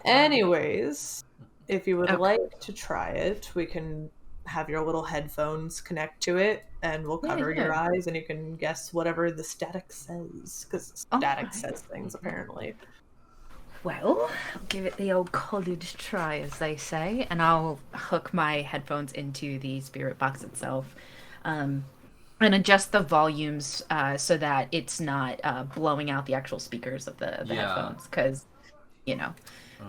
Speaker 4: Anyways, if you would
Speaker 5: Okay.
Speaker 4: like to try it, we can have your little headphones connect to it and we'll cover your
Speaker 5: yeah.
Speaker 4: eyes and you can guess whatever the static says because static
Speaker 5: Alright.
Speaker 4: says things apparently.
Speaker 5: Well, I'll give it the old college try, as they say, and I'll hook my headphones into the spirit box itself, and adjust the volumes so that it's not blowing out the actual speakers of the
Speaker 1: Yeah.
Speaker 5: headphones, because, you know,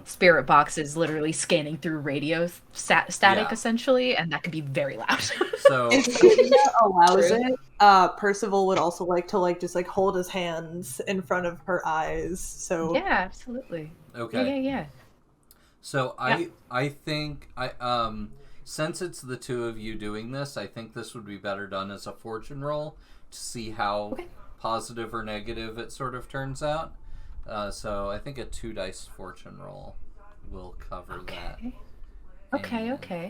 Speaker 5: spirit box is literally scanning through radio static,
Speaker 1: Yeah.
Speaker 5: essentially, and that can be very loud.
Speaker 1: So
Speaker 4: If Lydia allows
Speaker 5: True.
Speaker 4: it, Percival would also like to like just like hold his hands in front of her eyes. So
Speaker 5: Yeah, absolutely.
Speaker 1: okay.
Speaker 5: Yeah.
Speaker 1: So I think since it's the two of you doing this, I think this would be better done as a fortune roll to see how positive or negative it sort of turns out. So I think a 2 dice fortune roll will cover that.
Speaker 5: Okay.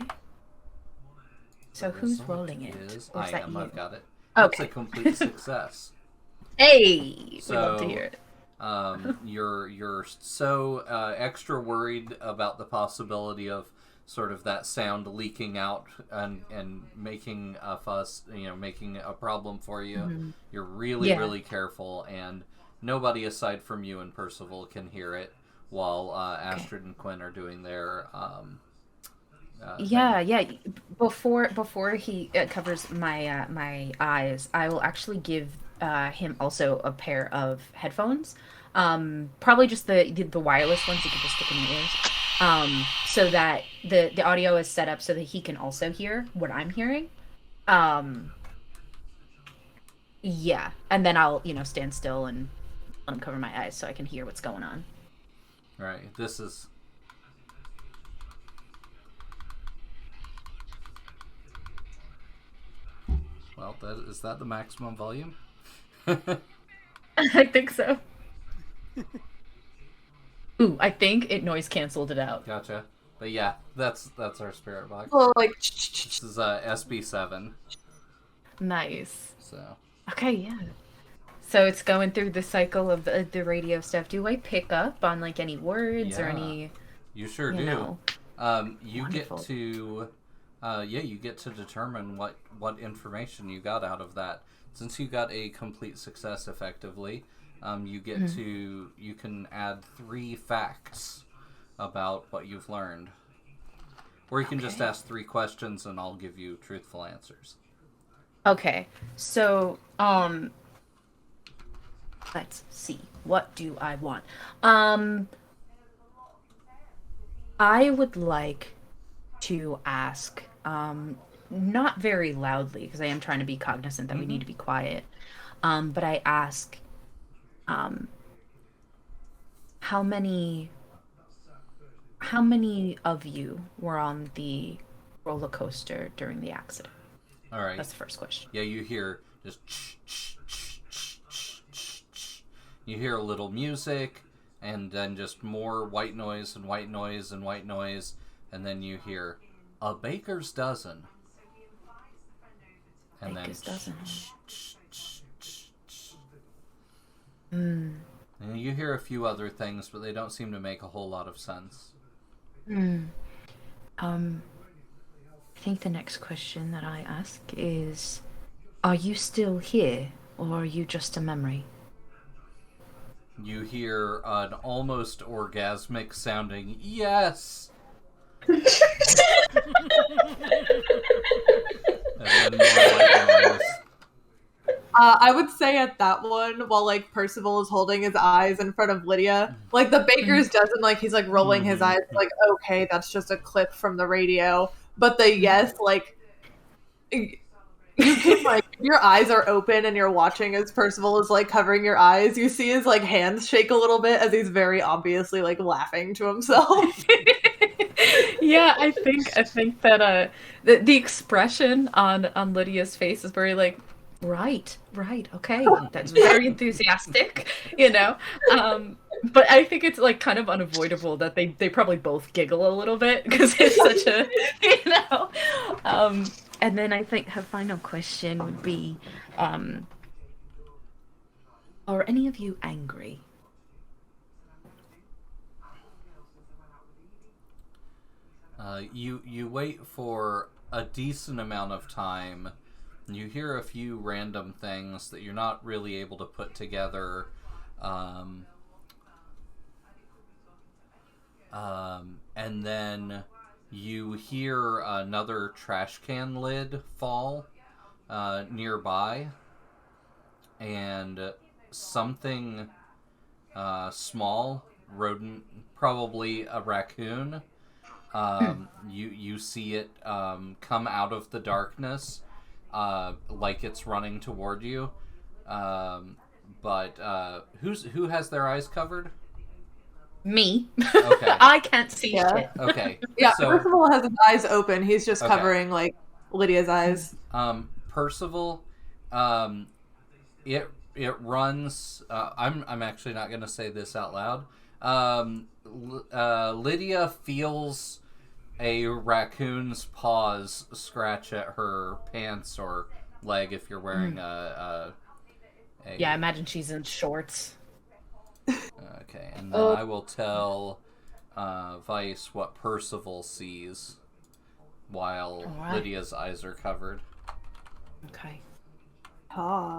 Speaker 5: So who's
Speaker 1: Result
Speaker 5: rolling it?
Speaker 1: is-
Speaker 5: Or is
Speaker 1: I
Speaker 5: that
Speaker 1: am.
Speaker 5: you?
Speaker 1: I've got it. That's a
Speaker 5: Okay.
Speaker 1: complete success.
Speaker 5: Hey, we love to
Speaker 1: So,
Speaker 5: hear it.
Speaker 1: You're so extra worried about the possibility of sort of that sound leaking out and making a fuss, making a problem for you. You're really, really careful, and nobody aside from you and Percival can hear it while Astrid and Quinn are doing their
Speaker 5: Yeah. Before he covers my my eyes, I will actually give him also a pair of headphones. Probably just the wireless ones you can just stick in your ears. So that the audio is set up so that he can also hear what I'm hearing. Yeah, and then I'll stand still and let him cover my eyes so I can hear what's going on.
Speaker 1: Right. This is. Well, is that the maximum volume?
Speaker 5: I think so. Ooh, I think it noise canceled it out.
Speaker 1: Gotcha. But yeah, that's our spirit box.
Speaker 4: well, like
Speaker 1: This is SB7.
Speaker 5: Nice.
Speaker 1: So
Speaker 5: Okay, yeah. So it's going through the cycle of the radio stuff. Do I pick up on like any words or
Speaker 1: Yeah.
Speaker 5: any?
Speaker 1: you sure
Speaker 5: You
Speaker 1: do.
Speaker 5: know.
Speaker 1: You
Speaker 5: Wonderful.
Speaker 1: get to, you get to determine what information you got out of that. Since you got a complete success, effectively, you get to you can add 3 facts about what you've learned, or you can just ask 3 questions and I'll give you truthful answers.
Speaker 5: Okay, so let's see. What do I want? I would like to ask, not very loudly because I am trying to be cognizant that we need to be quiet. But I ask, how many of you were on the roller coaster during the accident?
Speaker 1: All right.
Speaker 5: That's the first question.
Speaker 1: Yeah, you hear just you hear a little music, and then just more white noise and white noise and white noise, and then you hear a baker's dozen. And
Speaker 5: Baker's
Speaker 1: then
Speaker 5: dozen. Hmm.
Speaker 1: And you hear a few other things, but they don't seem to make a whole lot of sense.
Speaker 5: I think the next question that I ask is, are you still here, or are you just a memory?
Speaker 1: You hear an almost orgasmic sounding yes. And then more light noise.
Speaker 4: I would say at that one, while like Percival is holding his eyes in front of Lydia, like the baker's doesn't like he's like rolling his eyes like, okay, that's just a clip from the radio. But the yes, like you can like your eyes are open and you're watching as Percival is like covering your eyes. You see his like hands shake a little bit as he's very obviously like laughing to himself.
Speaker 5: Yeah, I think that the expression on Lydia's face is very like, right, okay, that's very enthusiastic, you know. But I think it's like kind of unavoidable that they probably both giggle a little bit because it's such a, you know. And then I think her final question would be, are any of you angry?
Speaker 1: You wait for a decent amount of time. You hear a few random things that you're not really able to put together. And then you hear another trash can lid fall nearby, and something small, rodent, probably a raccoon. You see it come out of the darkness, like it's running toward you. But who has their eyes covered?
Speaker 5: Me.
Speaker 1: Okay.
Speaker 5: I can't see shit.
Speaker 1: Okay.
Speaker 4: Yeah,
Speaker 1: So,
Speaker 4: Percival has his eyes open. He's just
Speaker 1: Okay.
Speaker 4: covering like Lydia's eyes.
Speaker 1: Percival, it runs. I'm actually not going to say this out loud. Lydia feels a raccoon's paws scratch at her pants or leg if you're wearing a
Speaker 5: Yeah, I imagine she's in shorts.
Speaker 1: Okay, and then I will tell Vice what Percival sees while
Speaker 5: Alright.
Speaker 1: Lydia's eyes are covered.
Speaker 5: Okay.
Speaker 4: Ah.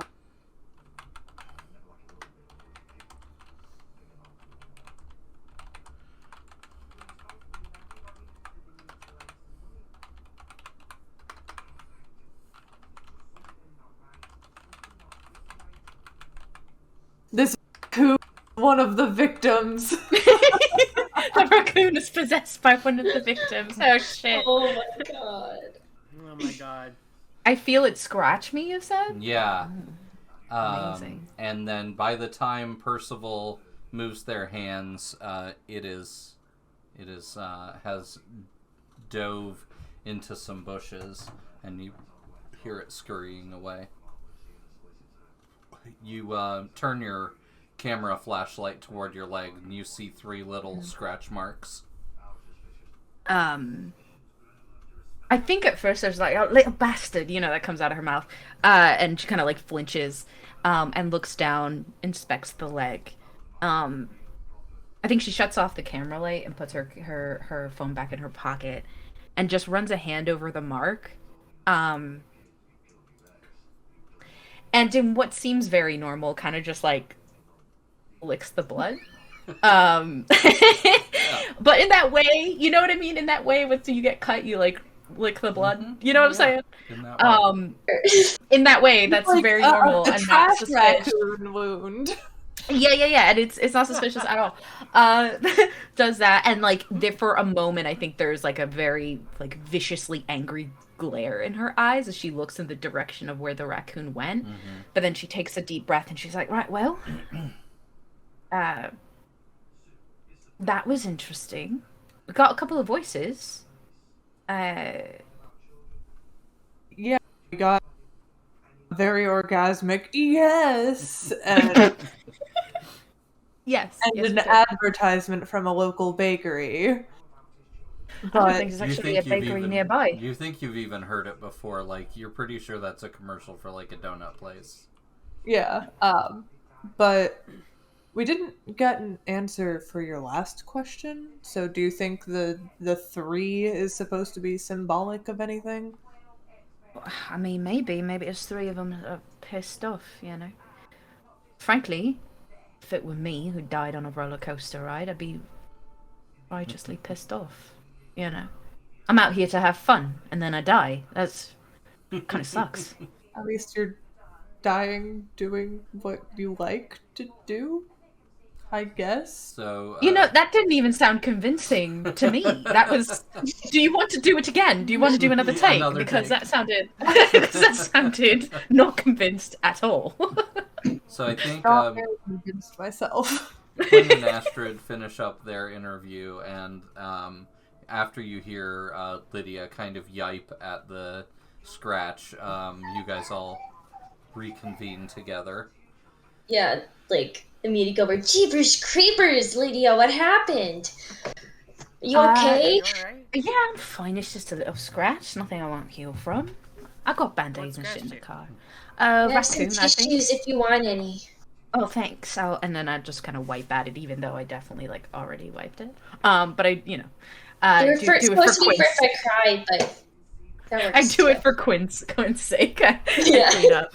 Speaker 4: This raccoon, one of the victims.
Speaker 5: The raccoon is possessed by one of the victims. Oh shit.
Speaker 6: Oh my god.
Speaker 2: Oh my god.
Speaker 5: I feel it scratch me, you said?
Speaker 1: Yeah.
Speaker 5: Amazing.
Speaker 1: And then by the time Percival moves their hands, it has dove into some bushes, and you hear it scurrying away. You turn your camera flashlight toward your leg, and you see 3 little scratch marks.
Speaker 5: I think at first there's like a little bastard, you know, that comes out of her mouth. And she kind of like flinches, and looks down, inspects the leg. I think she shuts off the camera light and puts her phone back in her pocket and just runs a hand over the mark. And in what seems very normal, kind of just like licks the blood. But in that way, you know what I mean? In that way, when you get cut, you like lick the blood.
Speaker 1: Mm-hmm.
Speaker 5: You know what I'm saying?
Speaker 1: In that way.
Speaker 5: In that way, that's
Speaker 4: Like,
Speaker 5: very normal
Speaker 4: a
Speaker 5: and not
Speaker 4: trash
Speaker 5: suspicious.
Speaker 4: raccoon wound.
Speaker 5: Yeah, and it's not suspicious at all. Does that, and like for a moment, I think there's like a very like viciously angry glare in her eyes as she looks in the direction of where the raccoon went.
Speaker 1: Mm-hmm.
Speaker 5: But then she takes a deep breath and she's like, right, well, that was interesting. We got a couple of voices.
Speaker 4: Yeah, we got very orgasmic. Yes, and,
Speaker 5: Yes,
Speaker 4: and
Speaker 5: yes,
Speaker 4: an
Speaker 5: we did.
Speaker 4: advertisement from a local bakery.
Speaker 5: I don't
Speaker 4: But
Speaker 5: think there's
Speaker 1: You
Speaker 5: actually a
Speaker 1: think you've
Speaker 5: bakery
Speaker 1: even
Speaker 5: nearby.
Speaker 1: you think you've even heard it before? Like you're pretty sure that's a commercial for like a donut place.
Speaker 4: yeah, but we didn't get an answer for your last question. So do you think the 3 is supposed to be symbolic of anything?
Speaker 5: I mean, maybe it's 3 of them that are pissed off, you know. Frankly, if it were me who died on a roller coaster ride, I'd be righteously pissed off, you know. I'm out here to have fun, and then I die. That's kind of sucks.
Speaker 4: At least you're dying doing what you like to do, I guess.
Speaker 1: So
Speaker 5: You know, that didn't even sound convincing to me. That was. Do you want to do it again? Do you want to do another take?
Speaker 1: Another
Speaker 5: Because
Speaker 1: take.
Speaker 5: that sounded not convinced at all.
Speaker 1: So I think
Speaker 4: Not very convinced myself.
Speaker 1: Quinn and Astrid finish up their interview, and after you hear Lydia kind of yipe at the scratch, you guys all reconvene together.
Speaker 6: Yeah, like immediately go over. Jeepers creepers, Lydia, what happened? You okay?
Speaker 2: You alright?
Speaker 5: Yeah, I'm fine. It's just a little scratch. Nothing I won't heal from. I got band-aids and shit in the car.
Speaker 6: I have some
Speaker 5: Raccoon, I think.
Speaker 6: tissues if you want any.
Speaker 5: Oh, thanks. And then I just kind of wipe at it, even though I definitely already wiped it. But I,
Speaker 6: They were
Speaker 5: do it for
Speaker 6: supposed to be for
Speaker 5: Quinn's.
Speaker 6: if I cried, but that works
Speaker 5: I do it
Speaker 6: too.
Speaker 5: for Quinn's sake. I
Speaker 6: Yeah.
Speaker 5: clean up.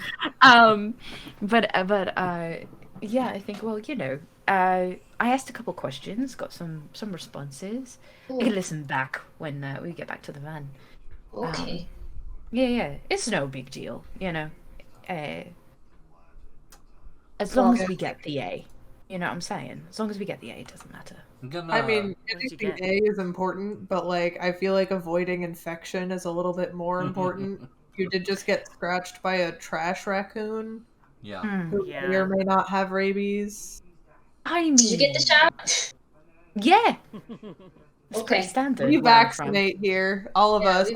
Speaker 5: Yeah, I think. Well, I asked a couple questions, got some responses. I can listen back when we get back to the van.
Speaker 6: Okay.
Speaker 5: Yeah, it's no big deal, as long as we get the A. You know what I'm saying? As long as we get the A, it doesn't matter.
Speaker 1: I'm gonna,
Speaker 4: I mean,
Speaker 2: What
Speaker 4: I
Speaker 2: did you
Speaker 4: think the
Speaker 2: get?
Speaker 4: A is important, but like I feel like avoiding infection is a little bit more important. You did just get scratched by a trash raccoon
Speaker 1: yeah.
Speaker 4: who
Speaker 2: Yeah.
Speaker 4: may or may not have rabies.
Speaker 5: I mean,
Speaker 6: Did you get the shot?
Speaker 5: Yeah, it's
Speaker 6: Okay.
Speaker 5: pretty standard.
Speaker 4: We
Speaker 5: where I'm from.
Speaker 4: vaccinate here, all of us.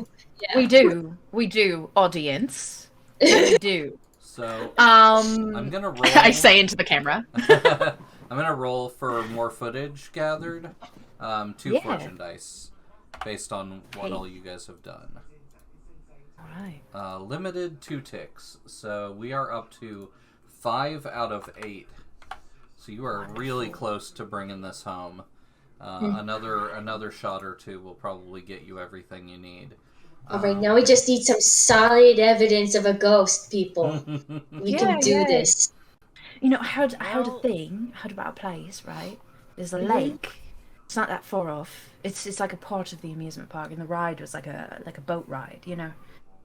Speaker 5: We do, audience. We do.
Speaker 1: So I'm gonna roll.
Speaker 5: I say into the camera.
Speaker 1: I'm gonna roll for more footage gathered. 2
Speaker 5: Yeah.
Speaker 1: fortune dice, based on what
Speaker 5: Hey.
Speaker 1: all you guys have done.
Speaker 5: All right.
Speaker 1: Limited 2 ticks, so we are up to 5 out of 8. So you are really close to bringing this home. Another shot or 2 will probably get you everything you need.
Speaker 6: Alright, now we just need some solid evidence of a ghost, people. We can do this.
Speaker 5: You know, I heard
Speaker 2: Well-
Speaker 5: heard about a place, right? There's a lake. It's not that far off. It's like a part of the amusement park, and the ride was like a boat ride, you know.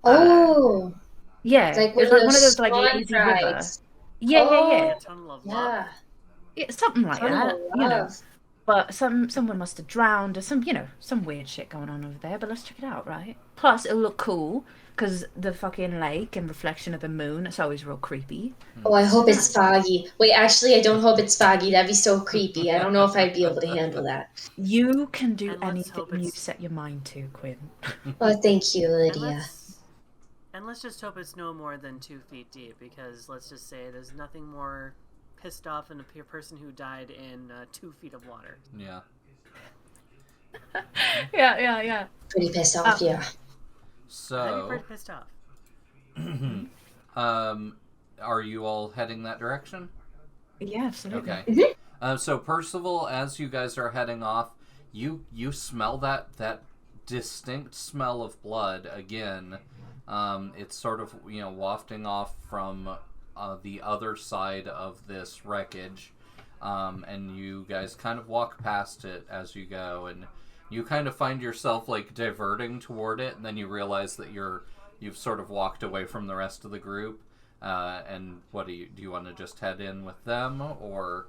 Speaker 6: Oh,
Speaker 5: Yeah,
Speaker 6: it's like
Speaker 5: it was
Speaker 6: one
Speaker 5: like
Speaker 6: of
Speaker 5: one of
Speaker 6: those
Speaker 5: those like
Speaker 6: swan
Speaker 5: lazy river.
Speaker 6: rides.
Speaker 5: Yeah.
Speaker 2: Yeah, tunnel of love.
Speaker 6: Yeah,
Speaker 5: Yeah, something like
Speaker 6: tunnel
Speaker 5: that,
Speaker 6: of
Speaker 5: you know.
Speaker 6: love.
Speaker 5: But someone must have drowned or some weird shit going on over there. But let's check it out, right? Plus, it'll look cool because the fucking lake and reflection of the moon. It's always real creepy.
Speaker 6: Oh, I hope it's foggy. Wait, actually, I don't hope it's foggy. That'd be so creepy. I don't know if I'd be able to handle that.
Speaker 5: You can do
Speaker 2: And let's
Speaker 5: anything
Speaker 2: hope
Speaker 5: you
Speaker 2: it's-
Speaker 5: set your mind to, Quinn.
Speaker 6: Oh, thank you,
Speaker 2: And
Speaker 6: Lydia.
Speaker 2: let's just hope it's no more than 2 feet deep, because let's just say there's nothing more pissed off than a person who died in 2 feet of water.
Speaker 1: Yeah.
Speaker 5: Yeah.
Speaker 6: Pretty pissed off, yeah.
Speaker 2: I'd be
Speaker 1: So,
Speaker 2: pretty pissed off.
Speaker 1: are you all heading that direction?
Speaker 5: Yeah, absolutely.
Speaker 1: Okay. So Percival, as you guys are heading off, you smell that distinct smell of blood again. It's sort of wafting off from the other side of this wreckage, and you guys kind of walk past it as you go, and you kind of find yourself like diverting toward it, and then you realize that you've sort of walked away from the rest of the group. And what do you want to just head in with them or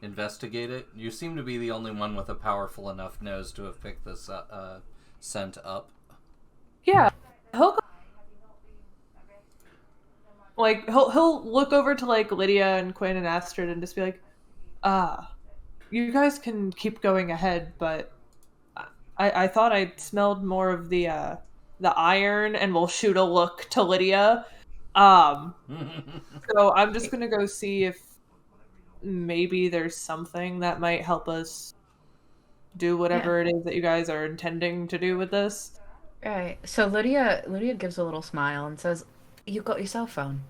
Speaker 1: investigate it? You seem to be the only one with a powerful enough nose to have picked this scent up.
Speaker 4: Yeah, he'll look over to like Lydia and Quinn and Astrid and just be like, you guys can keep going ahead, but I thought I smelled more of the iron, and we'll shoot a look to Lydia. So I'm just gonna go see if maybe there's something that might help us do whatever it is that you guys are intending to do with this.
Speaker 5: Right. So Lydia gives a little smile and says, "You got your cell phone.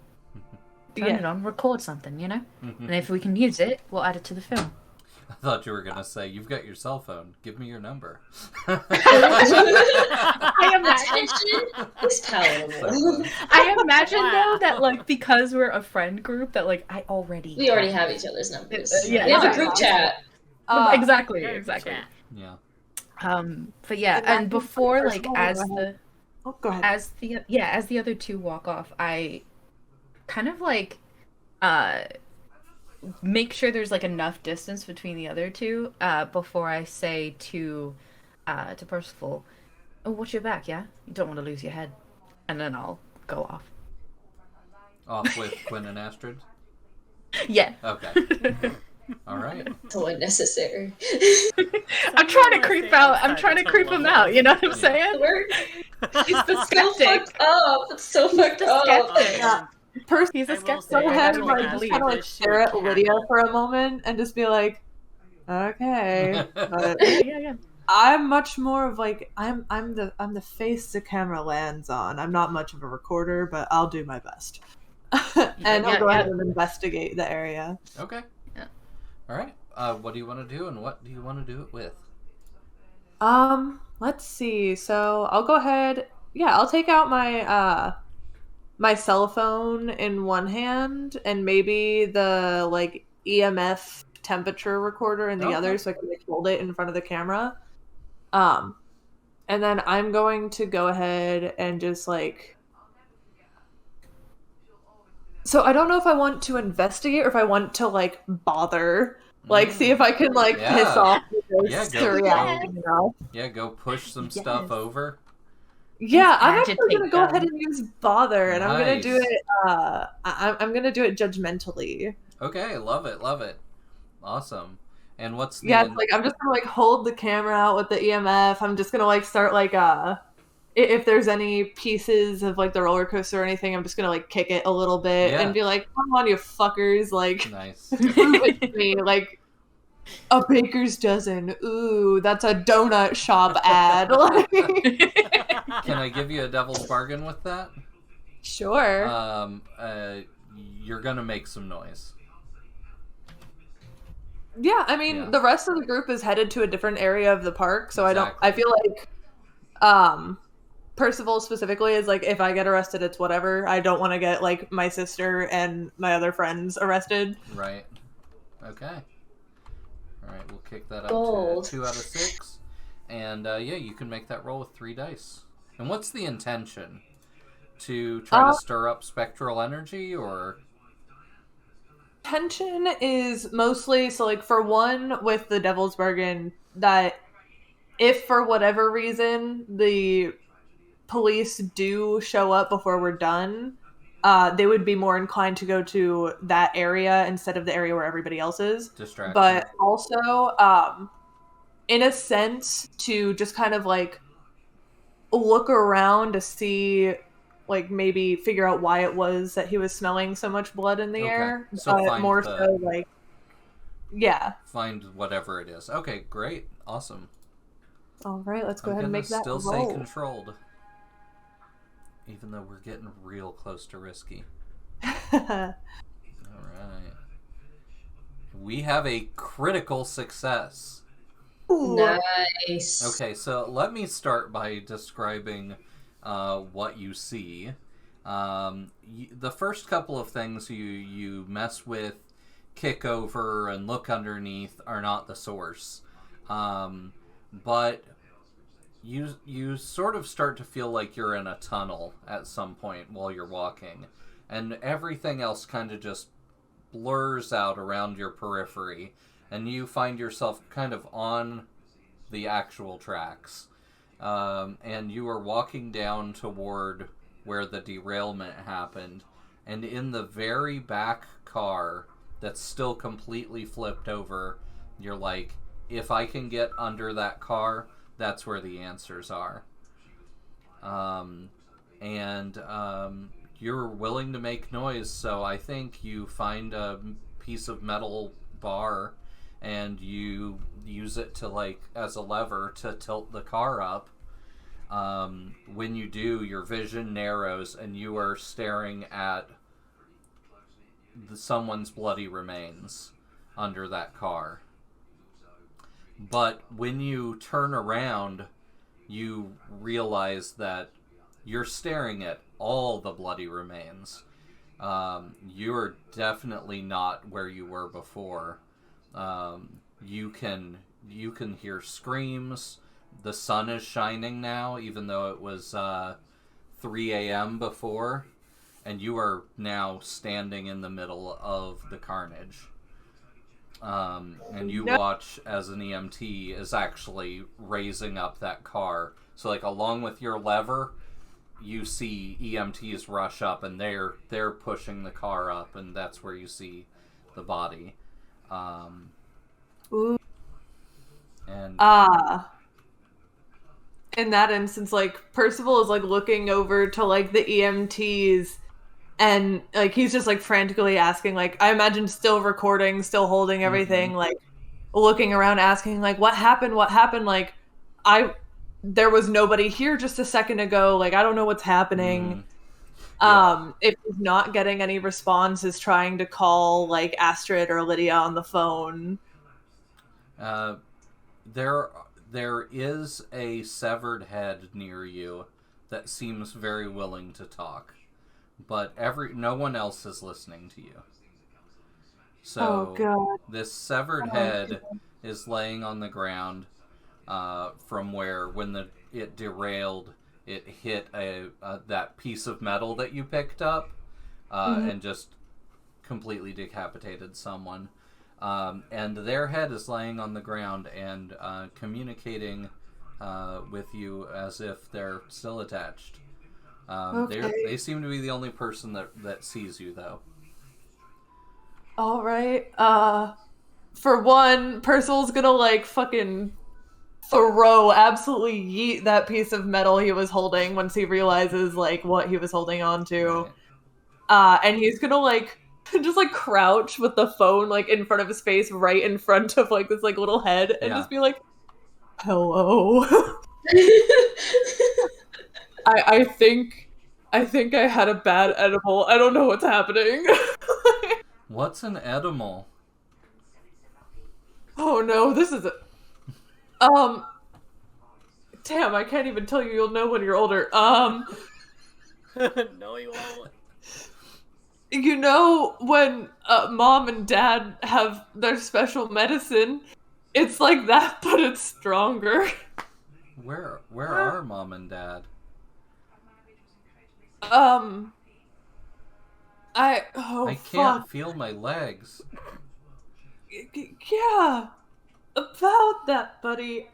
Speaker 5: Turn it on, record something, you know? And if we can use it, we'll add it to the film."
Speaker 1: I thought you were going to say, "You've got your cell phone. Give me your number."
Speaker 5: I imagine,
Speaker 6: Attention is palatable.
Speaker 5: I imagine though that like because we're a friend group that like
Speaker 6: We already have each other's numbers.
Speaker 5: Yeah,
Speaker 6: we have a
Speaker 5: exactly.
Speaker 6: group chat.
Speaker 5: Exactly.
Speaker 1: Yeah.
Speaker 5: But yeah, and before like as the
Speaker 4: go ahead.
Speaker 5: as the other two walk off, I kind of like make sure there's like enough distance between the other two before I say to Percival, "Oh, watch your back, yeah? You don't want to lose your head." And then I'll go off.
Speaker 1: Off with Quinn and Astrid?
Speaker 5: Yeah.
Speaker 1: Okay. All right.
Speaker 6: So unnecessary.
Speaker 5: I'm trying to creep out. I'm trying to creep him out. You know what I'm saying? He's the
Speaker 6: So
Speaker 5: skeptic.
Speaker 6: fucked up. It's so fucked up.
Speaker 4: Yeah.
Speaker 5: He's a
Speaker 2: I will
Speaker 5: skeptic.
Speaker 2: say,
Speaker 4: Go
Speaker 2: I
Speaker 4: ahead
Speaker 2: don't
Speaker 4: and
Speaker 2: think
Speaker 4: like,
Speaker 2: Astrid
Speaker 4: kind of like
Speaker 2: is
Speaker 4: stare at
Speaker 2: shit
Speaker 4: Lydia
Speaker 2: cat.
Speaker 4: for a moment and just be like, okay. But
Speaker 5: Yeah.
Speaker 4: I'm much more of like I'm the face the camera lands on. I'm not much of a recorder, but I'll do my best. And I'll go ahead and investigate the area.
Speaker 1: Okay.
Speaker 5: Yeah.
Speaker 1: All right. What do you want to do, and what do you want to do it with?
Speaker 4: Let's see. So I'll go ahead. Yeah, I'll take out my my cell phone in one hand and maybe the like EMF temperature recorder in the other, so I can like, hold it in front of the camera. And then I'm going to go ahead and just like. So I don't know if I want to investigate or if I want to like bother, like see if I can like piss off the ghosts to react. You know?
Speaker 1: Yeah, go push some stuff over.
Speaker 4: Yeah, I'm actually
Speaker 5: Agitate
Speaker 4: gonna go
Speaker 5: them.
Speaker 4: ahead and use bother, and I'm gonna do
Speaker 1: Nice.
Speaker 4: it. I'm gonna do it judgmentally.
Speaker 1: Okay, love it, love it. Awesome. And what's the
Speaker 4: Yeah, it's like I'm just gonna like hold the camera out with the EMF. I'm just gonna like start like if there's any pieces of like the roller coaster or anything, I'm just gonna like kick it a little bit and be like, "Come on, you fuckers! Like,
Speaker 1: nice?
Speaker 4: prove it to me!" Like a baker's dozen. Ooh, that's a donut shop ad. Like,
Speaker 1: Can I give you a devil's bargain with that?
Speaker 4: sure.
Speaker 1: You're gonna make some noise.
Speaker 4: Yeah, I mean, the rest of the group is headed to a different area of the park, so
Speaker 1: Exactly.
Speaker 4: I feel like, Percival specifically is like, if I get arrested, it's whatever. I don't want to get, like, my sister and my other friends arrested.
Speaker 1: Right. Okay. Alright, we'll kick that up
Speaker 6: Gold.
Speaker 1: to 2 out of 6. And, yeah, you can make that roll with 3 dice. And what's the intention? To try to stir up spectral energy, or...
Speaker 4: Tension is mostly, so, like, for one, with the Devil's Bargain, that if for whatever reason the police do show up before we're done, they would be more inclined to go to that area instead of the area where everybody else is.
Speaker 1: Distraction.
Speaker 4: But also, in a sense, to just kind of like look around to see, like maybe figure out why it was that he was smelling so much blood in the air.
Speaker 1: So
Speaker 4: But
Speaker 1: find
Speaker 4: more
Speaker 1: the-
Speaker 4: so, like, yeah.
Speaker 1: Find whatever it is. Okay, great. Awesome.
Speaker 4: All right, let's go
Speaker 1: I'm
Speaker 4: ahead and
Speaker 1: gonna
Speaker 4: make that
Speaker 1: still
Speaker 4: roll.
Speaker 1: say controlled. Even though we're getting real close to risky. Alright. We have a critical success.
Speaker 6: Nice.
Speaker 1: Okay, so let me start by describing what you see. The first couple of things you mess with, kick over, and look underneath are not the source. But you sort of start to feel like you're in a tunnel at some point while you're walking. And everything else kind of just blurs out around your periphery. And you find yourself kind of on the actual tracks. And you are walking down toward where the derailment happened. And in the very back car that's still completely flipped over, you're like, if I can get under that car, that's where the answers are. You're willing to make noise, so I think you find a piece of metal bar and you use it to, like, as a lever to tilt the car up. When you do, your vision narrows and you are staring at someone's bloody remains under that car. But when you turn around, you realize that you're staring at all the bloody remains. You're definitely not where you were before. You can hear screams. The sun is shining now, even though it was 3 a.m. before, and you are now standing in the middle of the carnage. And you watch as an EMT is actually raising up that car. So, like, along with your lever, you see EMTs rush up, and they're pushing the car up, and that's where you see the body.
Speaker 4: Ooh.
Speaker 1: And
Speaker 4: in that instance, like, Percival is, like, looking over to, like, the EMTs, and, like, he's just, like, frantically asking, like, I imagine still recording, still holding everything, like, looking around asking, like, what happened, like, there was nobody here just a second ago, like, I don't know what's happening.
Speaker 1: Yeah.
Speaker 4: If he's not getting any response, is trying to call, like, Astrid or Lydia on the phone.
Speaker 1: There is a severed head near you that seems very willing to talk, but no one else is listening to you. So
Speaker 4: Oh, God.
Speaker 1: this severed head is laying on the ground from where, when it derailed, it hit that piece of metal that you picked up and just completely decapitated someone. And their head is laying on the ground and communicating with you as if they're still attached. They seem to be the only person that sees you, though.
Speaker 4: All right. For one, Percival's gonna, like, fucking absolutely yeet that piece of metal he was holding once he realizes, like, what he was holding on to.
Speaker 1: Right.
Speaker 4: And he's gonna, like, just, like, crouch with the phone, like, in front of his face, right in front of, like, this, like, little head, and just be like, hello. I think I had a bad edible. I don't know what's happening.
Speaker 1: What's an edible?
Speaker 4: Oh no, this is damn, I can't even tell you. You'll know when you're older.
Speaker 2: No, you won't.
Speaker 4: You know when mom and dad have their special medicine, it's like that, but it's stronger.
Speaker 1: Where are mom and dad?
Speaker 4: I
Speaker 1: can't feel my legs.
Speaker 4: Yeah, about that, buddy.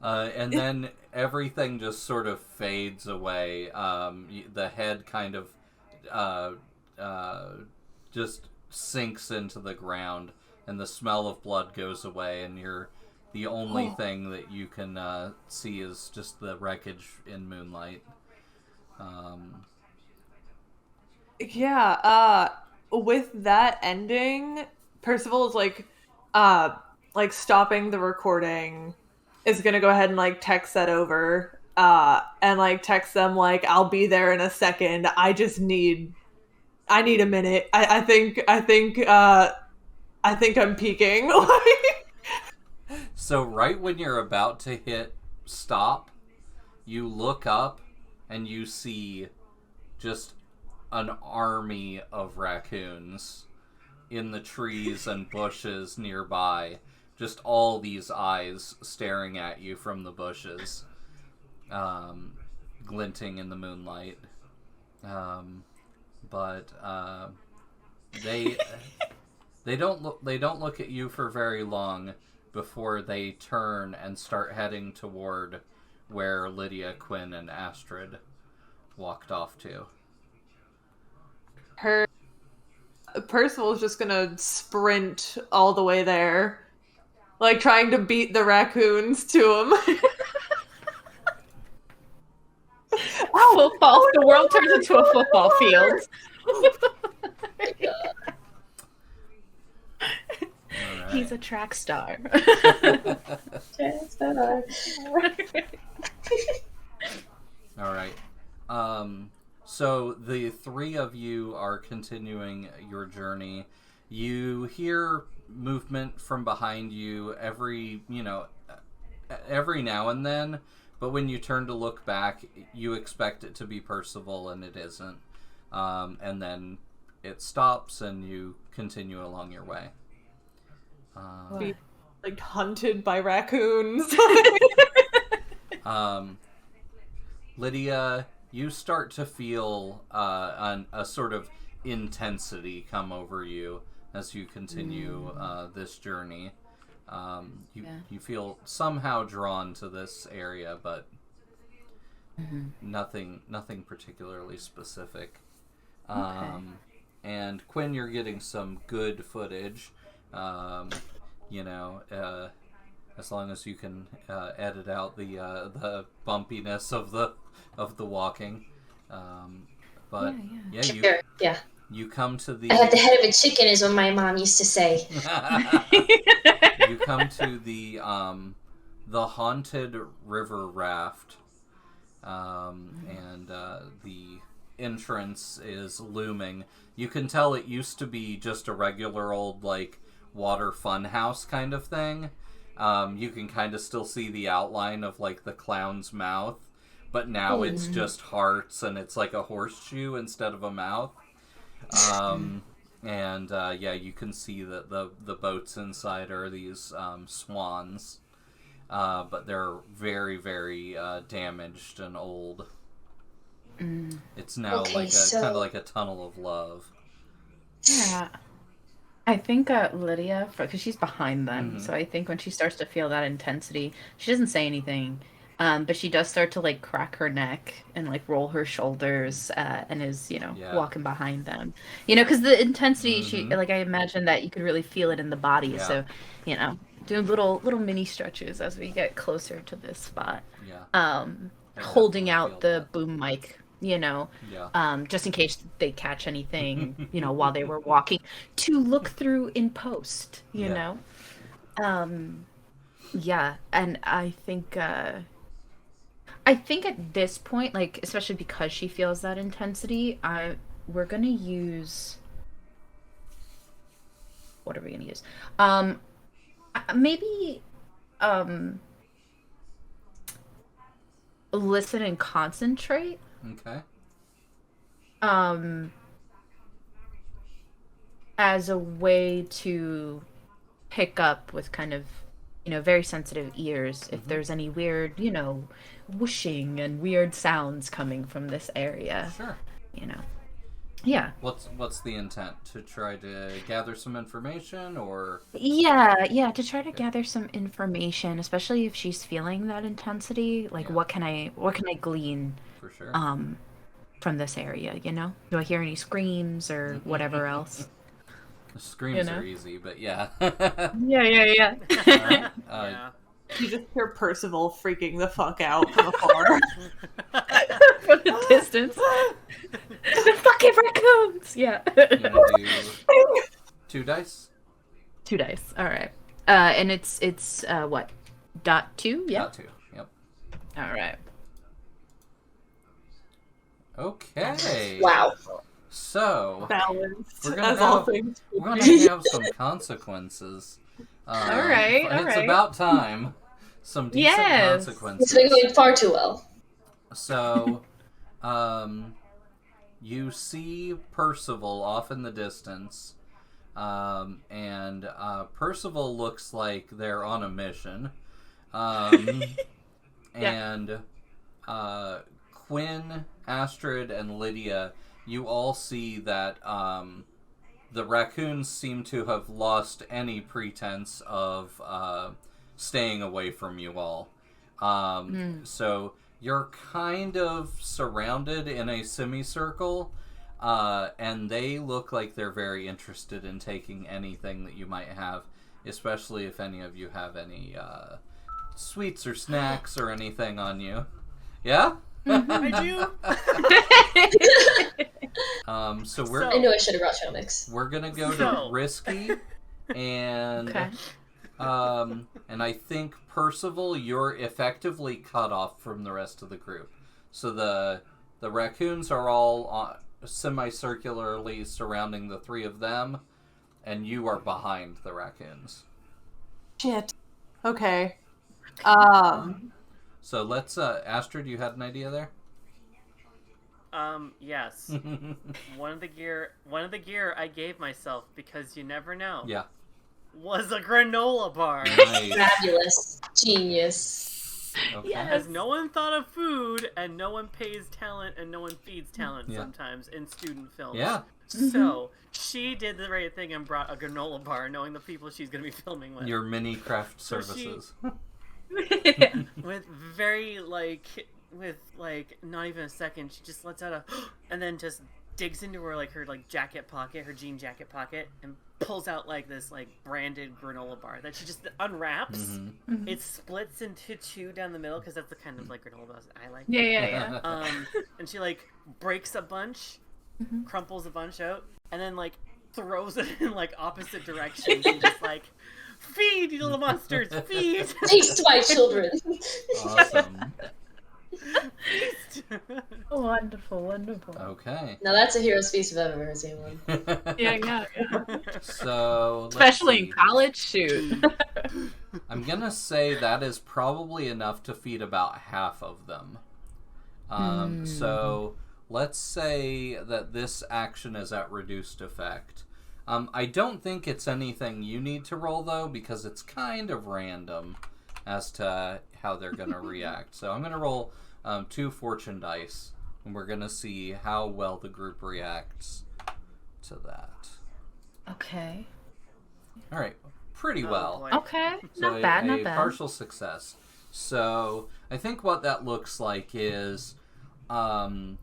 Speaker 1: And then everything just sort of fades away. The head kind of just sinks into the ground, and the smell of blood goes away, and the only thing that you can see is just the wreckage in moonlight.
Speaker 4: With that ending, Percival is like stopping the recording, is gonna go ahead and, like, text that over, and, like, text them, like, I'll be there in a second. I need a minute. I think I'm peaking.
Speaker 1: So right when you're about to hit stop, you look up and you see just an army of raccoons in the trees and bushes nearby. Just all these eyes staring at you from the bushes, glinting in the moonlight. But they don't look at you for very long before they turn and start heading toward where Lydia, Quinn, and Astrid walked off to.
Speaker 4: Percival's just gonna sprint all the way there, like, trying to beat the raccoons to him.
Speaker 5: Football. The world turns into a football field. He's a track star.
Speaker 1: All right. So the three of you are continuing your journey. You hear movement from behind you every now and then, but when you turn to look back, you expect it to be Percival, and it isn't. And then it stops, and you continue along your way.
Speaker 4: Be, like, hunted by raccoons.
Speaker 1: Lydia, you start to feel a sort of intensity come over you as you continue this journey. You feel somehow drawn to this area, but nothing particularly specific. And Quinn, you're getting some good footage. As long as you can edit out the bumpiness of the walking. You come to the...
Speaker 6: I have the head of a chicken, is what my mom used to say.
Speaker 1: You come to the haunted river raft, and the entrance is looming. You can tell it used to be just a regular old, like, water fun house kind of thing. You can kind of still see the outline of, like, the clown's mouth, but now it's just hearts, and it's like a horseshoe instead of a mouth. You can see that the boats inside are these swans, but they're very, very damaged and old. It's now kind of like a tunnel of love.
Speaker 5: Yeah. I think Lydia, because she's behind them, so I think when she starts to feel that intensity, she doesn't say anything, but she does start to, like, crack her neck and, like, roll her shoulders, and is, walking behind them. Because the intensity, I imagine that you could really feel it in the body, so, doing little mini stretches as we get closer to this spot. Holding out the boom mic, just in case they catch anything, while they were walking, to look through in post, know. And I think at this point, like, especially because she feels that intensity, we're gonna use... What are we gonna use? Maybe, listen and concentrate.
Speaker 1: Okay.
Speaker 5: As a way to pick up with kind of, very sensitive ears if there's any weird, whooshing and weird sounds coming from this area.
Speaker 1: Sure.
Speaker 5: Yeah.
Speaker 1: What's the intent? To try to gather some information, or?
Speaker 5: Yeah, to try to gather some information, especially if she's feeling that intensity. Like, what can I glean?
Speaker 1: For sure.
Speaker 5: From this area, Do I hear any screams or whatever else?
Speaker 1: The screams are easy, but yeah.
Speaker 5: Yeah.
Speaker 4: You just hear Percival freaking the fuck out from afar.
Speaker 5: From the distance. The fucking raccoons! Yeah.
Speaker 1: You gonna do 2 dice?
Speaker 5: 2 dice, alright. And it's what? .2? Yeah?
Speaker 1: .2, yep.
Speaker 5: Alright.
Speaker 1: Okay.
Speaker 6: Wow.
Speaker 1: So,
Speaker 4: Balanced,
Speaker 1: we're
Speaker 4: as
Speaker 1: gonna
Speaker 4: all things.
Speaker 1: have some consequences.
Speaker 5: Alright.
Speaker 1: It's about time. Some decent consequences.
Speaker 6: It's been going far too well.
Speaker 1: So, you see Percival off in the distance, and Percival looks like they're on a mission. And Quinn, Astrid, and Lydia, you all see that the raccoons seem to have lost any pretense of staying away from you all. So you're kind of surrounded in a semicircle, and they look like they're very interested in taking anything that you might have, especially if any of you have any sweets or snacks or anything on you. Yeah?
Speaker 2: I do.
Speaker 1: So we're
Speaker 6: I knew I should have brought trail mix.
Speaker 1: we're gonna go to risky, And
Speaker 5: Okay.
Speaker 1: and I think Percival, you're effectively cut off from the rest of the group. So the raccoons are all semicircularly surrounding the three of them, and you are behind the raccoons.
Speaker 4: Shit. Okay.
Speaker 1: So let's Astrid, you had an idea there?
Speaker 2: Yes. One of the gear I gave myself, because you never know,
Speaker 1: Yeah.
Speaker 2: was a granola bar.
Speaker 1: Nice.
Speaker 6: Fabulous. Genius.
Speaker 1: Okay.
Speaker 5: Yes.
Speaker 2: Because no one thought of food, and no one pays talent, and no one feeds talent
Speaker 1: Yeah.
Speaker 2: sometimes in student films.
Speaker 1: Yeah.
Speaker 2: So, she did the right thing and brought a granola bar, knowing the people she's going to be filming with.
Speaker 1: Your mini craft
Speaker 2: So she-
Speaker 1: services.
Speaker 2: With very, with not even a second, she just lets out a and then just digs into her jacket pocket, her jean jacket pocket, and pulls out this branded granola bar that she just unwraps.
Speaker 1: Mm-hmm.
Speaker 2: It splits into two down the middle, because that's the kind of granola bars I like.
Speaker 5: Yeah.
Speaker 2: And she breaks a bunch, crumples a bunch out, and then throws it in opposite directions and just feed, you little monsters, feed.
Speaker 6: Taste my children.
Speaker 1: Awesome.
Speaker 5: Wonderful.
Speaker 1: Okay.
Speaker 6: Now that's a hero's feast if I've ever seen one.
Speaker 5: Yeah.
Speaker 1: So let's
Speaker 5: Especially
Speaker 1: see.
Speaker 5: in college, shoot.
Speaker 1: I'm gonna say that is probably enough to feed about half of them. So let's say that this action is at reduced effect. I don't think it's anything you need to roll, though, because it's kind of random as to how they're gonna react. So I'm gonna roll 2 fortune dice, and we're gonna see how well the group reacts to that.
Speaker 5: Okay.
Speaker 1: All right, pretty well.
Speaker 2: boy.
Speaker 5: Okay.
Speaker 1: So
Speaker 5: Not bad.
Speaker 1: a partial success. So I think what that looks like is 4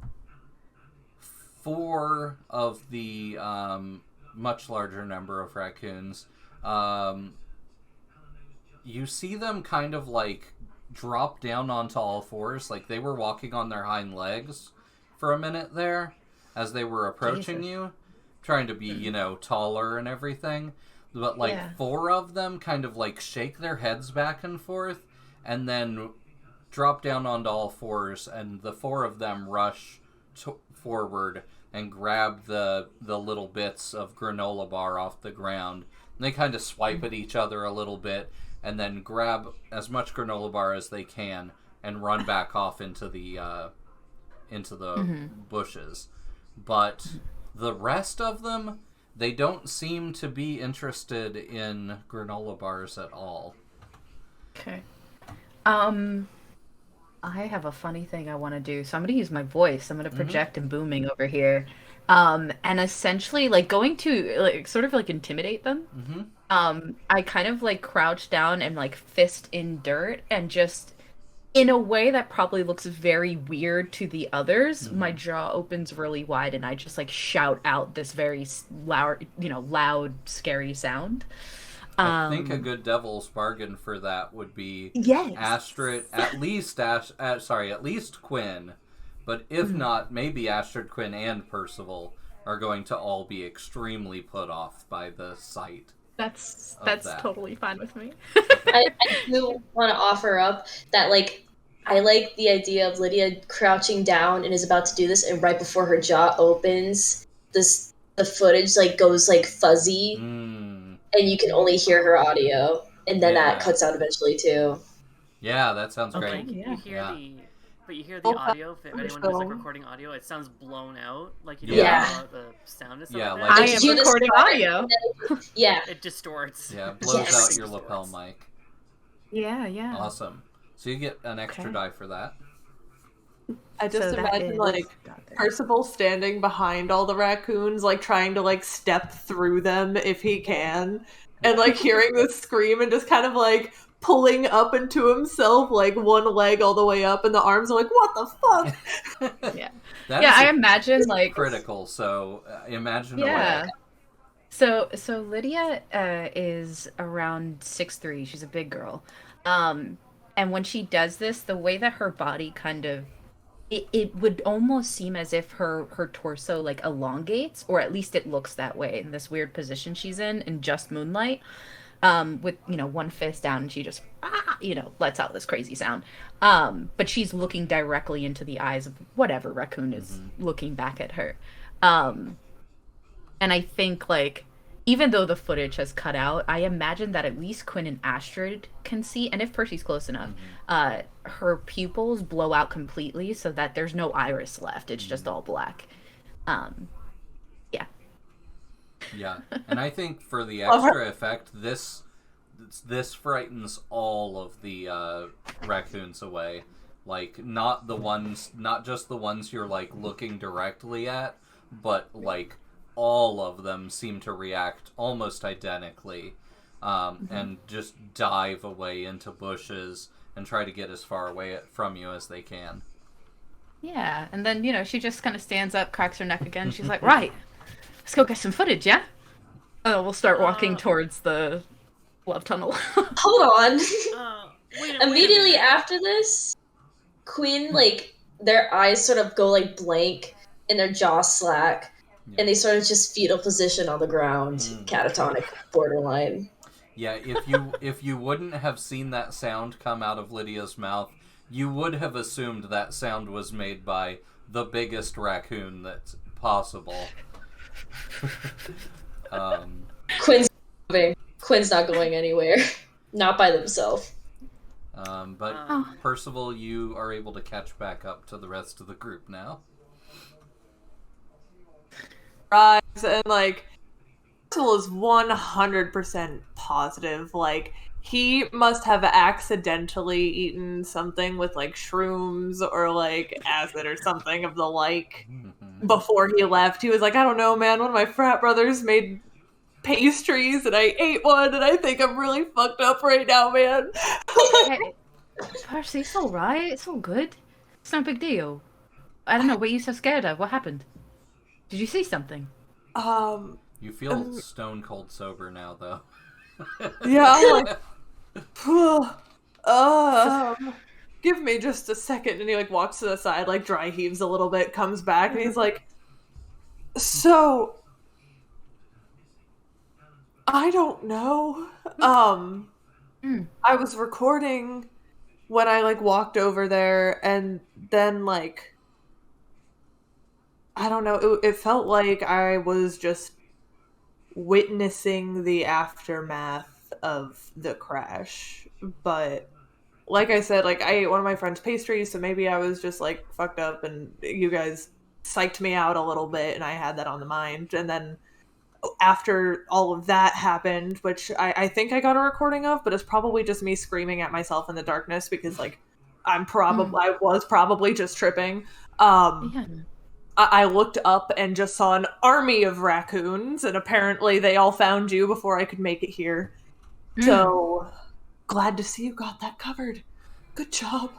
Speaker 1: of the much larger number of raccoons. You see them kind of drop down onto all fours, like they were walking on their hind legs for a minute there as they were approaching
Speaker 5: Jesus.
Speaker 1: you, trying to be, taller and everything. But 4 of them kind of shake their heads back and forth and then drop down onto all fours, and the 4 of them rush forward and grab the little bits of granola bar off the ground. And they kind of swipe at each other a little bit and then grab as much granola bar as they can and run back off into the bushes. But the rest of them, they don't seem to be interested in granola bars at all.
Speaker 5: Okay. I have a funny thing I want to do, so I'm going to use my voice. I'm going to project and booming over here, and essentially going to sort of intimidate them. I kind of crouch down and fist in dirt, and just in a way that probably looks very weird to the others. My jaw opens really wide, and I just shout out this very loud, scary sound.
Speaker 1: I think a good devil's bargain for that would be
Speaker 5: Yes.
Speaker 1: Astrid, at least Quinn, but if not, maybe Astrid, Quinn, and Percival are going to all be extremely put off by the sight.
Speaker 5: That's
Speaker 1: that.
Speaker 5: totally fine with me.
Speaker 6: I do want to offer up that I like the idea of Lydia crouching down and is about to do this, and right before her jaw opens, the footage goes fuzzy, and you can only hear her audio, and then that cuts out eventually too.
Speaker 1: Yeah, that sounds
Speaker 5: Okay.
Speaker 1: great.
Speaker 2: You hear
Speaker 1: Yeah.
Speaker 2: the audio. If anyone who's
Speaker 4: film.
Speaker 2: recording audio, it sounds blown out. You
Speaker 1: Yeah.
Speaker 2: don't know the sound and stuff
Speaker 1: Yeah,
Speaker 2: like
Speaker 1: like-
Speaker 2: that.
Speaker 5: I
Speaker 6: Did
Speaker 5: am
Speaker 6: you just
Speaker 5: recording
Speaker 6: start?
Speaker 5: audio.
Speaker 6: Yeah.
Speaker 2: It distorts.
Speaker 1: Yeah, it blows
Speaker 6: Yes.
Speaker 1: out your lapel mic.
Speaker 5: Yeah.
Speaker 1: Awesome. So you get an extra
Speaker 5: Okay.
Speaker 1: die for that.
Speaker 4: I just
Speaker 5: So that
Speaker 4: imagine
Speaker 5: is-
Speaker 4: Percival standing behind all the raccoons, trying to step through them if he can, and hearing this scream and just kind of pulling up into himself, one leg all the way up, and the arms are what the fuck?
Speaker 5: Yeah.
Speaker 1: That
Speaker 5: Yeah,
Speaker 1: is
Speaker 5: I imagine
Speaker 1: critical. So imagine
Speaker 5: Yeah.
Speaker 1: away.
Speaker 5: So Lydia is around 6'3". She's a big girl. And when she does this, the way that her body kind of it would almost seem as if her torso like elongates, or at least it looks that way in this weird position she's in just moonlight, with one fist down, and she just lets out this crazy sound. But she's looking directly into the eyes of whatever raccoon is looking back at her. And I think, like, even though the footage has cut out, I imagine that at least Quinn and Astrid can see, and if Percy's close enough, her pupils blow out completely so that there's no iris left. It's just all black. Yeah.
Speaker 1: Yeah, and I think for the extra effect, this frightens all of the raccoons away. Like, not just the ones you're, like, looking directly at, but, like, all of them seem to react almost identically, and just dive away into bushes and try to get as far away from you as they can.
Speaker 5: Yeah, and then, she just kind of stands up, cracks her neck again. She's like, right, let's go get some footage, yeah? We'll start walking towards the love tunnel.
Speaker 6: Hold on.
Speaker 2: Wait
Speaker 6: Immediately after this, Quinn, like, their eyes sort of go, like, blank and their jaws slack. Yeah. And they sort of just fetal position on the ground, catatonic borderline.
Speaker 1: Yeah, if you wouldn't have seen that sound come out of Lydia's mouth, you would have assumed that sound was made by the biggest raccoon that's possible.
Speaker 6: Quinn's not going anywhere. Not by themselves.
Speaker 1: But Percival, you are able to catch back up to the rest of the group now.
Speaker 4: And like, Percival is 100% positive. Like, he must have accidentally eaten something with like shrooms or like acid or something of the like before he left. He was like, I don't know, man, one of my frat brothers made pastries and I ate one and I think I'm really fucked up right now, man.
Speaker 5: Hey, Percy, it's all right. It's all good. It's no big deal. I don't know, what are you so scared of? What happened? Did you see something?
Speaker 1: You feel stone cold sober now, though.
Speaker 4: Yeah, I'm like, give me just a second. And he like walks to the side, like dry heaves a little bit, comes back, and he's like, so, I don't know. I was recording when I like walked over there, and then like, I don't know, it felt like I was just witnessing the aftermath of the crash. But like I said, like, I ate one of my friend's pastries, so maybe I was just like fucked up and you guys psyched me out a little bit and I had that on the mind. And then after all of that happened, which I think I got a recording of, but it's probably just me screaming at myself in the darkness because like I was probably just tripping. I looked up and just saw an army of raccoons, and apparently they all found you before I could make it here. So, glad to see you got that covered. Good job.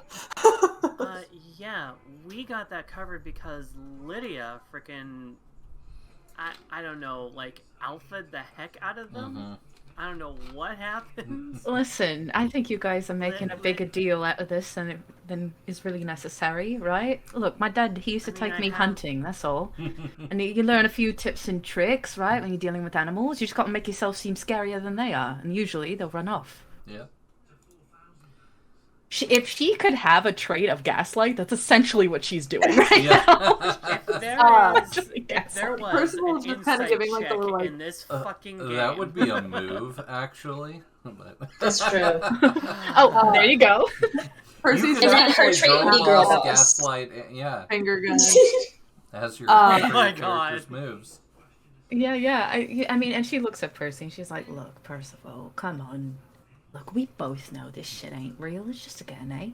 Speaker 2: Yeah, we got that covered because Lydia frickin', I don't know, like, alpha'd the heck out of them. I don't know what happened.
Speaker 5: Listen, I think you guys are making a bigger deal out of this than is really necessary, right? Look, my dad, he used to take me hunting, that's all. And you learn a few tips and tricks, right, when you're dealing with animals. You just got to make yourself seem scarier than they are, and usually they'll run off.
Speaker 1: Yeah.
Speaker 5: If she could have a trait of gaslight, that's essentially what she's doing right now.
Speaker 2: If there was
Speaker 4: Personal
Speaker 2: an
Speaker 4: just kind of
Speaker 2: insight
Speaker 4: giving like a little like
Speaker 2: in this fucking game.
Speaker 1: That would be a move, actually.
Speaker 6: That's true.
Speaker 5: There you go.
Speaker 4: Percy's
Speaker 6: And then her trait would be girl boss.
Speaker 1: Gaslight, yeah.
Speaker 4: Finger gun.
Speaker 1: As your
Speaker 2: my
Speaker 1: character's moves.
Speaker 5: Yeah. I mean, and she looks at Percy and she's like, look, Percival, come on. Look, we both know this shit ain't real. It's just a game, eh?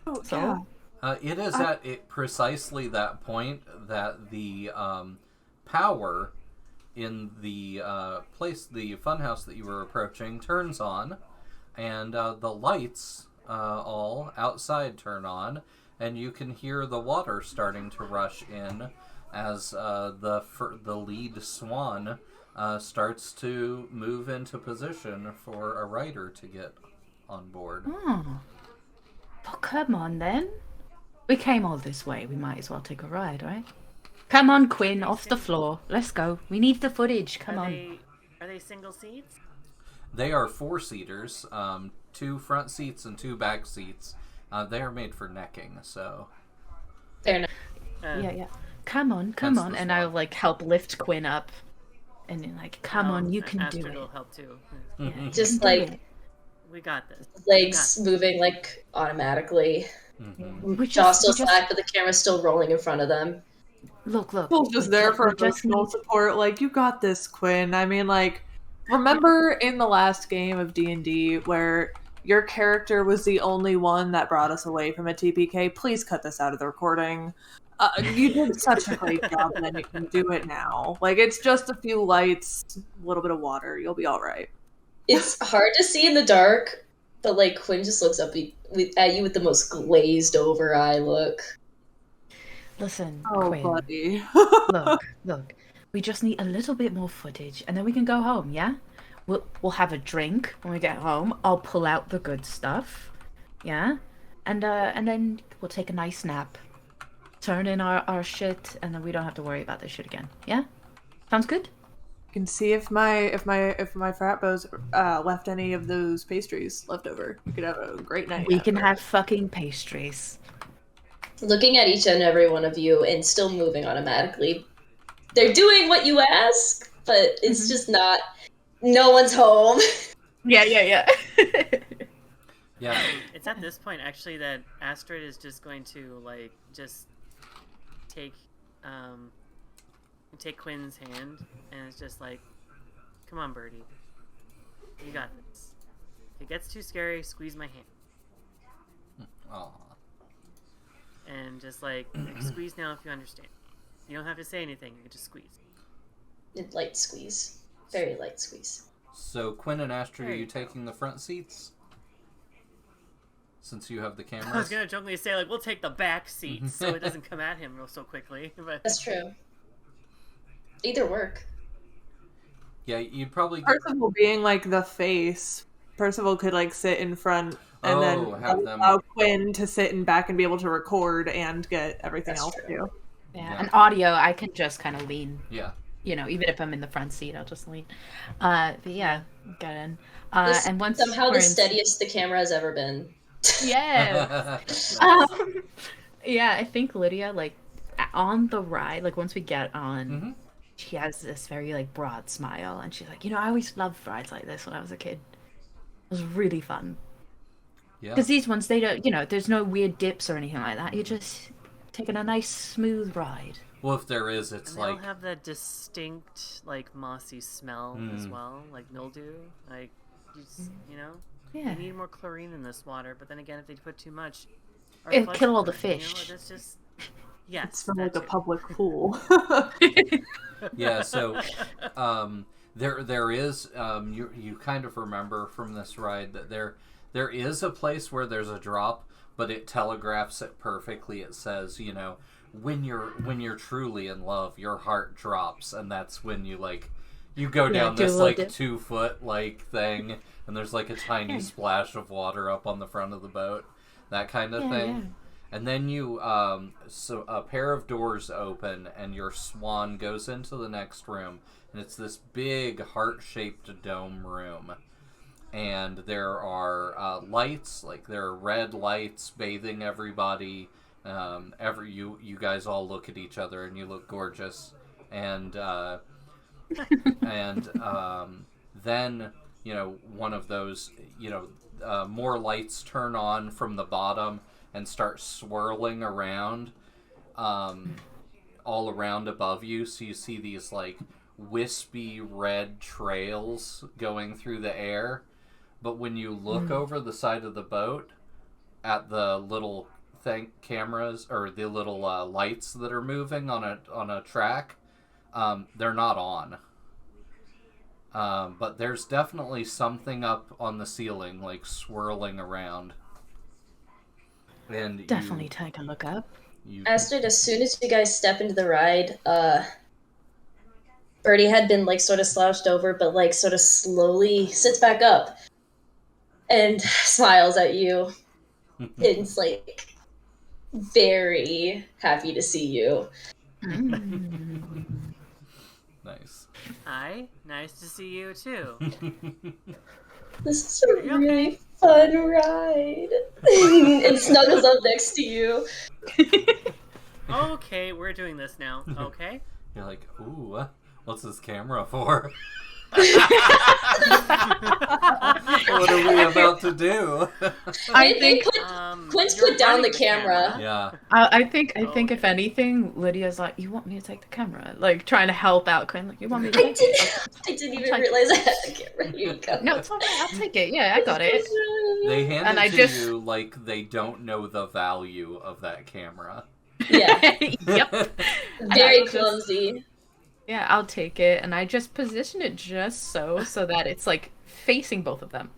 Speaker 4: Oh,
Speaker 5: so,
Speaker 4: yeah.
Speaker 1: It is at precisely that point that the power in the the funhouse that you were approaching turns on, and the lights all outside turn on, and you can hear the water starting to rush in as the lead swan starts to move into position for a rider to get on board.
Speaker 5: Oh, well, come on then. We came all this way. We might as well take a ride, right? Come on, Quinn, off the floor. Let's go. We need the footage. Come on.
Speaker 2: Are they single seats?
Speaker 1: They are 4-seaters, 2 front seats and 2 back seats. They are made for necking, so.
Speaker 6: Fair enough.
Speaker 5: Yeah. Come on. And I'll like help lift Quinn up. And then like, come on, you can do
Speaker 2: Astrid
Speaker 5: it.
Speaker 2: will help too.
Speaker 5: Yeah,
Speaker 6: Just like
Speaker 2: We got this.
Speaker 6: legs moving like automatically.
Speaker 5: We
Speaker 6: Jaw still
Speaker 5: just-
Speaker 6: slack, but the camera's still rolling in front of them.
Speaker 5: Look.
Speaker 4: People just there for
Speaker 5: we just
Speaker 4: emotional
Speaker 5: need-
Speaker 4: support. Like, you got this, Quinn. I mean, like, remember in the last game of D&D where your character was the only one that brought us away from a TPK? Please cut this out of the recording. You did such a great job, then you can do it now. Like, it's just a few lights, a little bit of water. You'll be all right.
Speaker 6: It's hard to see in the dark, but like Quinn just looks up at you with the most glazed over eye look.
Speaker 5: Listen,
Speaker 4: Oh,
Speaker 5: Quinn.
Speaker 4: buddy.
Speaker 5: Look. We just need a little bit more footage, and then we can go home. Yeah, we'll have a drink when we get home. I'll pull out the good stuff. Yeah, and then we'll take a nice nap, turn in our shit, and then we don't have to worry about this shit again. Yeah, sounds good.
Speaker 4: You can see if my frat bows left any of those pastries left over. We could have a great night.
Speaker 5: We can
Speaker 4: after.
Speaker 5: have fucking pastries.
Speaker 6: Looking at each and every one of you and still moving automatically. They're doing what you ask, but it's just not. No one's home.
Speaker 5: Yeah.
Speaker 1: Yeah.
Speaker 2: It's at this point actually that Astrid is just going to like just take Quinn's hand and it's just like, come on, Birdie, you got this. If it gets too scary, squeeze my hand.
Speaker 1: Aw.
Speaker 2: And just like squeeze now if you understand. You don't have to say anything, you can just squeeze.
Speaker 6: Light squeeze. Very light squeeze.
Speaker 1: So, Quinn and Astrid, are you taking the front seats? Since you have the cameras?
Speaker 2: I was gonna jokingly say like we'll take the back seats so it doesn't come at him so quickly, but
Speaker 6: That's true. Either work.
Speaker 1: Yeah, you'd probably...
Speaker 4: Percival being like the face. Percival could like sit in front and then
Speaker 1: have them...
Speaker 4: allow Quinn to sit in back and be able to record and get everything
Speaker 6: That's
Speaker 4: else
Speaker 6: true.
Speaker 4: too.
Speaker 5: Yeah, and audio, I can just kind of lean.
Speaker 1: Yeah.
Speaker 5: You know, even if I'm in the front seat, I'll just lean. But yeah, get in. And once
Speaker 6: Somehow
Speaker 5: we're
Speaker 6: the
Speaker 5: in-
Speaker 6: steadiest the camera has ever been.
Speaker 5: Yeah. Yeah, I think Lydia, like, on the ride, like, once we get on, she has this very, like, broad smile, and she's like, you know, I always loved rides like this when I was a kid. It was really fun.
Speaker 1: Yeah.
Speaker 5: Because these ones, they don't, you know, there's no weird dips or anything like that. You're just taking a nice, smooth ride.
Speaker 1: Well, if there is, it's
Speaker 2: and
Speaker 1: like...
Speaker 2: they'll have that distinct like mossy smell as well, like mildew. Like you know,
Speaker 5: Yeah.
Speaker 2: you need more chlorine in this water. But then again, if they put too much, our
Speaker 5: It'll
Speaker 2: flush
Speaker 5: kill all the
Speaker 2: chlorine, you know,
Speaker 5: fish.
Speaker 2: that's just
Speaker 4: It
Speaker 2: yes.
Speaker 4: smells like
Speaker 2: that
Speaker 4: a
Speaker 2: too.
Speaker 4: public pool.
Speaker 1: Yeah, so there is you kind of remember from this ride that there is a place where there's a drop, but it telegraphs it perfectly. It says, you know, when you're truly in love, your heart drops, and that's when you go down
Speaker 5: do a
Speaker 1: this
Speaker 5: little
Speaker 1: like
Speaker 5: dip.
Speaker 1: 2-foot like thing, and there's like a tiny splash of water up on the front of the boat, that kind of thing.
Speaker 5: Yeah.
Speaker 1: And then you, so a pair of doors open, and your swan goes into the next room, and it's this big heart-shaped dome room. And there are lights, like there are red lights bathing everybody. You guys all look at each other, and you look gorgeous. And then, you know, one of those, you know, more lights turn on from the bottom and start swirling around all around above you, so you see these like wispy red trails going through the air. But when you look over the side of the boat at the little cameras or the little lights that are moving on a track, they're not on. But there's definitely something up on the ceiling, like swirling around. And
Speaker 5: Definitely take a look up.
Speaker 6: Astrid, as soon as you guys step into the ride, Birdie had been like sort of slouched over, but like sort of slowly sits back up and smiles at you. It's like, very happy to see you.
Speaker 1: Nice.
Speaker 2: Hi, nice to see you too.
Speaker 6: This is a
Speaker 2: you
Speaker 6: really fun ride. And snuggles up next to you.
Speaker 2: Okay, we're doing this now. Okay.
Speaker 1: You're like, ooh, what's this camera for? What are we about to do?
Speaker 5: I think
Speaker 6: Quince
Speaker 2: you're
Speaker 6: put down
Speaker 2: running
Speaker 6: the camera.
Speaker 1: Yeah.
Speaker 5: I think
Speaker 2: Okay.
Speaker 5: if anything, Lydia's like, you want me to take the camera? Like trying to help out Quinn. Like, you want me to
Speaker 6: I
Speaker 5: take it?
Speaker 6: didn't even realize I had the camera. Here you go.
Speaker 5: No, it's all right. I'll take it. Yeah, I got it.
Speaker 1: They hand
Speaker 5: And
Speaker 1: it
Speaker 5: I
Speaker 1: to
Speaker 5: just-
Speaker 1: you like they don't know the value of that camera.
Speaker 6: Yeah,
Speaker 5: Yep.
Speaker 6: very
Speaker 5: I just-
Speaker 6: clumsy.
Speaker 5: Yeah, I'll take it, and I just position it just so that it's like facing both of them.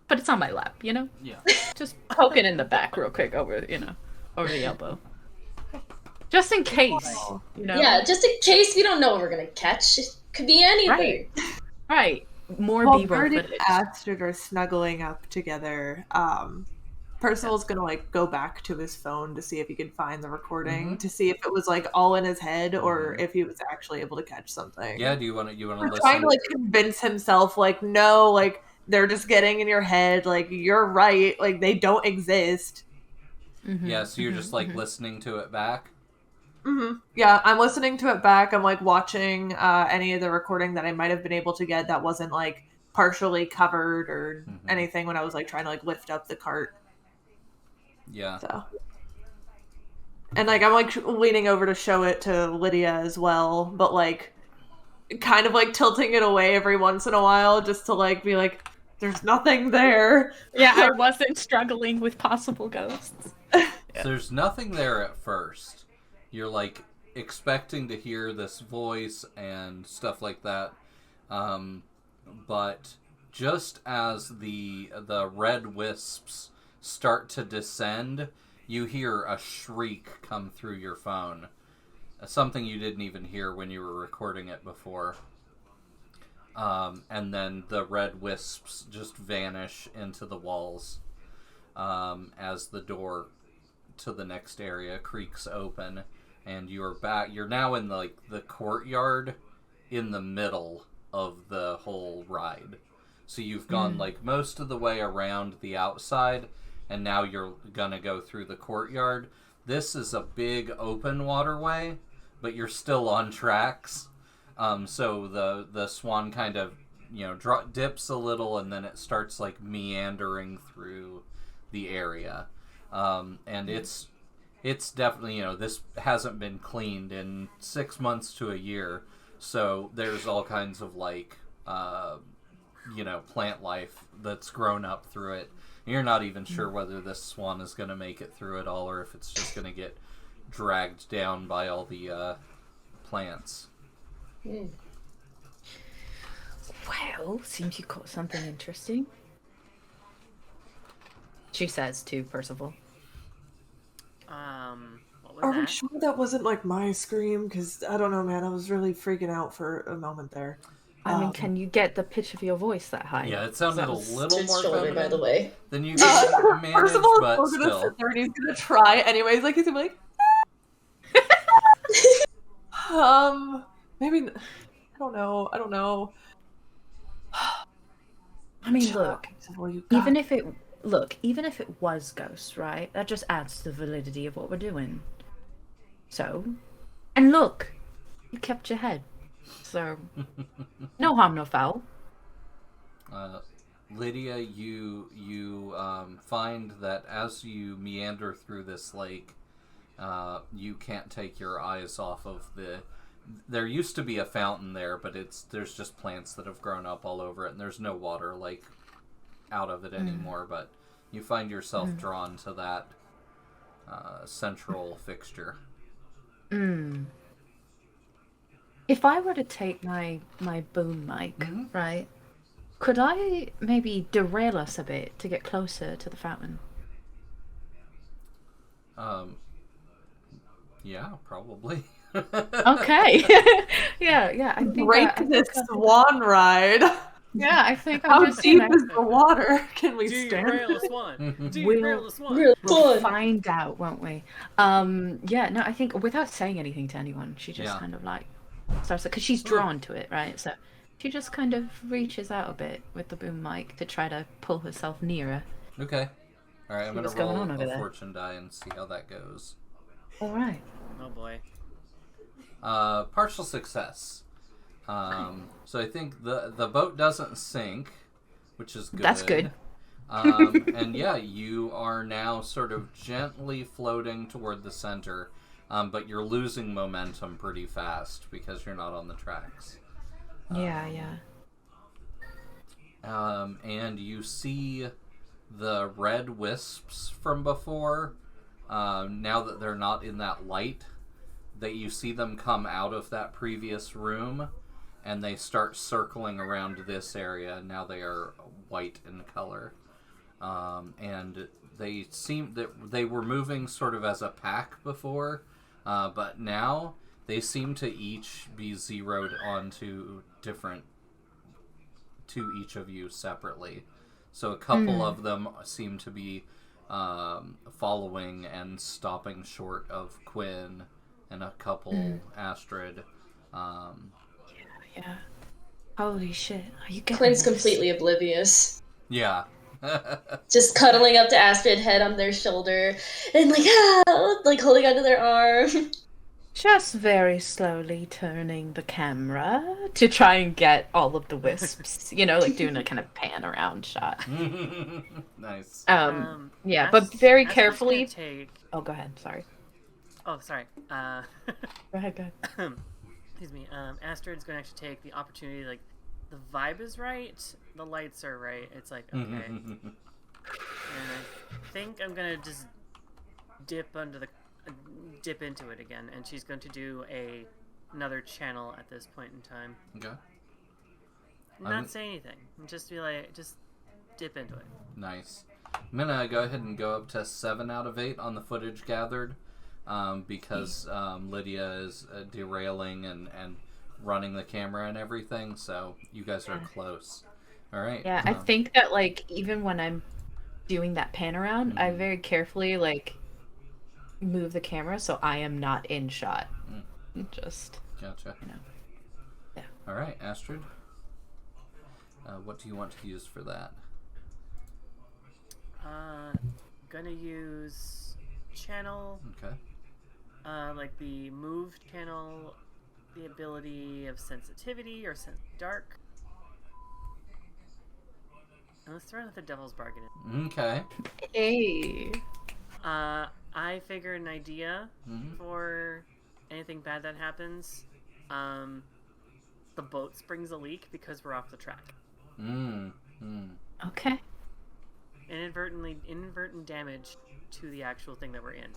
Speaker 5: But it's on my lap, you know?
Speaker 1: Yeah.
Speaker 5: Just poke it in the back real quick over the elbow. Just in case, you know?
Speaker 6: Yeah, just in case we don't know what we're gonna catch. It could be anything.
Speaker 5: Right. More
Speaker 4: Well,
Speaker 5: B-roll
Speaker 4: Birdie
Speaker 5: footage.
Speaker 4: and Astrid are snuggling up together. Percival's gonna like go back to his phone to see if he could find the recording, to see if it was like all in his head or if he was actually able to catch something.
Speaker 1: Yeah, do you want to
Speaker 4: We're
Speaker 1: listen?
Speaker 4: trying to like convince himself, like, no, like they're just getting in your head, like you're right, like they don't exist.
Speaker 1: Yeah, so you're just like listening to it back?
Speaker 4: Yeah, I'm listening to it back. I'm like watching any of the recording that I might have been able to get that wasn't like partially covered or anything when I was like trying to like lift up the cart.
Speaker 1: Yeah.
Speaker 4: So, and like I'm like leaning over to show it to Lydia as well, but like kind of like tilting it away every once in a while just to like be like, there's nothing there.
Speaker 5: Yeah, I wasn't struggling with possible ghosts.
Speaker 1: So there's nothing there at first. You're like expecting to hear this voice and stuff like that, but just as the red wisps start to descend, you hear a shriek come through your phone. Something you didn't even hear when you were recording it before. And then the red wisps just vanish into the walls as the door to the next area creaks open, and you're now in the courtyard in the middle of the whole ride. So you've gone like most of the way around the outside, and now you're gonna go through the courtyard. This is a big open waterway, but you're still on tracks. So the swan kind of dips a little, and then it starts like meandering through the area. And it's definitely, this hasn't been cleaned in 6 months to a year, so there's all kinds of like plant life that's grown up through it. You're not even sure whether this swan is going to make it through it all, or if it's just going to get dragged down by all the plants.
Speaker 5: Well, seems you caught something interesting. She says to Percival.
Speaker 2: What was
Speaker 4: Are we
Speaker 2: that?
Speaker 4: sure that wasn't like my scream? Because I don't know, man. I was really freaking out for a moment there.
Speaker 5: I mean, can you get the pitch of your voice that high?
Speaker 1: Yeah, it sounded a little
Speaker 6: His
Speaker 1: more
Speaker 6: shoulder, by the
Speaker 1: feminine
Speaker 6: way.
Speaker 1: than you can manage,
Speaker 4: Percival is
Speaker 1: but
Speaker 4: still gonna
Speaker 1: still.
Speaker 4: sit there and he's gonna try anyways. Like he's gonna be like, maybe. I don't know.
Speaker 5: I mean, look,
Speaker 4: Percival, you got
Speaker 5: even if it was ghosts, right? That just adds to the validity of what we're doing. So, and look, you kept your head. So, no harm, no foul.
Speaker 1: Lydia, you find that as you meander through this lake, you can't take your eyes off of there used to be a fountain there, but there's just plants that have grown up all over it, and there's no water like out of it anymore. But you find yourself drawn to that central fixture.
Speaker 5: If I were to take my boom mic, right, could I maybe derail us a bit to get closer to the fountain?
Speaker 1: Yeah, probably.
Speaker 5: Okay. yeah. I think
Speaker 4: break this swan ride.
Speaker 5: Yeah, I think
Speaker 4: How
Speaker 5: I'm just
Speaker 4: deep
Speaker 5: gonna.
Speaker 4: is the water? Can we stand
Speaker 2: Derail
Speaker 4: it?
Speaker 2: this one.
Speaker 5: We'll-
Speaker 2: Derail this one.
Speaker 6: Real
Speaker 5: We'll
Speaker 6: fun.
Speaker 5: find out, won't we? Yeah, no, I think without saying anything to anyone, she just
Speaker 1: Yeah.
Speaker 5: kind of like starts because she's drawn to it, right? So she just kind of reaches out a bit with the boom mic to try to pull herself nearer.
Speaker 1: Okay. All right, I'm gonna
Speaker 5: what's going
Speaker 1: roll
Speaker 5: on over
Speaker 1: a
Speaker 5: there.
Speaker 1: fortune die and see how that goes.
Speaker 5: All right.
Speaker 2: Oh boy.
Speaker 1: Partial success. So I think the boat doesn't sink, which is good.
Speaker 5: That's good.
Speaker 1: And yeah, you are now sort of gently floating toward the center, but you're losing momentum pretty fast because you're not on the tracks.
Speaker 5: Yeah.
Speaker 1: And you see the red wisps from before. Now that they're not in that light, that you see them come out of that previous room, and they start circling around this area. Now they are white in color. And they seem that they were moving sort of as a pack before, but now they seem to each be zeroed onto to each of you separately. So a couple of them seem to be following and stopping short of Quinn, and a couple Astrid.
Speaker 5: Yeah. Holy shit! Are you getting
Speaker 6: Quinn's
Speaker 5: this?
Speaker 6: completely oblivious.
Speaker 1: Yeah.
Speaker 6: Just cuddling up to Astrid, head on their shoulder, and like holding onto their arm.
Speaker 5: Just very slowly turning the camera to try and get all of the wisps. Like doing a kind of pan around shot.
Speaker 1: Nice.
Speaker 5: Yeah, but very
Speaker 2: Astrid's
Speaker 5: carefully.
Speaker 2: gonna take...
Speaker 5: Oh, go ahead. Sorry.
Speaker 2: Oh, sorry.
Speaker 5: Go ahead.
Speaker 2: Excuse me. Astrid's going to actually take the opportunity, like, the vibe is right, the lights are right. It's like, okay. And I think I'm going to just dip into it again, and she's going to do another channel at this point in time.
Speaker 1: Okay.
Speaker 2: Not say anything. Just be like, just dip into it.
Speaker 1: Nice. I'm gonna go ahead and go up to 7 out of 8 on the footage gathered, because Lydia is derailing and running the camera and everything, so you guys are close. All right.
Speaker 5: Yeah, I think that, like, even when I'm doing that pan around, I very carefully, like, move the camera so I am not in shot. Just,
Speaker 1: Gotcha.
Speaker 5: Yeah.
Speaker 1: All right, Astrid. What do you want to use for that?
Speaker 2: Gonna use channel,
Speaker 1: Okay.
Speaker 2: like the move channel, the ability of sensitivity or dark. And let's throw another devil's bargain in.
Speaker 1: Okay.
Speaker 5: Hey.
Speaker 2: I figured an idea for anything bad that happens. The boat springs a leak because we're off the track.
Speaker 5: Okay.
Speaker 2: Inadvertent damage to the actual thing that we're in.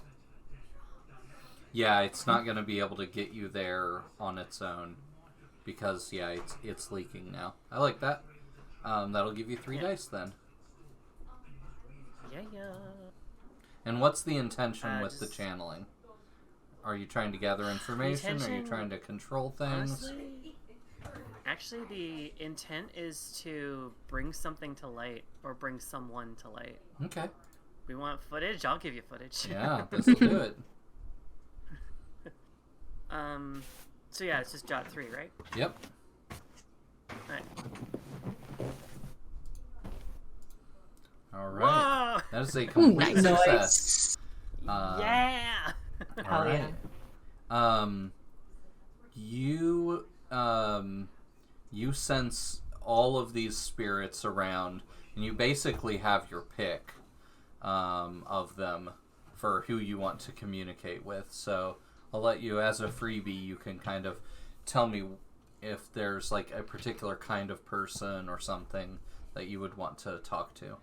Speaker 1: Yeah, it's not going to be able to get you there on its own because it's leaking now. I like that. That'll give you 3 dice then.
Speaker 2: Yeah.
Speaker 1: And what's the intention with the
Speaker 2: just-
Speaker 1: channeling? Are you trying to gather information? Are you
Speaker 2: intention-
Speaker 1: trying to control things?
Speaker 2: Actually, the intent is to bring something to light or bring someone to light.
Speaker 1: Okay.
Speaker 2: We want footage? I'll give you footage.
Speaker 1: Yeah, this'll do it.
Speaker 2: So yeah, it's just jot 3, right?
Speaker 1: Yep.
Speaker 2: Alright.
Speaker 1: All right.
Speaker 2: Whoa!
Speaker 1: That is a complete
Speaker 6: Nice.
Speaker 1: success.
Speaker 2: Yeah!
Speaker 1: All right. You sense all of these spirits around, and you basically have your pick of them for who you want to communicate with. So I'll let you, as a freebie, you can kind of tell me if there's like a particular kind of person or something that you would want to talk to.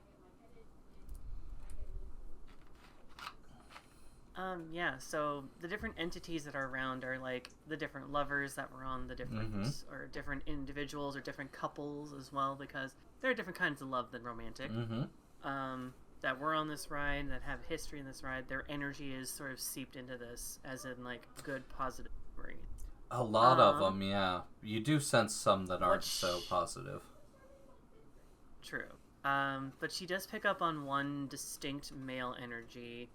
Speaker 2: Yeah, so the different entities that are around are like the different lovers that were on the different, or different individuals or different couples as well, because there are different kinds of love than romantic. That were on this ride, that have history in this ride, their energy is sort of seeped into this, as in like good, positive memory.
Speaker 1: A lot of them, yeah. You do sense some that aren't so positive.
Speaker 2: True. But she does pick up on one distinct male energy.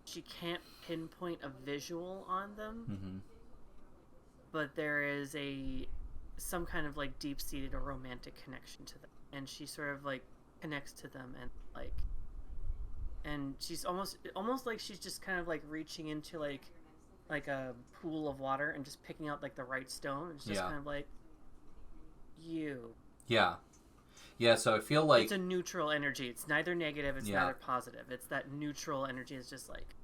Speaker 2: She can't pinpoint a visual on them,
Speaker 1: Mm-hmm.
Speaker 2: but there is some kind of like deep-seated or romantic connection to them, and she sort of like connects to them, and she's almost like she's just kind of like reaching into like a pool of water and just picking out like the right stone. It's just kind of like you.
Speaker 1: Yeah. Yeah, so I feel like...
Speaker 2: It's a neutral energy. It's neither negative, it's neither positive. It's that neutral energy. It's just like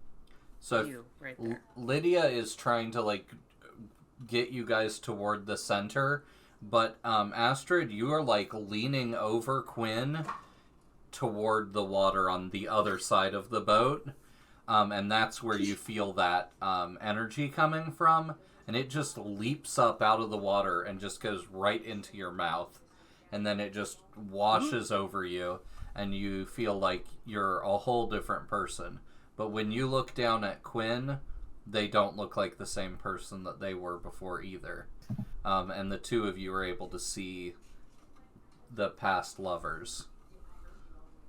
Speaker 2: you right there.
Speaker 1: Lydia is trying to, like, get you guys toward the center, but, Astrid, you are, like, leaning over Quinn toward the water on the other side of the boat, and that's where you feel that, energy coming from, and it just leaps up out of the water and just goes right into your mouth. And then it just washes over you, and you feel like you're a whole different person. But when you look down at Quinn, they don't look like the same person that they were before either. And the two of you are able to see the past lovers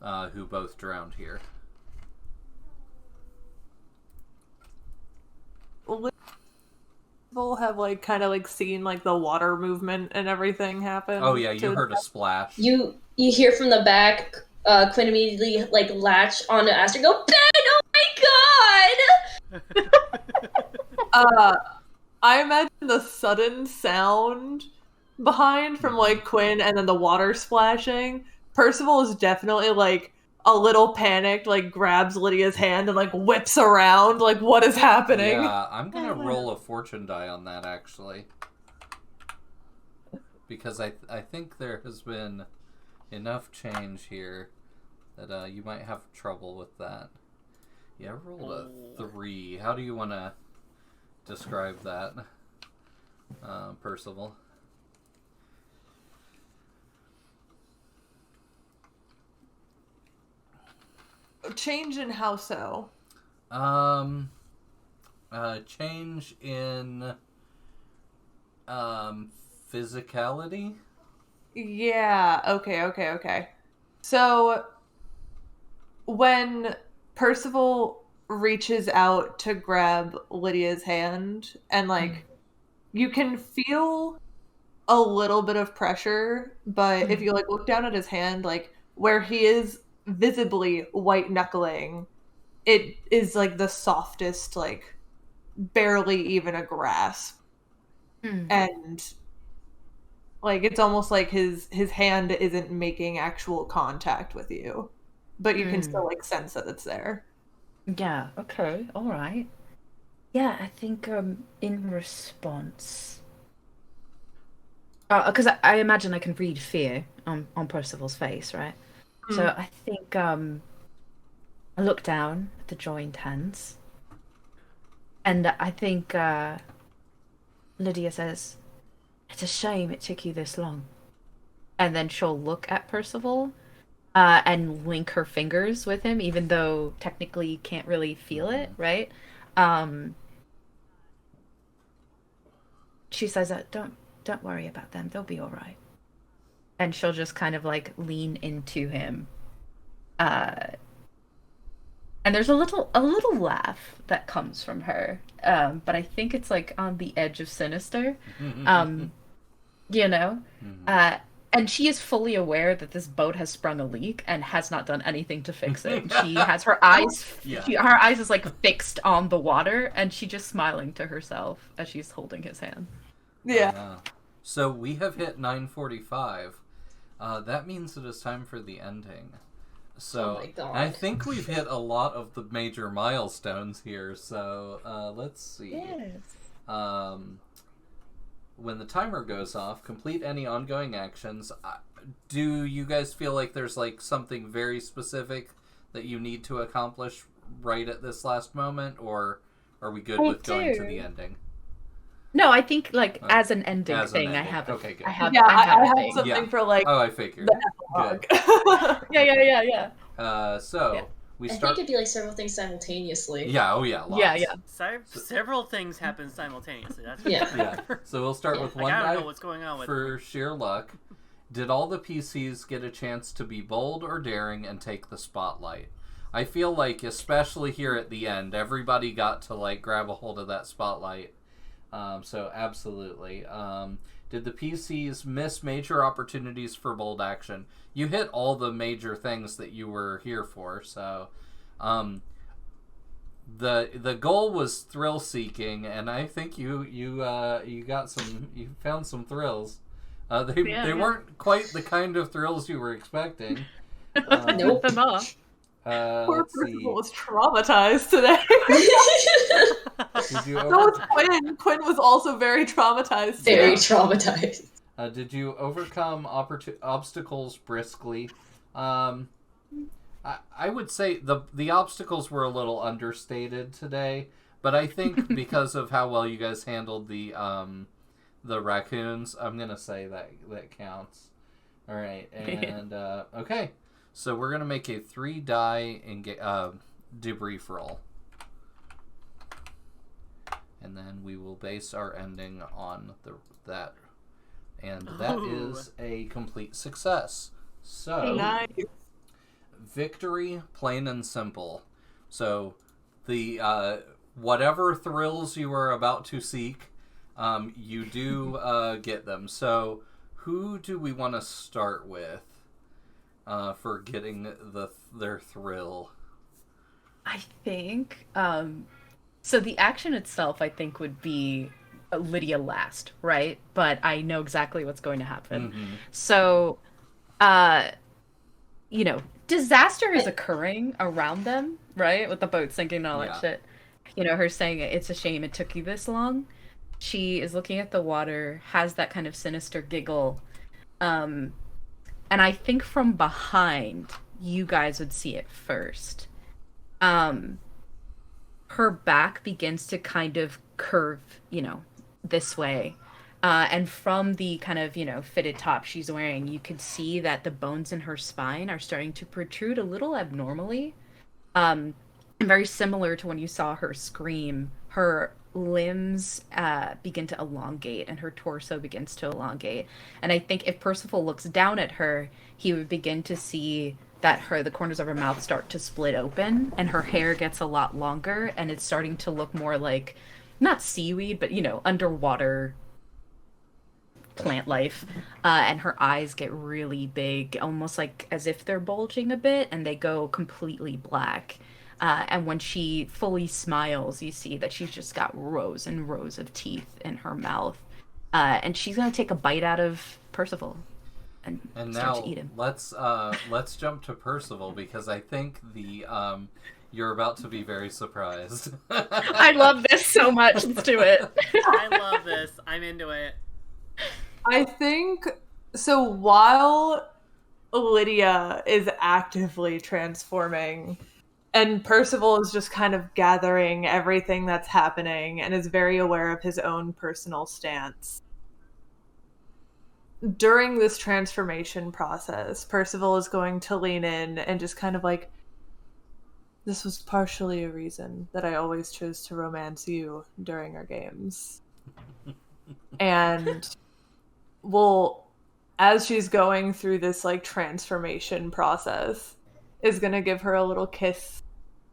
Speaker 1: who both drowned here.
Speaker 4: People have like kind of like seen like the water movement and everything happen.
Speaker 1: Oh yeah, you heard a splash.
Speaker 6: You hear from the back, Quinn immediately like latch onto Astrid and go, Ben, oh my god!
Speaker 4: I imagine the sudden sound behind from like Quinn and then the water splashing. Percival is definitely like a little panicked, like grabs Lydia's hand and like whips around, like what is happening?
Speaker 1: Yeah, I'm gonna roll a fortune die on that actually, because I think there has been enough change here that you might have trouble with that. Yeah, I rolled a 3. How do you want to describe that, Percival?
Speaker 4: Change in how so?
Speaker 1: Change in physicality.
Speaker 4: Yeah, okay. So when Percival reaches out to grab Lydia's hand and like you can feel a little bit of pressure, but if you like look down at his hand, like where he is visibly white knuckling, it is like the softest, like barely even a grasp. And like it's almost like his hand isn't making actual contact with you, but you can still like sense that it's there.
Speaker 5: Yeah, okay, alright. Yeah, I think in response, because I imagine I can read fear on Percival's face, right? So I think I look down at the joined hands, and I think Lydia says, "It's a shame it took you this long." And then she'll look at Percival and link her fingers with him, even though technically you can't really feel it, right? She says, "Don't worry about them; they'll be all right." And she'll just kind of like lean into him, and there's a little laugh that comes from her, but I think it's like on the edge of sinister, you know. And she is fully aware that this boat has sprung a leak and has not done anything to fix it. She has her eyes, her eyes is like fixed on the water, and she's just smiling to herself as she's holding his hand.
Speaker 4: Yeah.
Speaker 1: So we have hit 9:45. That means it is time for the ending. So
Speaker 6: Oh my God.
Speaker 1: I think we've hit a lot of the major milestones here. So let's see.
Speaker 5: Yes.
Speaker 1: When the timer goes off, complete any ongoing actions. Do you guys feel like there's like something very specific that you need to accomplish right at this last moment, or are we good with going to the ending?
Speaker 5: No, I think like as an ending thing,
Speaker 1: ending.
Speaker 5: I have.
Speaker 1: Okay, good.
Speaker 5: I have.
Speaker 4: Yeah,
Speaker 5: I have
Speaker 4: I
Speaker 5: a
Speaker 4: have
Speaker 5: thing.
Speaker 4: something for like
Speaker 1: Oh, I figured.
Speaker 4: the epilogue.
Speaker 5: Yeah.
Speaker 1: So
Speaker 5: Yeah.
Speaker 1: we
Speaker 6: I
Speaker 1: start.
Speaker 6: think it'd be like several things simultaneously.
Speaker 1: Yeah. Oh yeah. Lots.
Speaker 5: Yeah.
Speaker 2: Several things happen simultaneously. That's
Speaker 6: Yeah.
Speaker 1: Yeah. So we'll start with
Speaker 2: Like,
Speaker 1: one
Speaker 2: I don't
Speaker 1: guy
Speaker 2: know what's going on with
Speaker 1: for sheer luck, did all the PCs get a chance to be bold or daring and take the spotlight? I feel like, especially here at the end, everybody got to, like, grab a hold of that spotlight. So, absolutely. Did the PCs miss major opportunities for bold action? You hit all the major things that you were here for, so... The goal was thrill seeking, and I think you found some thrills. They weren't quite the kind of thrills you were expecting.
Speaker 6: Nope.
Speaker 5: Them all.
Speaker 4: Poor
Speaker 1: Let's see.
Speaker 4: Percival was traumatized today.
Speaker 1: Did you
Speaker 4: So was Quinn. Quinn was also very traumatized today.
Speaker 6: Very traumatized.
Speaker 1: Did you overcome obstacles briskly? I would say the obstacles were a little understated today, but I think because of how well you guys handled the raccoons, I'm gonna say that counts. All right, and okay, so we're gonna make a 3-die debrief roll, and then we will base our ending on that, and that is a complete success. So.
Speaker 4: Nice.
Speaker 1: Victory, plain and simple. So, the whatever thrills you are about to seek, you do get them. So, who do we want to start with for getting their thrill?
Speaker 5: I think, so the action itself, I think, would be Lydia last, right? But I know exactly what's going to happen.
Speaker 1: Mm-hmm.
Speaker 5: So, disaster is occurring around them, right? With the boat sinking and all that shit. Her saying, it's a shame it took you this long. She is looking at the water, has that kind of sinister giggle. And I think from behind, you guys would see it first. Her back begins to kind of curve, this way. And from the kind of, fitted top she's wearing, you could see that the bones in her spine are starting to protrude a little abnormally. And very similar to when you saw her scream, her limbs begin to elongate and her torso begins to elongate. And I think if Percival looks down at her, he would begin to see that the corners of her mouth start to split open and her hair gets a lot longer and it's starting to look more like, not seaweed, but, underwater plant life, and her eyes get really big, almost like as if they're bulging a bit, and they go completely black. And when she fully smiles, you see that she's just got rows and rows of teeth in her mouth. And she's gonna take a bite out of Percival and start
Speaker 1: now
Speaker 5: to eat him.
Speaker 1: let's jump to Percival, because I think you're about to be very surprised.
Speaker 5: I love this so much. Let's do it.
Speaker 2: I love this. I'm into it.
Speaker 4: I think so. While Lydia is actively transforming and Percival is just kind of gathering everything that's happening and is very aware of his own personal stance, during this transformation process, Percival is going to lean in and just kind of like, this was partially a reason that I always chose to romance you during our games. And as she's going through this like transformation process, is gonna give her a little kiss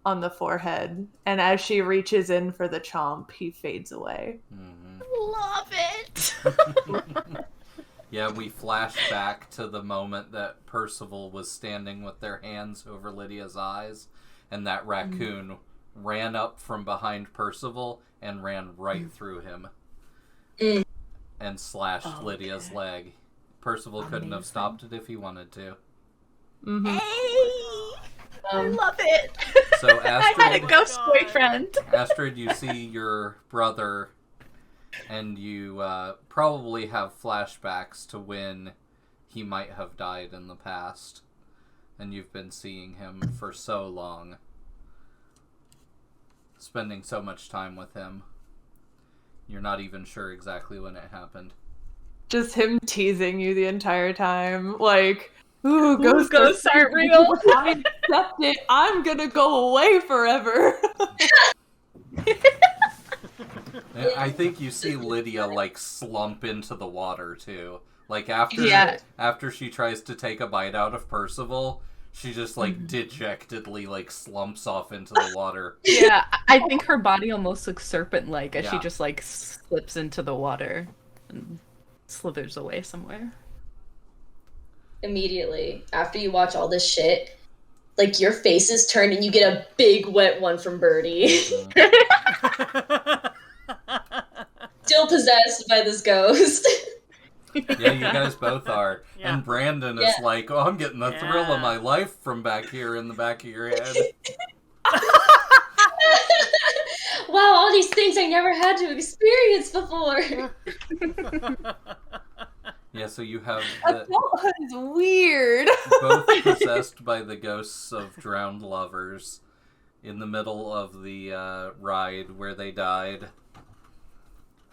Speaker 4: on the forehead, and as she reaches in for the chomp, he fades away.
Speaker 1: Mm-hmm.
Speaker 5: Love it.
Speaker 1: Yeah, we flash back to the moment that Percival was standing with their hands over Lydia's eyes, and that raccoon ran up from behind Percival and ran right through him. And slashed Lydia's leg. Percival couldn't have stopped it if he wanted to.
Speaker 4: Mm-hmm.
Speaker 5: Hey! I love it.
Speaker 1: So Astrid,
Speaker 5: I had a ghost boyfriend.
Speaker 1: Astrid, you see your brother, and you probably have flashbacks to when he might have died in the past. And you've been seeing him for so long. Spending so much time with him. You're not even sure exactly when it happened.
Speaker 4: Just him teasing you the entire time. Like, ooh, ghosts
Speaker 5: aren't real.
Speaker 4: I accept it. I'm gonna go away forever.
Speaker 1: I think you see Lydia, like, slump into the water, too. Like after she tries to take a bite out of Percival, she just like dejectedly like slumps off into the water.
Speaker 5: Yeah, I think her body almost looks serpent-like as she
Speaker 1: Yeah.
Speaker 5: just like slips into the water and slithers away somewhere.
Speaker 6: Immediately after you watch all this shit, like your face is turned and you get a big wet one from Birdie. Still possessed by this ghost.
Speaker 1: Yeah, you guys both are.
Speaker 2: Yeah.
Speaker 1: And Brandon is like, oh, I'm getting the thrill of my life from back here in the back of your head.
Speaker 6: Wow, all these things I never had to experience before.
Speaker 1: Yeah, so you have
Speaker 4: Adulthood is weird.
Speaker 1: both possessed by the ghosts of drowned lovers in the middle of the ride where they died.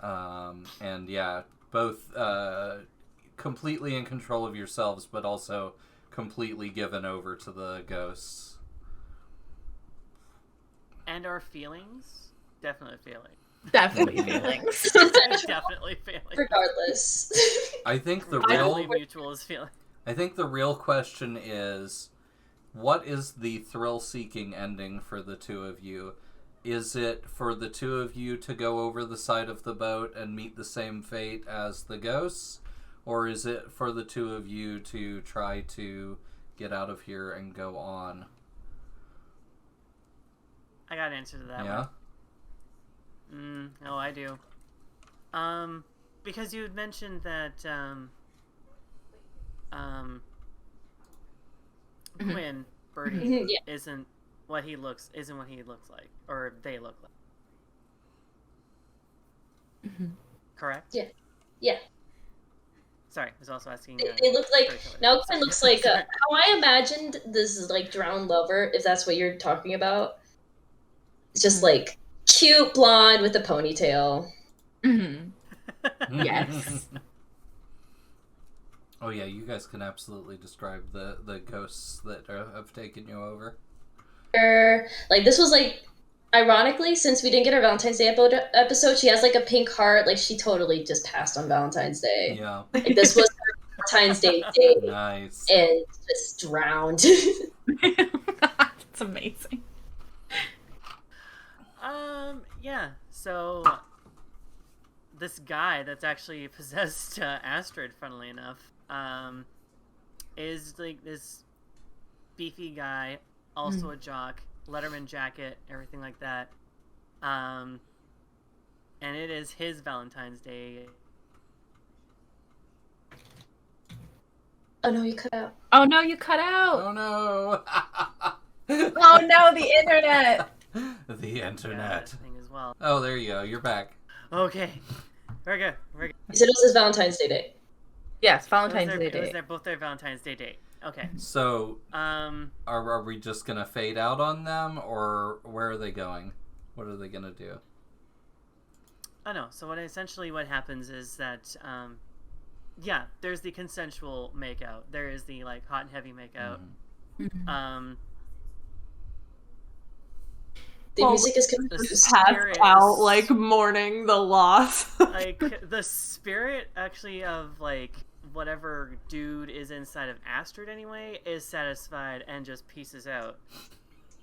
Speaker 1: And yeah, both completely in control of yourselves, but also completely given over to the ghosts.
Speaker 2: And our feelings? Definitely feeling.
Speaker 5: Definitely feelings.
Speaker 2: Definitely feeling.
Speaker 6: Regardless.
Speaker 1: I think the
Speaker 2: I
Speaker 1: real
Speaker 2: believe mutual is feeling.
Speaker 1: I think the real question is, what is the thrill-seeking ending for the two of you? Is it for the two of you to go over the side of the boat and meet the same fate as the ghosts? Or is it for the two of you to try to get out of here and go on?
Speaker 2: I got an answer to that
Speaker 1: Yeah?
Speaker 2: one. No, I do. Because you had mentioned that, Quinn, Birdie,
Speaker 6: Yeah.
Speaker 2: isn't what he looks like, or they look like. Correct?
Speaker 6: Yeah. Yeah.
Speaker 2: Sorry, I was also asking.
Speaker 6: They look like
Speaker 2: storytellers.
Speaker 6: now. Quinn looks like how I imagined this is like drowned lover. If that's what you're talking about, it's just like cute blonde with a ponytail.
Speaker 5: Yes.
Speaker 1: Oh yeah, you guys can absolutely describe the ghosts that have taken you over.
Speaker 6: Like this was like, ironically, since we didn't get our Valentine's Day episode, she has like a pink heart. Like she totally just passed on Valentine's Day.
Speaker 1: Yeah.
Speaker 6: Like this was her Valentine's Day date,
Speaker 1: Nice.
Speaker 6: and just drowned.
Speaker 5: It's amazing.
Speaker 2: Yeah. So this guy that's actually possessed Astrid, funnily enough, is like this beefy guy, also a jock, Letterman jacket, everything like that. And it is his Valentine's Day.
Speaker 6: Oh no, you cut out.
Speaker 5: Oh no, you cut out.
Speaker 1: Oh no.
Speaker 5: Oh no, the internet.
Speaker 1: The internet.
Speaker 2: Thing as well.
Speaker 1: Oh, there you go. You're back.
Speaker 2: Okay. Very good. Very good.
Speaker 6: He said it was his Valentine's Day date.
Speaker 5: Yes,
Speaker 2: It
Speaker 5: Valentine's
Speaker 2: was
Speaker 5: Day
Speaker 2: their,
Speaker 5: date.
Speaker 2: both their Valentine's Day date. Okay.
Speaker 1: So,
Speaker 2: Um.
Speaker 1: are we just gonna fade out on them, or where are they going? What are they gonna do?
Speaker 2: Oh no. So what happens is that yeah, there's the consensual makeout. There is the like hot and heavy makeout.
Speaker 6: The music is
Speaker 2: The
Speaker 6: confused.
Speaker 4: Passed
Speaker 2: spirit
Speaker 4: out,
Speaker 2: is-
Speaker 4: like, mourning the loss.
Speaker 2: like the spirit actually of like whatever dude is inside of Astrid anyway is satisfied and just pieces out.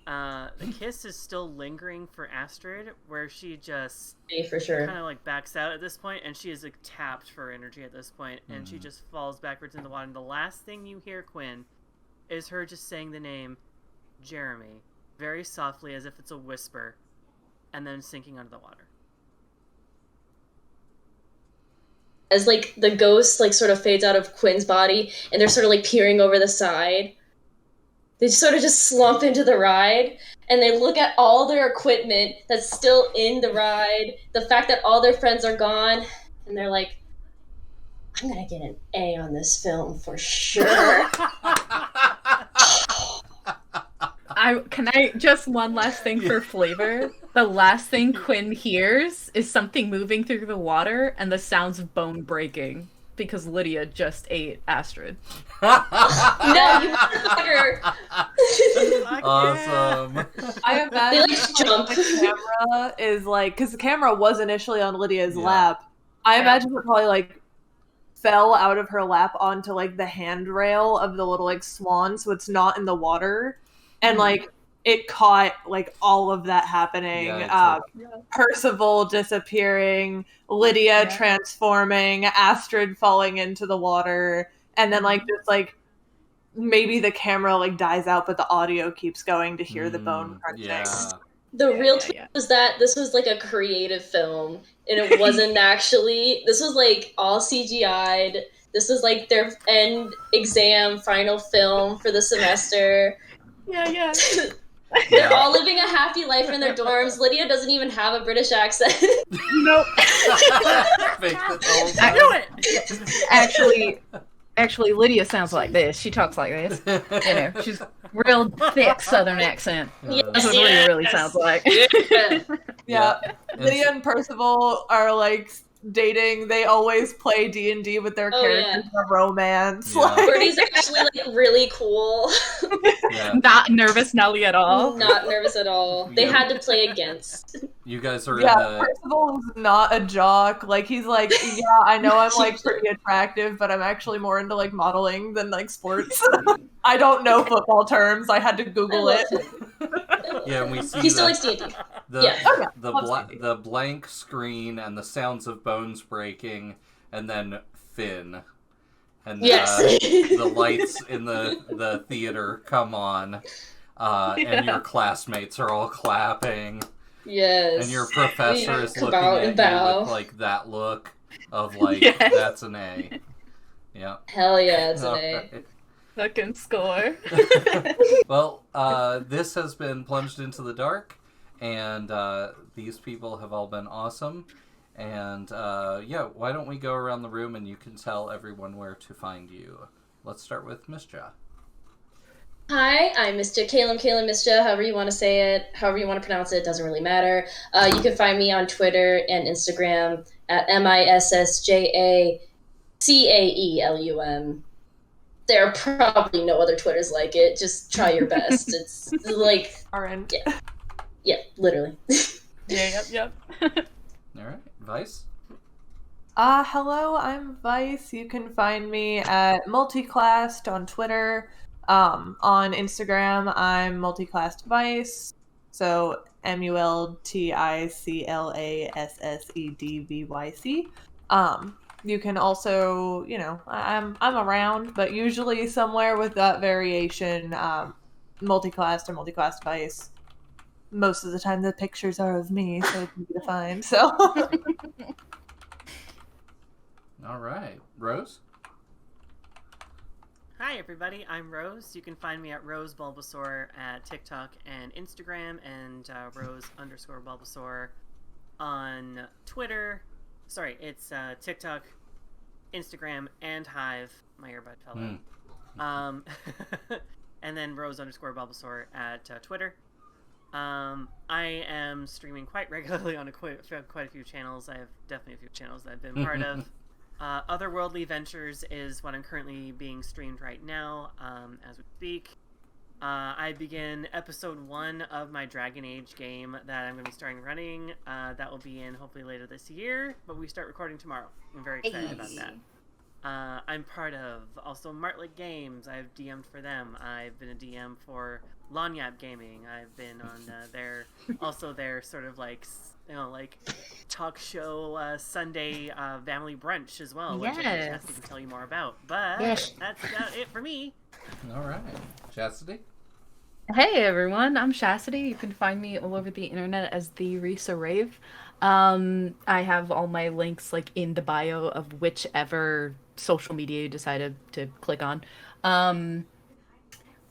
Speaker 2: The kiss is still lingering for Astrid, where she just
Speaker 6: Me, for sure.
Speaker 2: kind of like backs out at this point, and she is like tapped for energy at this point, and she just falls backwards in the water. And the last thing you hear, Quinn, is her just saying the name Jeremy very softly, as if it's a whisper, and then sinking under the water.
Speaker 6: As like the ghost like sort of fades out of Quinn's body, and they're sort of like peering over the side. They sort of just slump into the ride, and they look at all their equipment that's still in the ride, the fact that all their friends are gone, and they're like, I'm gonna get an A on this film for sure.
Speaker 5: Can I just one last thing for flavor? The last thing Quinn hears is something moving through the water and the sounds of bone breaking because Lydia just ate Astrid.
Speaker 6: No, you motherfucker!
Speaker 1: Awesome.
Speaker 4: I imagine
Speaker 6: They, like, jump.
Speaker 4: the camera is like, because the camera was initially on Lydia's
Speaker 1: Yeah.
Speaker 4: lap. I imagine it probably like fell out of her lap onto like the handrail of the little like swan, so it's not in the water, and like it caught like all of that happening. Percival disappearing, Lydia transforming, Astrid falling into the water, and then like just like maybe the camera like dies out, but the audio keeps going to hear the bone crunching.
Speaker 1: Yeah.
Speaker 6: The real twist was that this was like a creative film, and it wasn't actually. This was like all CGI'd. This was like their end exam final film for the semester.
Speaker 5: Yeah.
Speaker 6: They're all living a happy life in their dorms. Lydia doesn't even have a British accent.
Speaker 5: Nope.
Speaker 1: Fake it the whole time.
Speaker 2: I knew it.
Speaker 5: Actually, Lydia sounds like this. She talks like this. You know, she's real thick Southern accent. That's what Lydia really sounds like.
Speaker 4: Yeah. Lydia and Percival are like dating. They always play D&D with their characters for romance.
Speaker 1: Yeah.
Speaker 6: Bertie's actually like really cool.
Speaker 5: Not nervous Nelly at all.
Speaker 6: Not nervous at all. They had to play against.
Speaker 1: You guys are
Speaker 4: Percival is not a jock. Like he's like, yeah, I know I'm like pretty attractive, but I'm actually more into like modeling than like sports. I don't know football terms. I had to Google it.
Speaker 1: Yeah, and we see
Speaker 6: he still likes D&D.
Speaker 1: the blank screen and the sounds of bones breaking, and then Finn. And the lights in the theater come on, and your classmates are all clapping.
Speaker 6: Yes.
Speaker 1: And your professor is looking at you with like that look of like, that's an A. Yeah.
Speaker 6: Hell yeah, it's an A.
Speaker 1: Right.
Speaker 5: Fucking score.
Speaker 1: Well, this has been Plunged into the Dark, and these people have all been awesome. And why don't we go around the room and you can tell everyone where to find you. Let's start with Misja.
Speaker 6: Hi, I'm Mr. Caleb Misja, however you want to say it, however you want to pronounce it, doesn't really matter. You can find me on Twitter and Instagram at MISSJACAELUM. There are probably no other Twitters like it. Just try your best. It's like...
Speaker 4: RN.
Speaker 6: Yeah, literally.
Speaker 5: Yep.
Speaker 1: All right, Vice?
Speaker 4: Hello, I'm Vice. You can find me at Multiclassed on Twitter. On Instagram, I'm Multiclassedvice. So MULTICLASSEDVYC. You can also, I'm around, but usually somewhere with that variation, Multiclassed or Multiclassedvice. Most of the time the pictures are of me, so it's easy to find. So
Speaker 1: all right. Rose?
Speaker 2: Hi everybody, I'm Rose. You can find me at Rose Bulbasaur at TikTok and Instagram, and Rose_Bulbasaur on Twitter. Sorry, it's TikTok, Instagram, and Hive, my earbud fellow. And then Rose_Bulbasaur at Twitter. I am streaming quite regularly on quite a few channels. I have definitely a few channels that I've been part of. Otherworldly Ventures is what I'm currently being streamed right now, as we speak. I begin episode 1 of my Dragon Age game that I'm going to be starting running. That will be in hopefully later this year, but we start recording tomorrow. I'm very excited about that. I'm part of also Martlet Games. I've DM'd for them. I've been a DM for Lanyap Gaming. I've been on their sort of like talk show Sunday family brunch as well, which I can tell you more about. But that's about it for me.
Speaker 1: All right. Chastity?
Speaker 5: Hey everyone, I'm Chastity. You can find me all over the internet as the Risa Rave. I have all my links like in the bio of whichever social media you decided to click on.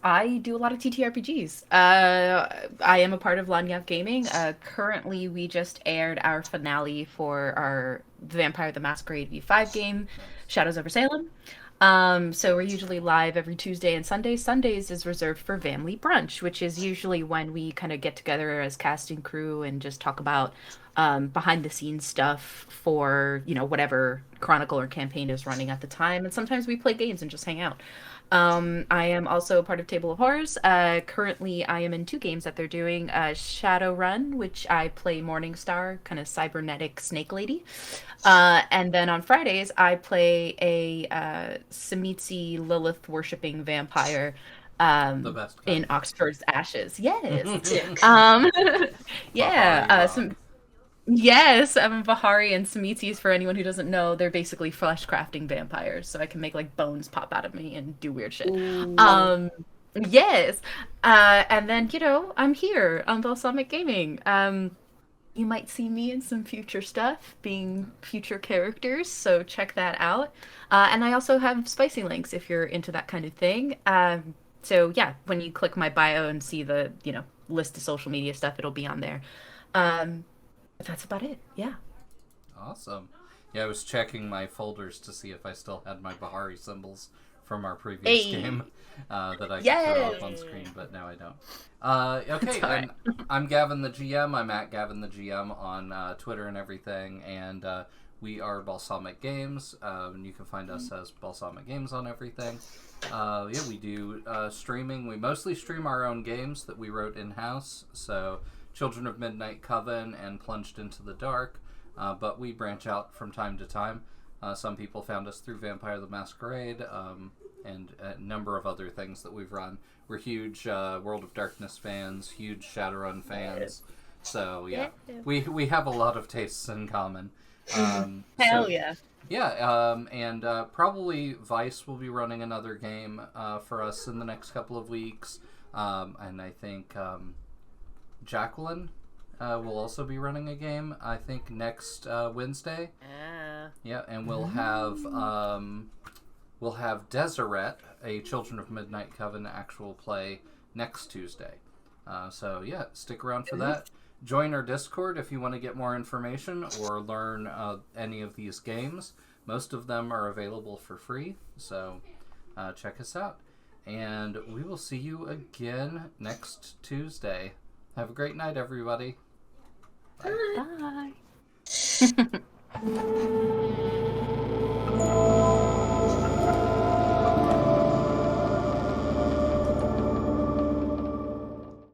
Speaker 5: I do a lot of TTRPGs. I am a part of Lanyap Gaming. Currently, we just aired our finale for our Vampire the Masquerade V5 game, Shadows over Salem. So we're usually live every Tuesday and Sunday. Sundays is reserved for Family Brunch, which is usually when we kind of get together as casting crew and just talk about behind the scenes stuff for, whatever chronicle or campaign is running at the time. And sometimes we play games and just hang out. I am also part of Table of Horrors. Currently, I am in 2 games that they're doing. Shadowrun, which I play Morningstar, kind of cybernetic snake lady. And then on Fridays, I play a Samitsi Lilith worshipping vampire
Speaker 1: The best kind.
Speaker 5: in Oxford's Ashes. Yes.
Speaker 6: Dick.
Speaker 5: Yeah.
Speaker 1: Bahari
Speaker 5: Yes, Bahari and Samitis, for anyone who doesn't know, they're basically flesh crafting vampires. So I can make like bones pop out of me and do weird shit. Yes. And then, I'm here on Balsamic Gaming. You might see me in some future stuff, being future characters, so check that out. And I also have spicy links if you're into that kind of thing. So yeah, when you click my bio and see the, list of social media stuff, it'll be on there. But that's about it. Yeah.
Speaker 1: Awesome. Yeah, I was checking my folders to see if I still had my Bahari symbols from our previous game that I could throw up on screen, but now I don't. Okay, and I'm Gavin the GM. I'm at Gavin the GM on Twitter and everything, and we are Balsamic Games. You can find us as Balsamic Games on everything. Yeah, we do streaming. We mostly stream our own games that we wrote in-house, so Children of Midnight Coven and Plunged into the Dark, but we branch out from time to time. Some people found us through Vampire the Masquerade, and a number of other things that we've run. We're huge World of Darkness fans, huge Shadowrun fans, so yeah, we have a lot of tastes in common.
Speaker 5: Hell yeah.
Speaker 1: Yeah, and probably Vice will be running another game for us in the next couple of weeks, and I think Jacqueline will also be running a game, I think, next Wednesday. Yeah, and we'll have Deseret, a Children of Midnight Coven actual play, next Tuesday. So yeah, stick around for that. Join our Discord if you want to get more information or learn any of these games. Most of them are available for free, so check us out. And we will see you again next Tuesday. Have a great night, everybody.
Speaker 5: Bye.